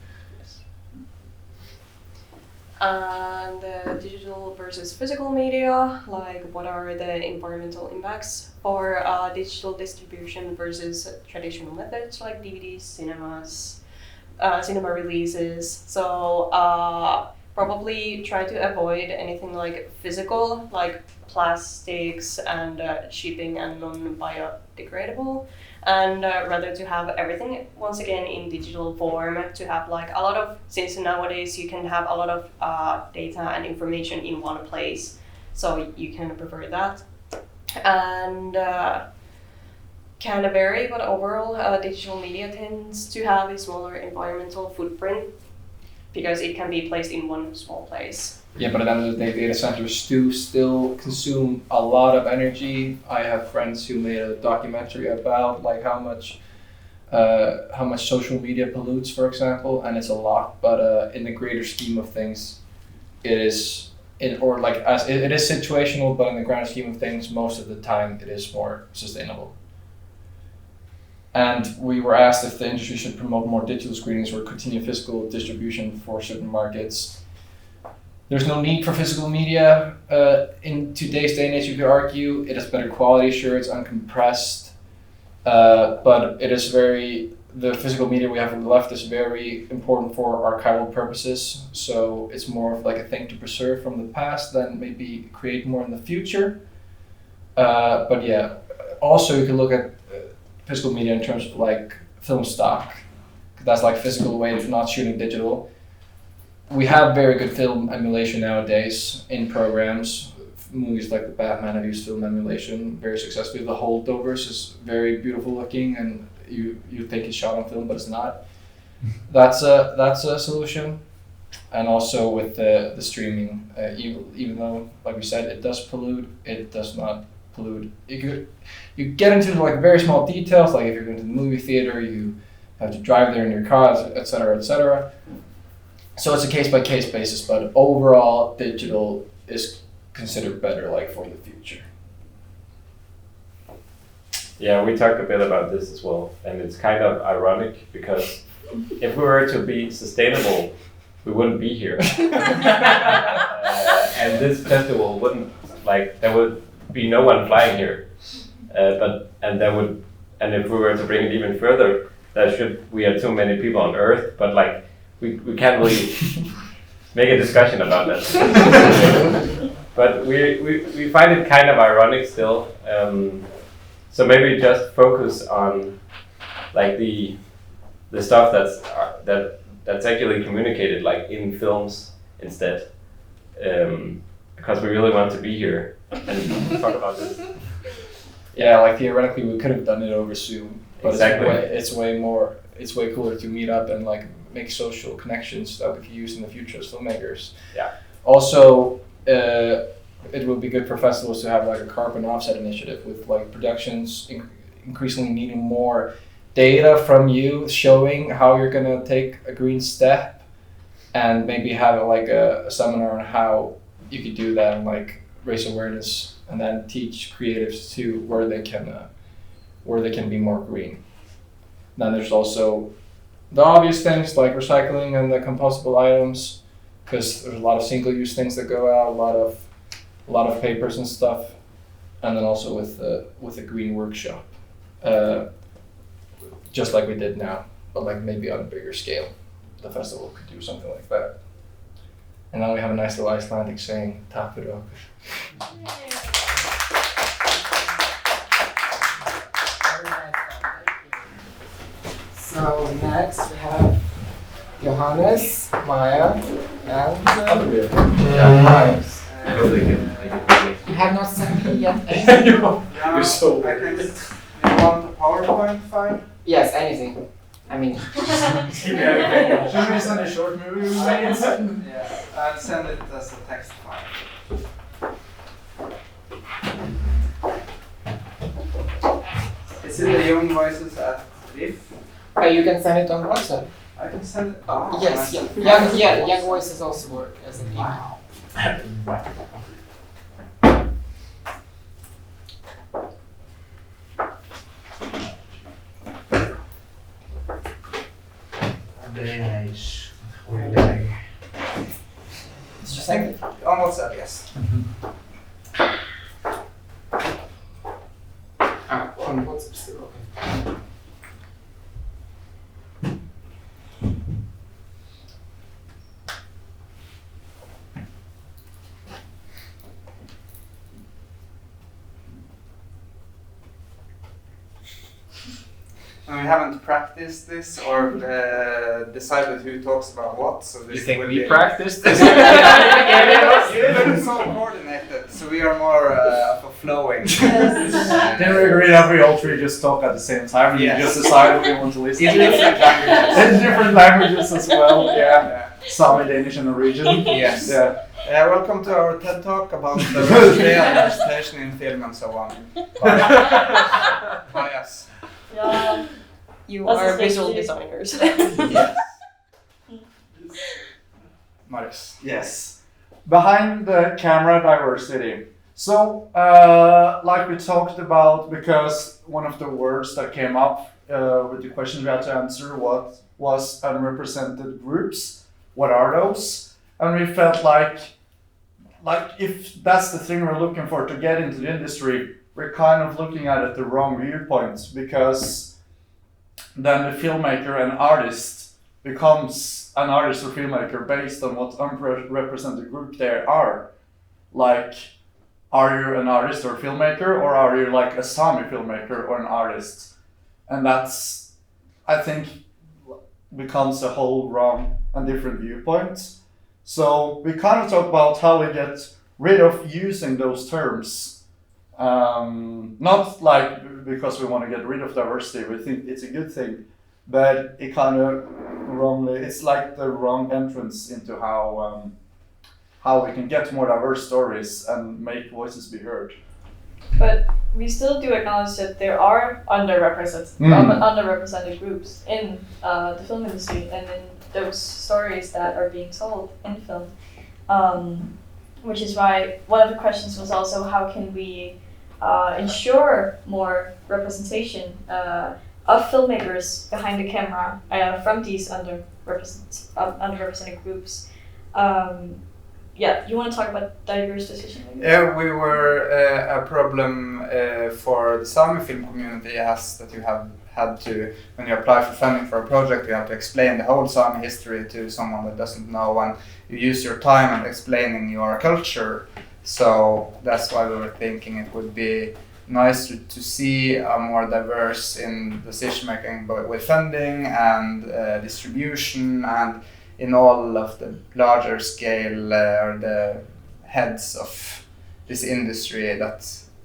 And digital versus physical media, like what are the environmental impacts for digital distribution versus traditional methods like DVDs, cinema releases. So probably try to avoid anything like physical, like plastics and shipping and non-biodegradable, and rather to have everything once again in digital form, to have like a lot of, since nowadays you can have a lot of data and information in one place, so you can prefer that. And can vary, but overall digital media tends to have a smaller environmental footprint because it can be placed in one small place. Yeah, but at the end of the day, data centers do still consume a lot of energy. I have friends who made a documentary about like how much social media pollutes, for example, and it's a lot. But in the greater scheme of things, it is it is situational, but in the grand scheme of things, most of the time it is more sustainable. And we were asked if the industry should promote more digital screenings or continue physical distribution for certain markets. There's no need for physical media in today's day and age, you could argue. It has better quality, sure, it's uncompressed, but it is the physical media we have on the left is very important for archival purposes, so it's more of like a thing to preserve from the past than maybe create more in the future. But yeah, also you can look at physical media in terms of like film stock. That's like physical way of not shooting digital. We have very good film emulation nowadays in programs. Movies like The Batman have used film emulation very successfully. The Holdovers is very beautiful looking, and you think it's shot on film, but it's not. That's a solution. And also with the streaming, even though, like we said, it does pollute, it does not pollute. You get into like very small details, like if you're going to the movie theater, you have to drive there in your car, etc., etc. So it's a case-by-case basis, but overall, digital is considered better, like for the future. Yeah, we talked a bit about this as well, and it's kind of ironic because if we were to be sustainable, we wouldn't be here, and this festival wouldn't, like, there would be no one flying here, and if we were to bring it even further, we have too many people on Earth, but like we can't really make a discussion about that. But we find it kind of ironic still. So maybe just focus on like the stuff that's actually communicated like in films instead, because we really want to be here and talk about this. Yeah, like theoretically we could have done it over Zoom, but exactly. It's way cooler to meet up and like make social connections that we can use in the future as filmmakers. Yeah. Also, it would be good for festivals to have like a carbon offset initiative with like productions increasingly needing more data from you showing how you're gonna take a green step, and maybe have like a seminar on how you could do that and like raise awareness, and then teach creatives to where they can be more green. Then there's also the obvious things like recycling and the compostable items, because there's a lot of single-use things that go out, a lot of papers and stuff, and then also with the green workshop, just like we did now, but like maybe on a bigger scale. The festival could do something like that. And now we have a nice little Icelandic saying, "Takk fyrir okkur." So next we have Johannes, Maya, and Marius. You have not sent me yet. You're so weird. You want a PowerPoint file? Yes, anything. I mean, should we send a short movie? Yeah, I'll send it as a text file. Is it the Young Voices at Riff? you can send it on WhatsApp. I can send it. Yes, Young Voices also work as a team. Wow. Just like on WhatsApp, yes. On WhatsApp still, okay. We haven't practiced this or decided who talks about what. So this You think will we be practiced this? It's so coordinated, so we are more for flowing. Then we agree that we all three just talk at the same time, and Yes. you just decide what we want to listen In to. different languages. In different languages as well, yeah. Some in Danish and Norwegian. Yes. Yeah. Welcome to our TED Talk about the representation in film and so on. By us. Yeah. You That's are a visual safety. designers. Yes. Marius. Yes. behind the camera diversity. So, like we talked about, because one of the words that came up with the questions we had to answer was unrepresented groups. What are those? And we felt like if that's the thing we're looking for to get into the industry, we're kind of looking at it the wrong viewpoints, because then the filmmaker and artist becomes an artist or filmmaker based on what unrepresented group they are. Like, are you an artist or filmmaker, or are you like a Sami filmmaker or an artist? And that's, I think, becomes a whole wrong and different viewpoint. So we kind of talk about how we get rid of using those terms. Not like because we want to get rid of diversity, we think it's a good thing, but it kind of it's like the wrong entrance into how we can get more diverse stories and make voices be heard. But we still do acknowledge that there are underrepresented groups in the film industry and in those stories that are being told in film. Which is why one of the questions was also how can we ensure more representation of filmmakers behind the camera from these underrepresented groups. Yeah, you want to talk about diverse decision makers? Yeah, we were a problem for the Sami film community has that you have had to, when you apply for funding for a project, you have to explain the whole Sami history to someone that doesn't know, and you use your time on explaining your culture. So that's why we were thinking it would be nice to see a more diverse in decision making, but with funding and distribution and in all of the larger scale or the heads of this industry,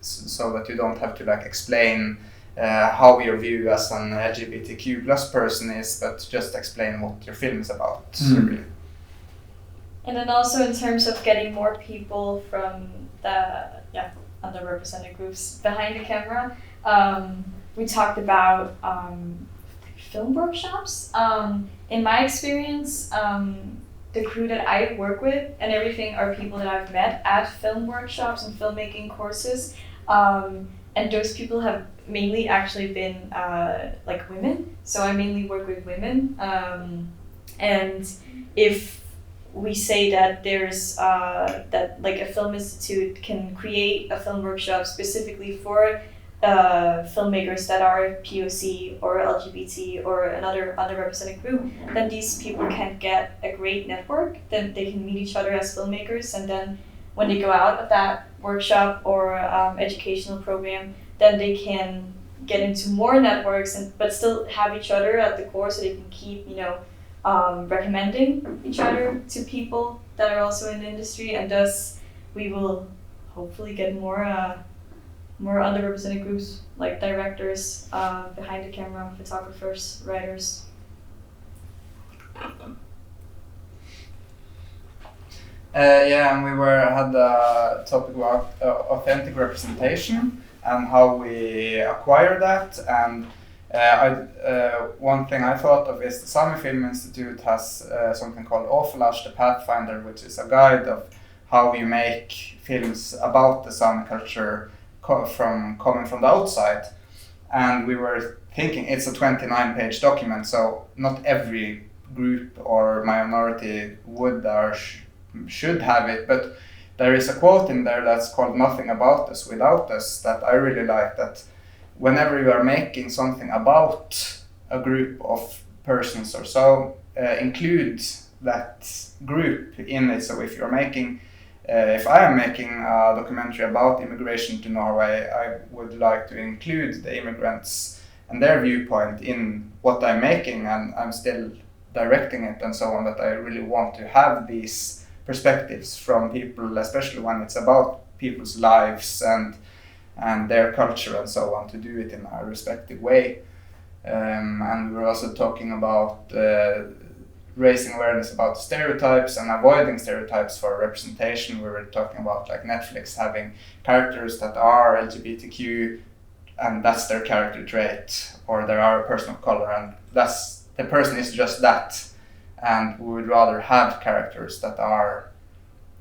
so that you don't have to like explain how your view as an LGBTQ plus person is, but just explain what your film is about. Really. And then also in terms of getting more people from the underrepresented groups behind the camera, we talked about film workshops. In my experience, the crew that I work with and everything are people that I've met at film workshops and filmmaking courses. And those people have mainly actually been like women. So I mainly work with women. And if we say that there's that like a film institute can create a film workshop specifically for filmmakers that are POC or LGBT or another underrepresented group, then these people can get a great network. Then they can meet each other as filmmakers, and then when they go out of that workshop or educational program, then they can get into more networks but still have each other at the core, so they can keep recommending each other to people that are also in the industry, and thus we will hopefully get more underrepresented groups like directors, behind the camera, photographers, writers. And we had a topic about authentic representation and how we acquire that. And one thing I thought of is the Sami Film Institute has something called Åflash, the Pathfinder, which is a guide of how you make films about the Sami culture coming from the outside. And we were thinking it's a 29-page document, so not every group or minority would or should have it, but there is a quote in there that's called "Nothing about us without us" that I really like, that whenever you are making something about a group of persons or so, include that group in it. So if you're making if I am making a documentary about immigration to Norway, I would like to include the immigrants and their viewpoint in what I'm making, and I'm still directing it and so on, that I really want to have these perspectives from people, especially when it's about people's lives and their culture and so on, to do it in a respective way. And we were also talking about raising awareness about stereotypes and avoiding stereotypes for representation. We were talking about like Netflix having characters that are LGBTQ and that's their character trait, or they are a person of color and the person is just that. And we would rather have characters that are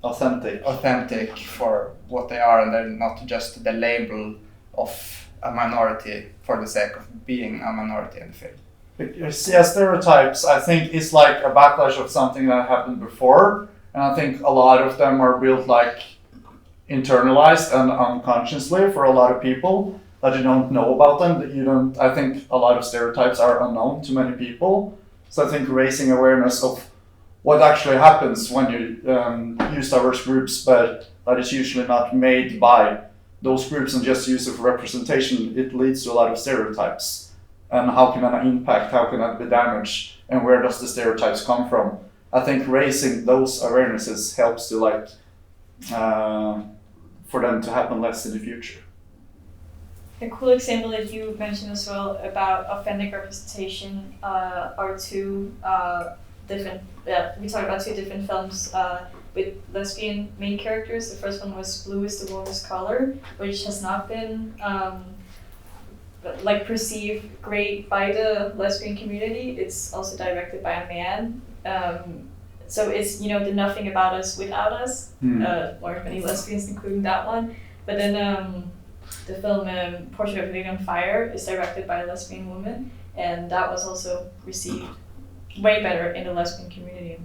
authentic for what they are, and they're not just the label of a minority for the sake of being a minority in the film. Yeah, stereotypes, I think, is like a backlash of something that happened before, and I think a lot of them are built like internalized and unconsciously for a lot of people, that you don't know about them, that you don't. I think a lot of stereotypes are unknown to many people. So I think raising awareness of what actually happens when you use diverse groups, but that is usually not made by those groups and just use it for representation, it leads to a lot of stereotypes. And how can that impact, how can that be damaged, and where does the stereotypes come from? I think raising those awarenesses helps to like, for them to happen less in the future. A cool example that you mentioned as well about authentic representation are two different, we talked about two different films with lesbian main characters. The first one was Blue is the Warmest Color, which has not been like perceived great by the lesbian community. It's also directed by a man. So it's, you know, the Nothing About Us Without Us, or many lesbians including that one. But then the film Portrait of a Lady on Fire is directed by a lesbian woman, and that was also received way better in the lesbian community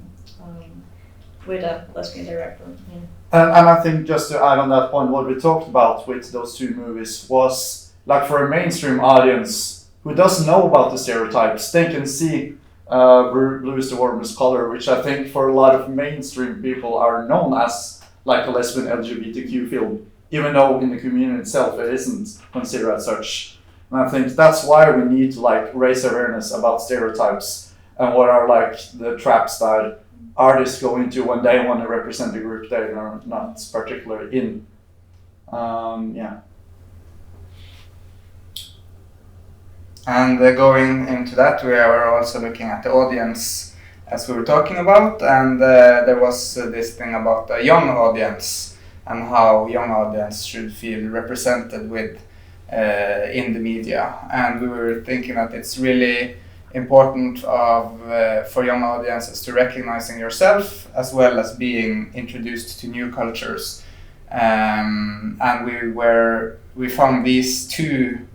with a lesbian director. Yeah. And I think just to add on that point, what we talked about with those two movies was like for a mainstream audience who doesn't know about the stereotypes, they can see Blue is the Warmest Color, which I think for a lot of mainstream people are known as like a lesbian LGBTQ film, even though in the community itself it isn't considered as such. And I think that's why we need to like raise awareness about stereotypes and what are like the traps that artists go into when they want to represent a group they are not particularly in. Yeah. And going into that, we are also looking at the audience as we were talking about, and there was this thing about a young audience and how young audience should feel represented with in the media. And we were thinking that it's really important for young audiences to recognizing yourself as well as being introduced to new cultures. And we found these two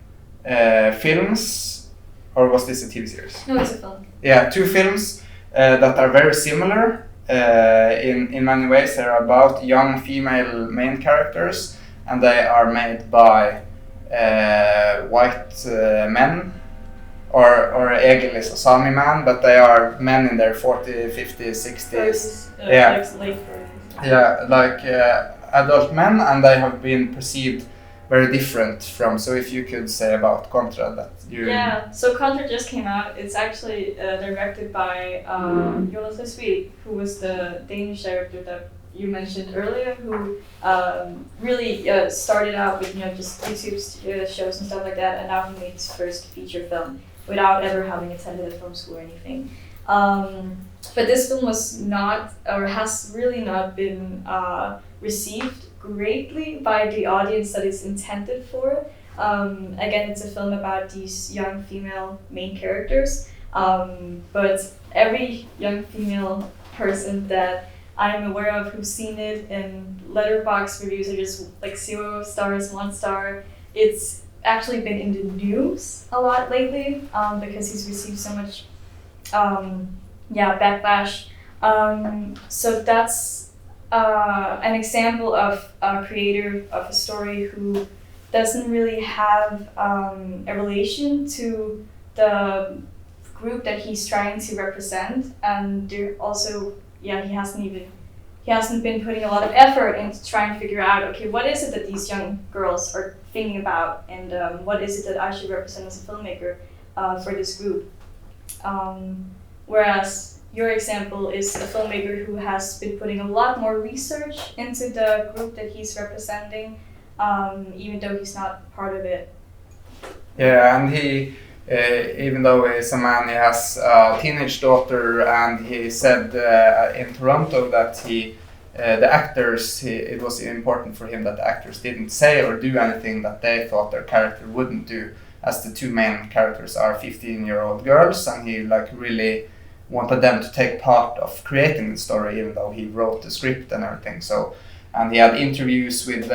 films, or was this a TV series? No, it's a film. Yeah, two films that are very similar in many ways. They're about young female main characters, and they are made by white men, or Egil is a Sami man, but they are men in their 40s, 50s, 60s. Yeah, like late 40s. Yeah, like adult men, and they have been perceived very different from. So if you could say about Contra that you... Yeah, so Contra just came out. It's actually directed by Jonas Lesvik, who was the Danish director that you mentioned earlier, who really started out with, you know, just YouTube shows and stuff like that, and now he made his first feature film without ever having attended a film school or anything. But this film was not, or has really not been received greatly by the audience that it's intended for. Again, it's a film about these young female main characters, but every young female person that I'm aware of who's seen it in Letterboxd reviews are just like 0 stars, 1 star. It's actually been in the news a lot lately because he's received so much backlash. So that's an example of a creator of a story who doesn't really have a relation to the group that he's trying to represent, and there also he hasn't been putting a lot of effort into trying to figure out, okay, what is it that these young girls are thinking about, and what is it that I should represent as a filmmaker for this group. Whereas your example is a filmmaker who has been putting a lot more research into the group that he's representing, even though he's not part of it. Yeah, and he, even though he's a man, he has a teenage daughter, and he said in Toronto that the actors, it was important for him that the actors didn't say or do anything that they thought their character wouldn't do, as the two main characters are 15-year-old girls, and he like really wanted them to take part of creating the story, even though he wrote the script and everything. So, and he had interviews with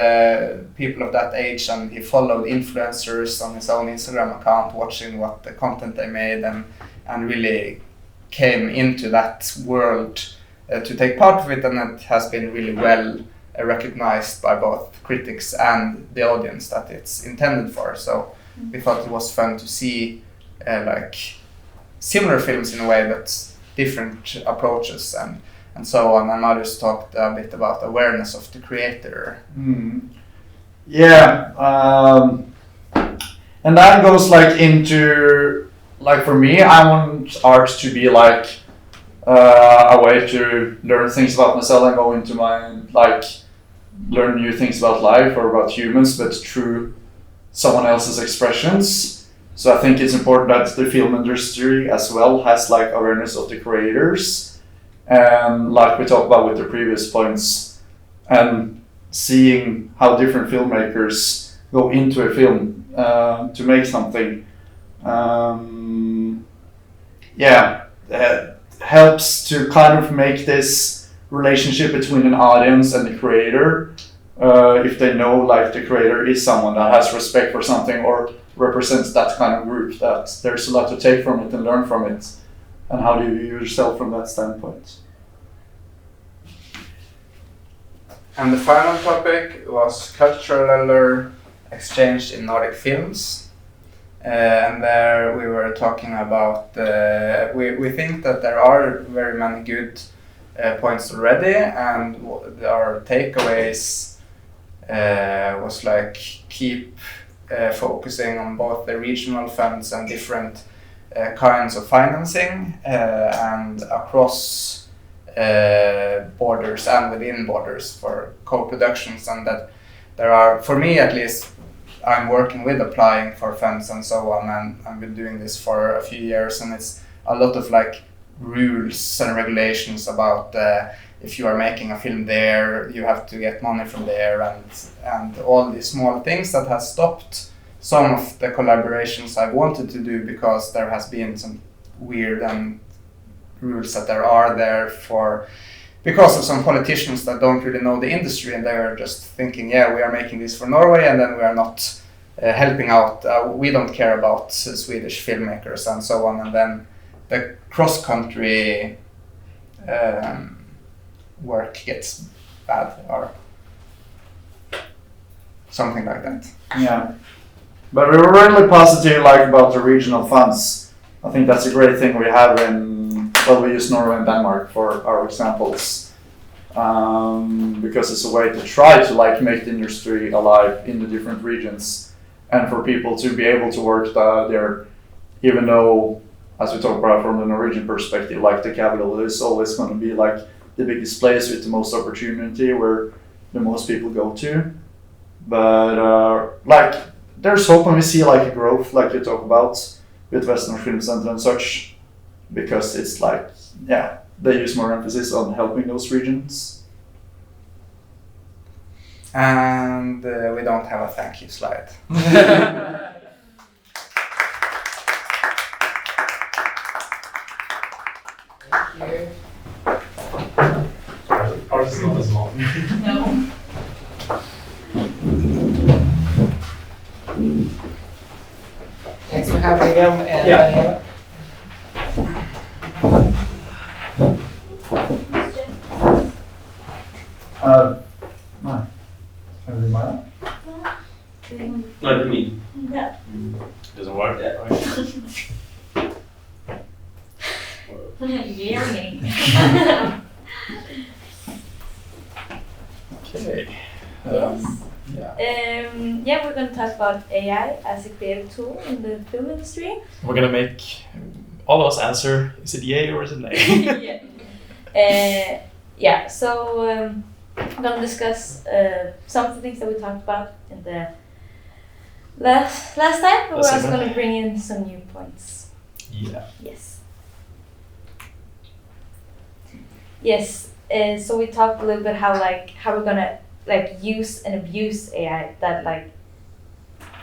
people of that age, and he followed influencers on his own Instagram account, watching what the content they made, and really came into that world to take part of it, and it has been really well recognized by both critics and the audience that it's intended for. So we thought it was fun to see like similar films in a way, but different approaches and so on. And Marius talked a bit about awareness of the creator. Yeah, and that goes like into, like for me, I want art to be like a way to learn things about myself and go into my, like, learn new things about life or about humans, but through someone else's expressions. So I think it's important that the film industry as well has like awareness of the creators, and like we talked about with the previous points, and seeing how different filmmakers go into a film to make something. Helps to kind of make this relationship between an audience and the creator, if they know like the creator is someone that has respect for something or represents that kind of group, that there's a lot to take from it and learn from it. And how do you view yourself from that standpoint? And the final topic was cultural exchange in Nordic films. And there we were talking about, we think that there are very many good points already, and our takeaways was like keep focusing on both the regional funds and different kinds of financing, and across borders and within borders for co-productions, and that there are, for me at least, I'm working with applying for funds and so on, and I've been doing this for a few years, and it's a lot of like rules and regulations about if you are making a film there, you have to get money from there, and all these small things that has stopped some of the collaborations I wanted to do, because there has been some weird rules that there are there because of some politicians that don't really know the industry, and they are just thinking, yeah, we are making this for Norway, and then we are not helping out. We don't care about Swedish filmmakers and so on, and then the cross-country work gets bad or something like that. Yeah, but we were really positive like about the regional funds. I think that's a great thing we have in, well, we use Norway and Denmark for our examples, because it's a way to try to like make the industry alive in the different regions, and for people to be able to work there, even though, as we talked about from the Norwegian perspective, like the capital is always going to be like the biggest place with the most opportunity, where the most people go to. But like there's hope, when we see like a growth, like you talk about with Western Film Center and such, because it's like, yeah, they use more emphasis on helping those regions. And we don't have a thank you slide. Thank you. Ours is not as long. No. Thanks for having him. And Yeah. Not me. Yeah. Doesn't work. Okay. Yeah, we're going to talk about AI as a creative tool in the film industry. We're gonna make all of us answer, is it yay or is it nay? So I'm going to discuss some of the things that we talked about in the last time, but we're also going to bring in some new points. Yeah. Yes. So we talked a little bit how we're gonna use and abuse AI. That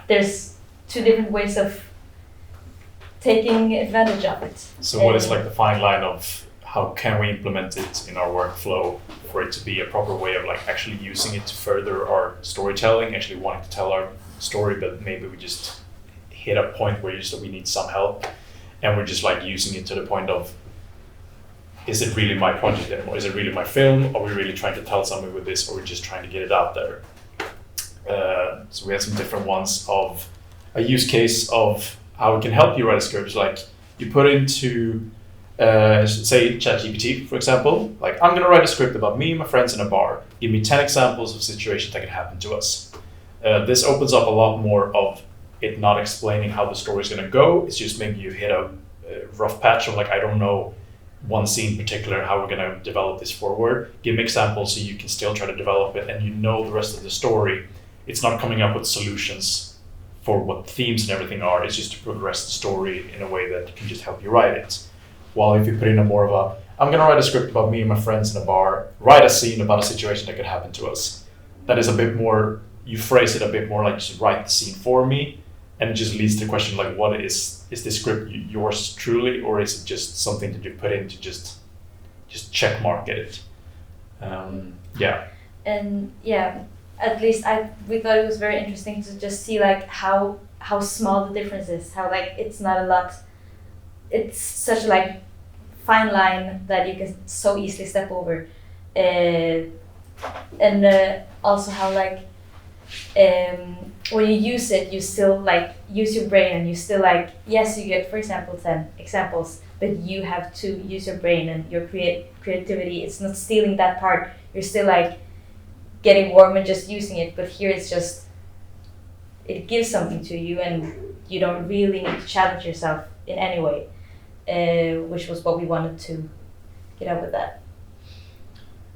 there's two different ways of taking advantage of it. So what is like the fine line of how can we implement it in our workflow for it to be a proper way of like actually using it to further our storytelling, actually wanting to tell our story, but maybe we just hit a point where we need some help and we're just like using it to the point of, is it really my project anymore? Is it really my film? Are we really trying to tell something with this, or are we just trying to get it out there? So we had some different ones of a use case of how we can help you write a script. Like you put into, say, ChatGPT, for example, like I'm gonna write a script about me and my friends in a bar. Give me 10 examples of situations that can happen to us. This opens up a lot more of it not explaining how the story is gonna go. It's just maybe you hit a rough patch of like, I don't know one scene in particular, how we're gonna develop this forward. Give me examples so you can still try to develop it and you know the rest of the story. It's not coming up with solutions for what themes and everything are. It's just to progress the story in a way that can just help you write it. While if you put in a more of a, I'm gonna write a script about me and my friends in a bar, write a scene about a situation that could happen to us. That is a bit more, you phrase it a bit more like just write the scene for me, and it just leads to the question like, what is this script yours truly, or is it just something that you put in to just check mark it? Yeah. And yeah, at least we thought it was very interesting to just see like how small the difference is, how like it's not a lot, it's such a like fine line that you can so easily step over, and also how like when you use it, you still like use your brain, and you still like, yes, you get, for example, 10 examples, but you have to use your brain and your creativity. It's not stealing that part. You're still like getting warm and just using it, but here it's just, it gives something to you and you don't really need to challenge yourself in any way, which was what we wanted to get out with that.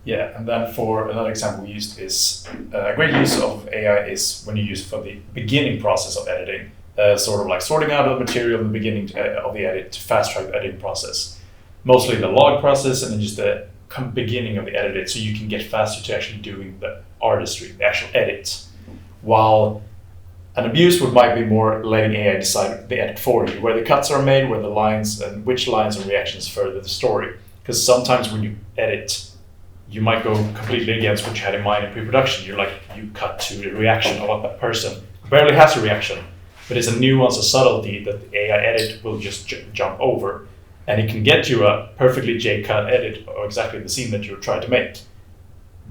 Yeah, and then for another example we used is a great use of AI is when you use it for the beginning process of editing, sort of like sorting out the material in the beginning of the edit to fast track the editing process. Mostly the log process and then just the beginning of the edit, so you can get faster to actually doing the artistry, the actual edit. While an abuse might be more letting AI decide the edit for you, where the cuts are made, where the lines and which lines and reactions further the story. Because sometimes when you edit, you might go completely against what you had in mind in pre-production. You cut to the reaction of what that person barely has a reaction, but it's a nuance, a subtlety that the AI edit will just jump over. And it can get you a perfectly J-cut edit of exactly the scene that you're trying to make.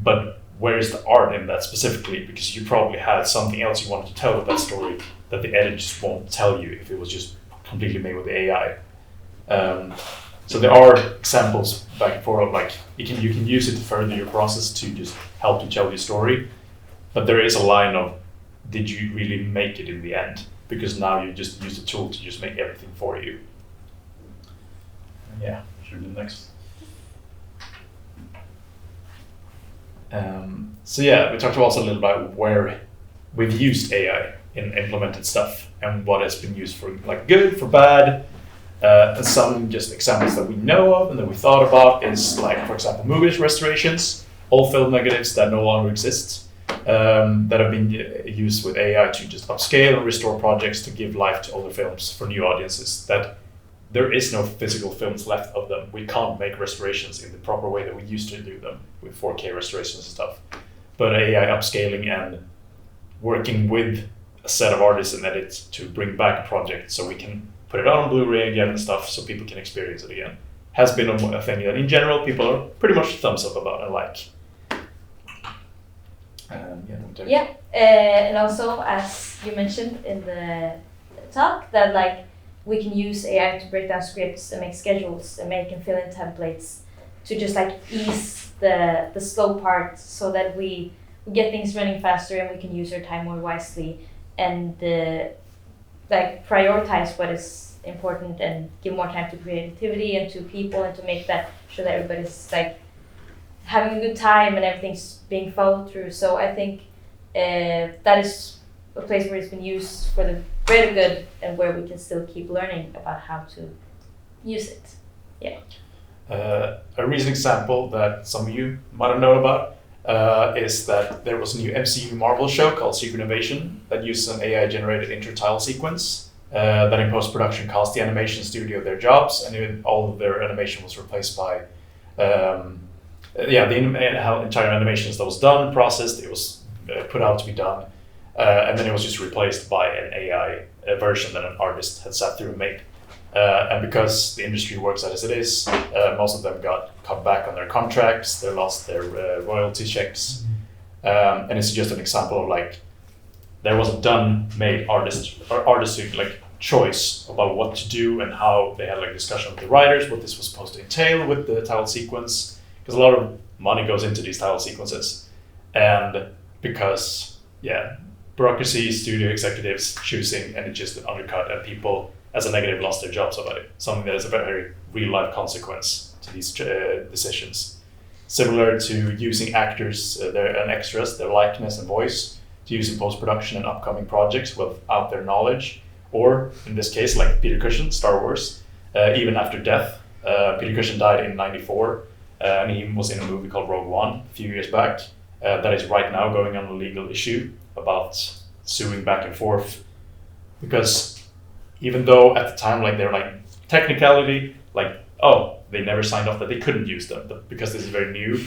But where is the art in that specifically? Because you probably had something else you wanted to tell with that story that the edit just won't tell you if it was just completely made with the AI. So there are examples back and forth of like, you can use it to further your process to just help you tell your story. But there is a line of, did you really make it in the end? Because now you just use the tool to just make everything for you. Yeah, should we do the next? So yeah, we talked also a little about where we've used AI in implemented stuff and what has been used for like good, for bad. And some just examples that we know of and that we thought about is like, for example, movies restorations, all film negatives that no longer exist, that have been used with AI to just upscale and restore projects to give life to older films for new audiences. That there is no physical films left of them. We can't make restorations in the proper way that we used to do them with 4K restorations and stuff. But AI upscaling and working with a set of artists and edits to bring back a project so we can put it on Blu-ray again and stuff so people can experience it again has been a thing that in general people are pretty much thumbs up about and like. And also, as you mentioned in the talk, that like we can use AI to break down scripts and make schedules and make and fill in templates to just like ease the slow part so that we get things running faster and we can use our time more wisely and like prioritize what is important and give more time to creativity and to people and to make that sure that everybody's like having a good time and everything's being followed through. So I think that is a place where it's been used for the greater good and where we can still keep learning about how to use it. Yeah. A recent example that some of you might have known about is that there was a new MCU Marvel show called Secret Invasion that uses an AI-generated intertile sequence that in post-production cost the animation studio their jobs, and all of their animation was replaced by how entire animations that was done, processed, it was put out to be done, and then it was just replaced by an AI version that an artist had sat through and made. And because the industry works as it is, most of them got cut back on their contracts, they lost their royalty checks, and it's just an example of like there was a made artistic like choice about what to do and how they had like discussion with the writers, what this was supposed to entail with the title sequence, because a lot of money goes into these title sequences, and because bureaucracy, studio executives choosing, and it just undercut, and people as a negative lost their jobs about it. Something that is a very real life consequence to these decisions. Similar to using actors and extras, their likeness and voice, to use in post-production and upcoming projects without their knowledge, or in this case, like Peter Cushing, Star Wars, even after death. Peter Cushing died in '94, and he was in a movie called Rogue One a few years back, that is right now going on a legal issue about suing back and forth, because even though at the time, like they're like technicality, like, oh, they never signed off that they couldn't use them, but because this is very new,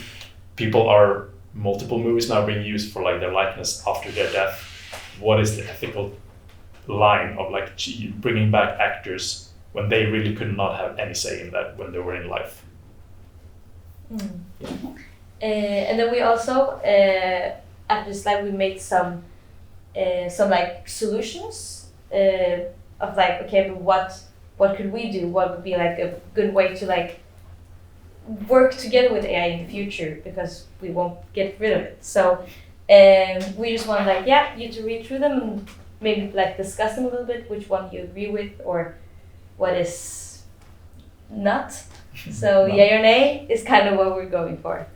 multiple movies now being used for like their likeness after their death. What is the ethical line of like bringing back actors when they really could not have any say in that when they were in life? And then we also at the slide we made some like solutions of like, okay, but what could we do? What would be like a good way to like work together with AI in the future, because we won't get rid of it. So we just want like you to read through them and maybe like discuss them a little bit, which one you agree with or what is not. So yay or nay is kind of what we're going for.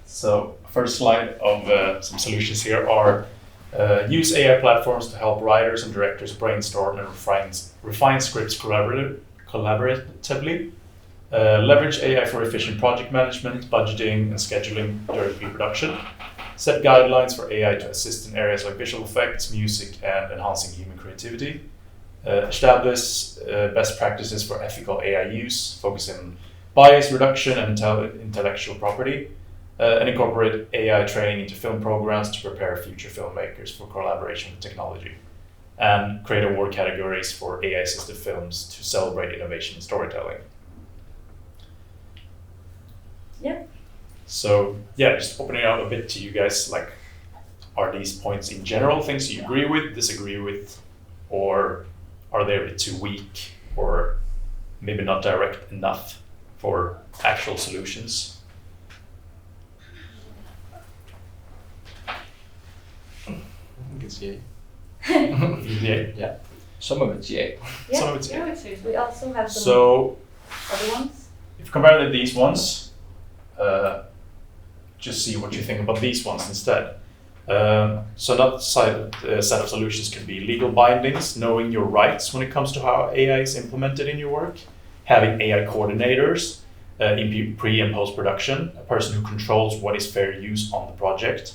So first slide of some solutions here are use AI platforms to help writers and directors brainstorm and refine scripts collaboratively. Leverage AI for efficient project management, budgeting, and scheduling during pre-production. Set guidelines for AI to assist in areas like visual effects, music, and enhancing human creativity. Establish best practices for ethical AI use, focusing on bias reduction and intellectual property. And incorporate AI training into film programs to prepare future filmmakers for collaboration with technology. And create award categories for AI-assisted films to celebrate innovation in storytelling. Yeah. So just opening out a bit to you guys, like, are these points in general things you agree with, disagree with, or are they a bit too weak, or maybe not direct enough for actual solutions? I think it's yay. Yeah. Some of it's yay. Yeah. Some of it's yay. Yeah, we also have some So, other ones. if you compare these ones, just see what you think about these ones instead. So another set of solutions can be legal bindings, knowing your rights when it comes to how AI is implemented in your work, having AI coordinators in pre and post-production, a person who controls what is fair use on the project,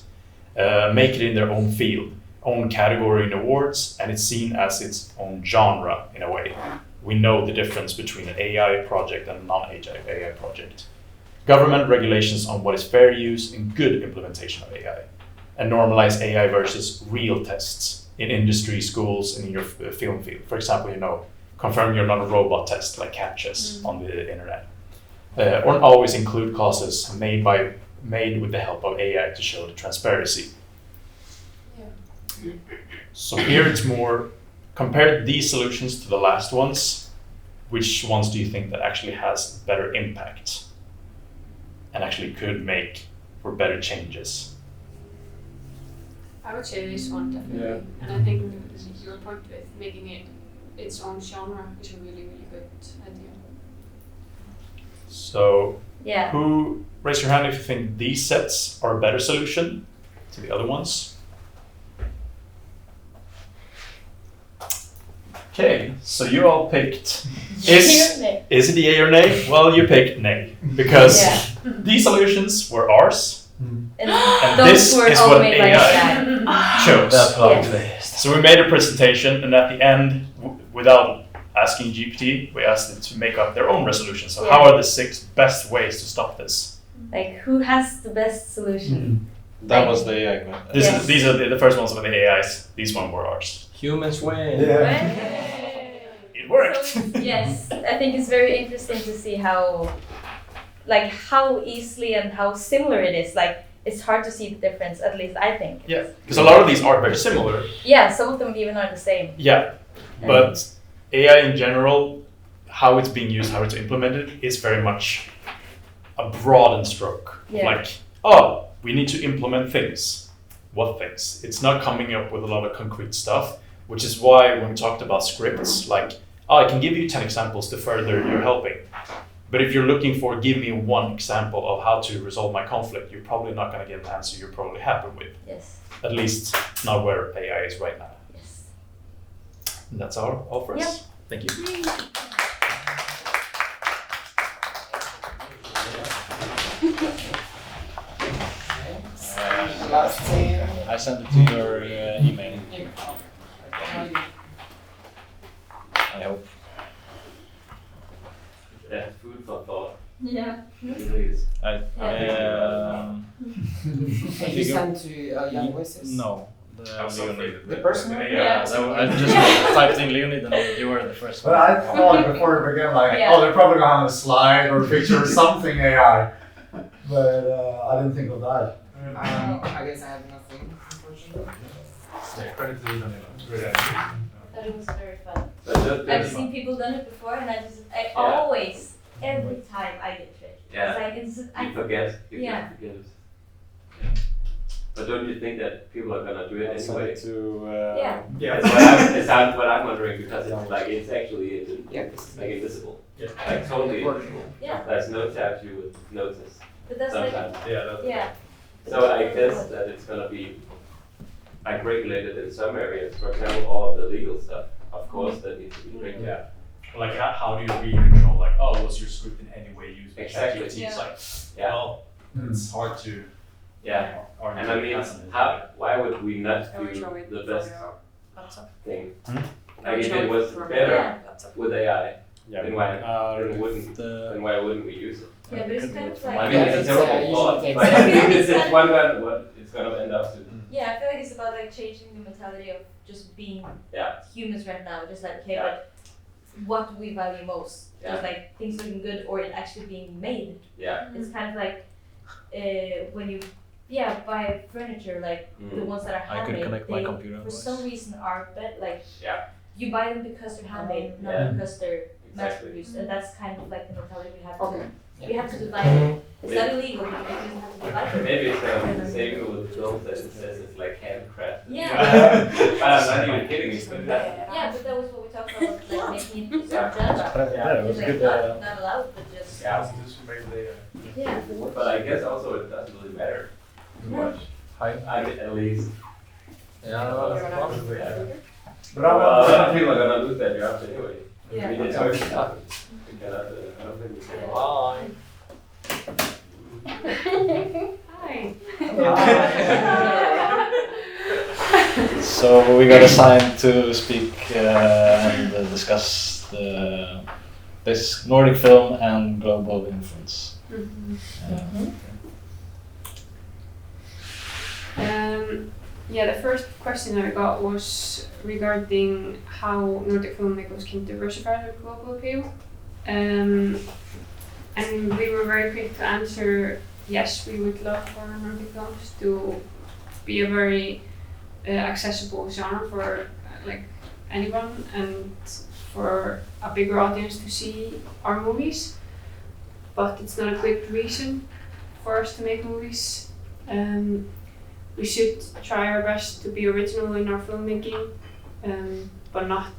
make it in their own field, own category in awards, and it's seen as its own genre in a way. We know the difference between an AI project and a non-AI project. Government regulations on what is fair use and good implementation of AI, and normalize AI versus real tests in industry, schools, and in your film field. For example, confirm you're not a robot test like CAPTCHAs on the internet. Or always include clauses made with the help of AI to show the transparency. So here it's more, compare these solutions to the last ones, which ones do you think that actually has better impact and actually could make for better changes? I would say this one definitely. Yeah. And I think your point with making it its own genre is a really, really good idea. So who, raise your hand if you think these sets are a better solution to the other ones. Okay, so you all picked, is it yay or nay? Well, you picked nay, because these solutions were ours, and this is what AI chose. So we made a presentation, and at the end, without asking GPT, we asked it to make up their own resolution. So how are the 6 best ways to stop this? Like, who has the best solution? That was the AI question. These are the first ones were the AIs. These ones were ours. Humans win. It worked. So, yes, I think it's very interesting to see how easily and how similar it is. Like, it's hard to see the difference, at least I think. Yeah, because a lot of these are very similar. Yeah, some of them even are the same. Yeah, but AI in general, how it's being used, how it's implemented, is very much a broadened stroke. Yeah. Like, oh, we need to implement things. What things? It's not coming up with a lot of concrete stuff, which is why when we talked about scripts, like, oh, I can give you 10 examples to further your helping. But if you're looking for, give me one example of how to resolve my conflict, you're probably not going to get an answer you're probably happy with. Yes. At least not where AI is right now. Yes. And that's all for us. Yep. Thank you. Last team. I sent it to your email. I hope. Yeah, food for thought. Yeah. It really is. I Did you send to Young Voices? No. Leonid. The person? Yeah, I just typed in Leonid and you were the first one. But I thought before we began, like, Yeah. oh, they're probably gonna have a slide or a picture or something AI. But I didn't think of that. I guess I have nothing, unfortunately. Yeah, credit to Leonid. That was very fun. But I've seen people done it before, and I always, every time I get tricked. Yeah. It's like, You forget. You Yeah. forget it. But don't you think that people are gonna do it anyway? Yeah. That's what I'm wondering, because it's like it's actually like invisible. Yeah. Like totally invisible. Yeah. There's no tab you would notice. But that's sometimes. yeah. So I guess that it's gonna be like regulated in some areas. For example, all of the legal stuff, of course, that needs to be regulated. Yeah. Like, how do you really control, like, oh, was your script in any way used by Exactly. ChatGPT? It's like, Yeah. well, it's hard to. Yeah. argue And I mean, against it. why would we not Can we do show it the for best your laptop? thing? Hmm? Like if show it it was for my better laptop? with AI, Yeah, then why wouldn't we use it? Yeah, but it's kind of like. I mean, it's a Yeah, terrible you thought, should but take I think it's one what it's gonna end up to. Yeah, I feel like it's about like changing the mentality of just being humans right now. Just like, okay, but what do we value most? Yeah. Just like things looking good or it actually being made. Yeah. It's kind of like when you buy furniture, like the ones that are I could handmade, connect my they computer for voice. some reason are like Yeah. you buy them because they're handmade, not Yeah. because they're mass Exactly. produced, and that's kind of like the mentality we have to. Okay. We have to divide it. It's not illegal, but it doesn't have to divide it. Maybe it's gonna be the same with films that it says it's like handcrafted. Yeah. But I'm not even kidding. It's good. Yeah, but that was what we talked about, like making it genre. Yeah, it was It's good. like not allowed, but just Yeah. yeah. But I guess also it doesn't really matter too much. I mean, at least. Probably. But Well, a lot of people are gonna lose their jobs anyway. Yeah. I mean, it's already happened. We cannot, I don't think we can. Bye. Hi. So we got assigned to speak and discuss this Nordic film and global influence. Yeah, the first question I got was regarding how Nordic filmmakers can diversify their global appeal. And we were very quick to answer, yes, we would love for Nordic films to be a very accessible genre for like anyone and for a bigger audience to see our movies. But it's not a quick reason for us to make movies. We should try our best to be original in our filmmaking, but not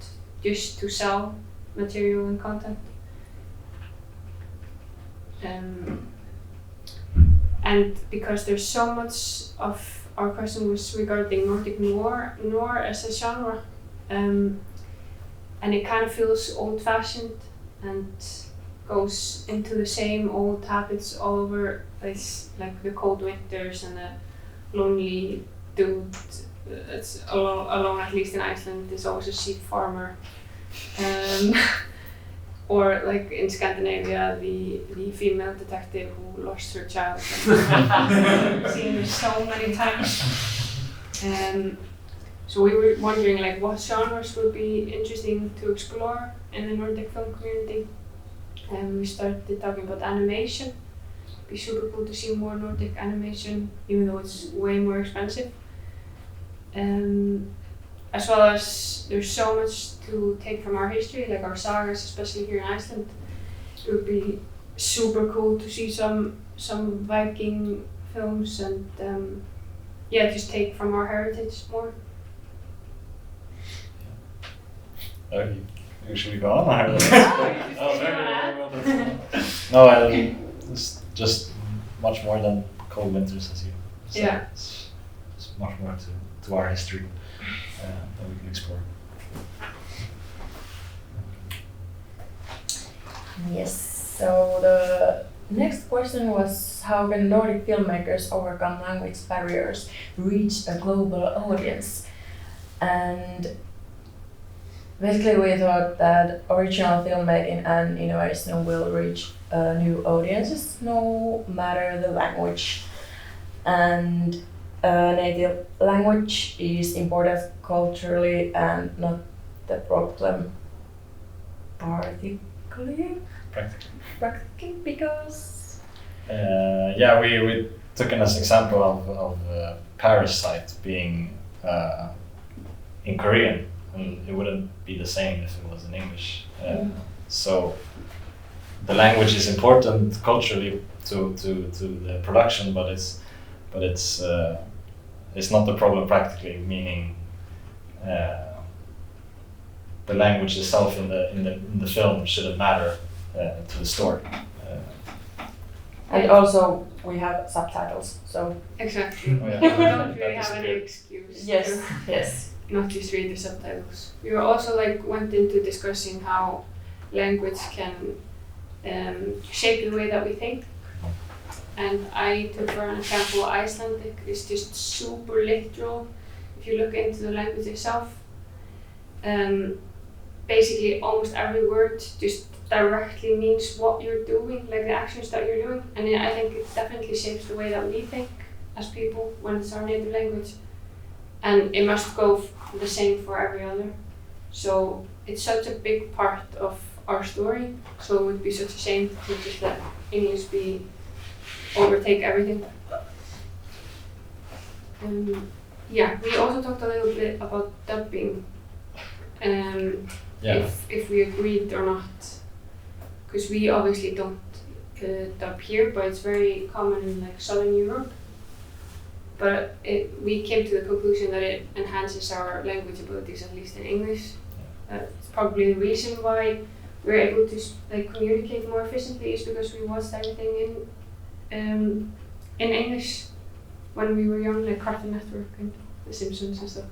just to sell material and content. And because there's so much of our question was regarding Nordic noir as a genre, and it kind of feels old-fashioned and goes into the same old habits all over place, like the cold winters and the lonely dude that's alone, at least in Iceland, is always a sheep farmer Or like in Scandinavia, the female detective who lost her child. I've seen this so many times. So we were wondering like what genres would be interesting to explore in the Nordic film community. And we started talking about animation. It'd be super cool to see more Nordic animation, even though it's way more expensive. As well as there's so much to take from our history, like our sagas, especially here in Iceland. It would be super cool to see some Viking films and just take from our heritage more. Should we go on? It's just much more than cold winters, as you said. Yeah. It's much more to our history that we can explore. Yes, so the next question was how can Nordic filmmakers overcome language barriers, reach a global audience? And basically we thought that original filmmaking and innovation will reach new audiences no matter the language. And native language is important culturally and not the problem practically because we took it as an example of Parasite being in Korean, and it wouldn't be the same if it was in English. So the language is important culturally to the production, but it's not the problem practically, meaning the language itself in the film shouldn't matter to the story. And also we have subtitles, so exactly. Oh, yeah. We don't really have any excuse. Yes. Not just read the subtitles. We were also went into discussing how language can shape the way that we think. And I took for an example Icelandic is just super literal. If you look into the language itself, basically almost every word just directly means what you're doing, like the actions that you're doing. And I think it definitely shapes the way that we think as people when it's our native language. And it must go the same for every other. So it's such a big part of our story. So it would be such a shame to just let English overtake everything. We also talked a little bit about dubbing. If we agreed or not, because we obviously don't dub here, but it's very common in Southern Europe. But we came to the conclusion that it enhances our language abilities, at least in English. It's probably the reason why we're able to communicate more efficiently is because we watched everything in English when we were young, like Cartoon Network and The Simpsons and stuff.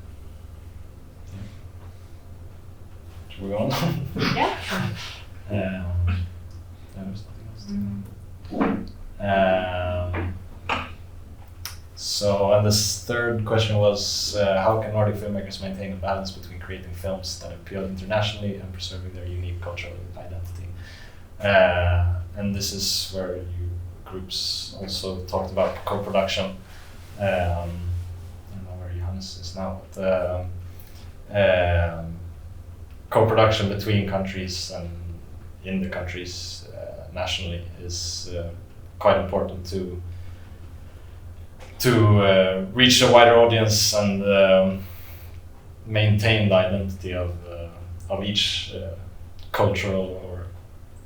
Should we go on? Yeah. There's nothing else to So, and this third question was how can Nordic filmmakers maintain a balance between creating films that appeal internationally and preserving their unique cultural identity? And this is where you groups also talked about co-production. I don't know where Johannes is now, but co-production between countries and in the countries nationally is quite important to reach a wider audience and maintain the identity of each cultural or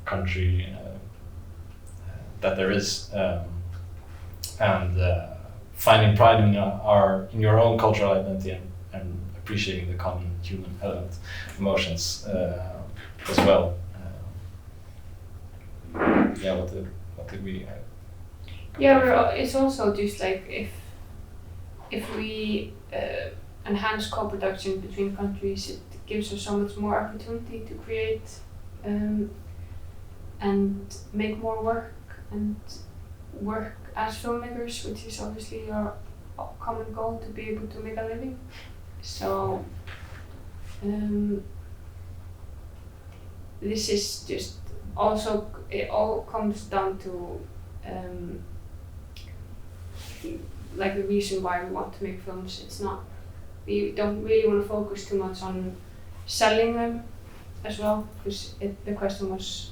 country that there is, and finding pride in your own cultural identity and appreciating the common human element, emotions as well. What did we? It's also just if we enhance co-production between countries, it gives us so much more opportunity to create and make more work and work as filmmakers, which is obviously our common goal, to be able to make a living. So this is just also, it all comes down to like the reason why we want to make films. It's not, we don't really want to focus too much on selling them as well, because the question was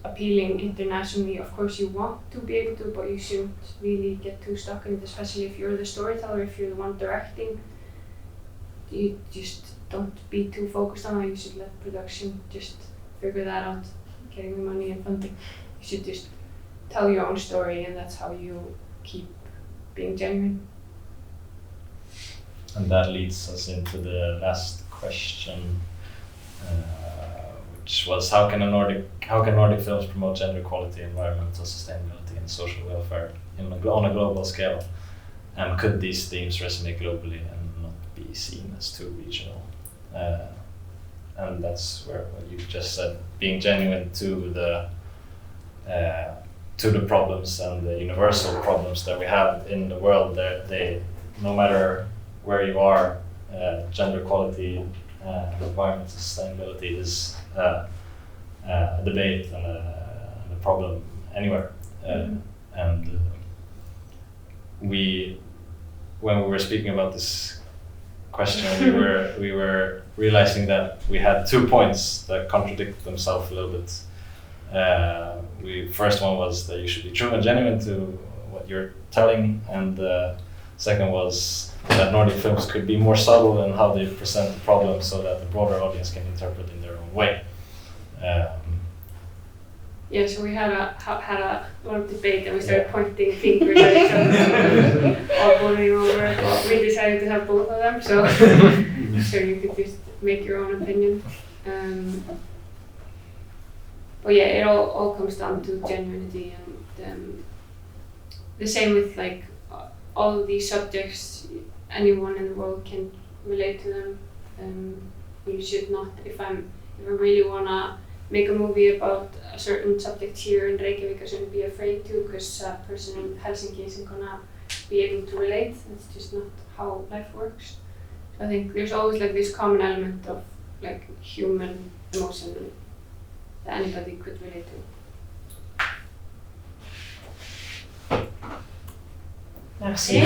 appealing internationally. Of course you want to be able to, but you shouldn't really get too stuck in it, especially if you're the storyteller, if you're the one directing. You just don't be too focused on it. You should let production just figure that out, getting the money and funding. You should just tell your own story, and that's how you keep being genuine. And that leads us into the last question, which was how can Nordic films promote gender equality, environmental sustainability, and social welfare on a global scale? And could these themes resonate globally and not be seen as too regional? And that's where what you just said, being genuine to the problems and the universal problems that we have in the world. They no matter where you are, gender equality and environmental sustainability is a debate and a problem anywhere. And when we were speaking about this question, we were realizing that we had 2 points that contradict themselves a little bit. First one was that you should be true and genuine to what you're telling, and the second was that Nordic films could be more subtle in how they present the problem so that the broader audience can interpret in their own way. Yeah, so we had a lot of debate, and we started pointing fingers at each other, all boiling over it. Well, we decided to have both of them, so you could just make your own opinion. But yeah, it all comes down to genuinity, and the same with like all of these subjects. Anyone in the world can relate to them. You should not. If I really wanna make a movie about a certain subject here in Reykjavik, I shouldn't be afraid to, because a person in Helsinki isn't gonna be able to relate. It's just not how life works. So I think there's always like this common element of like human emotion that anybody could relate to. Merci.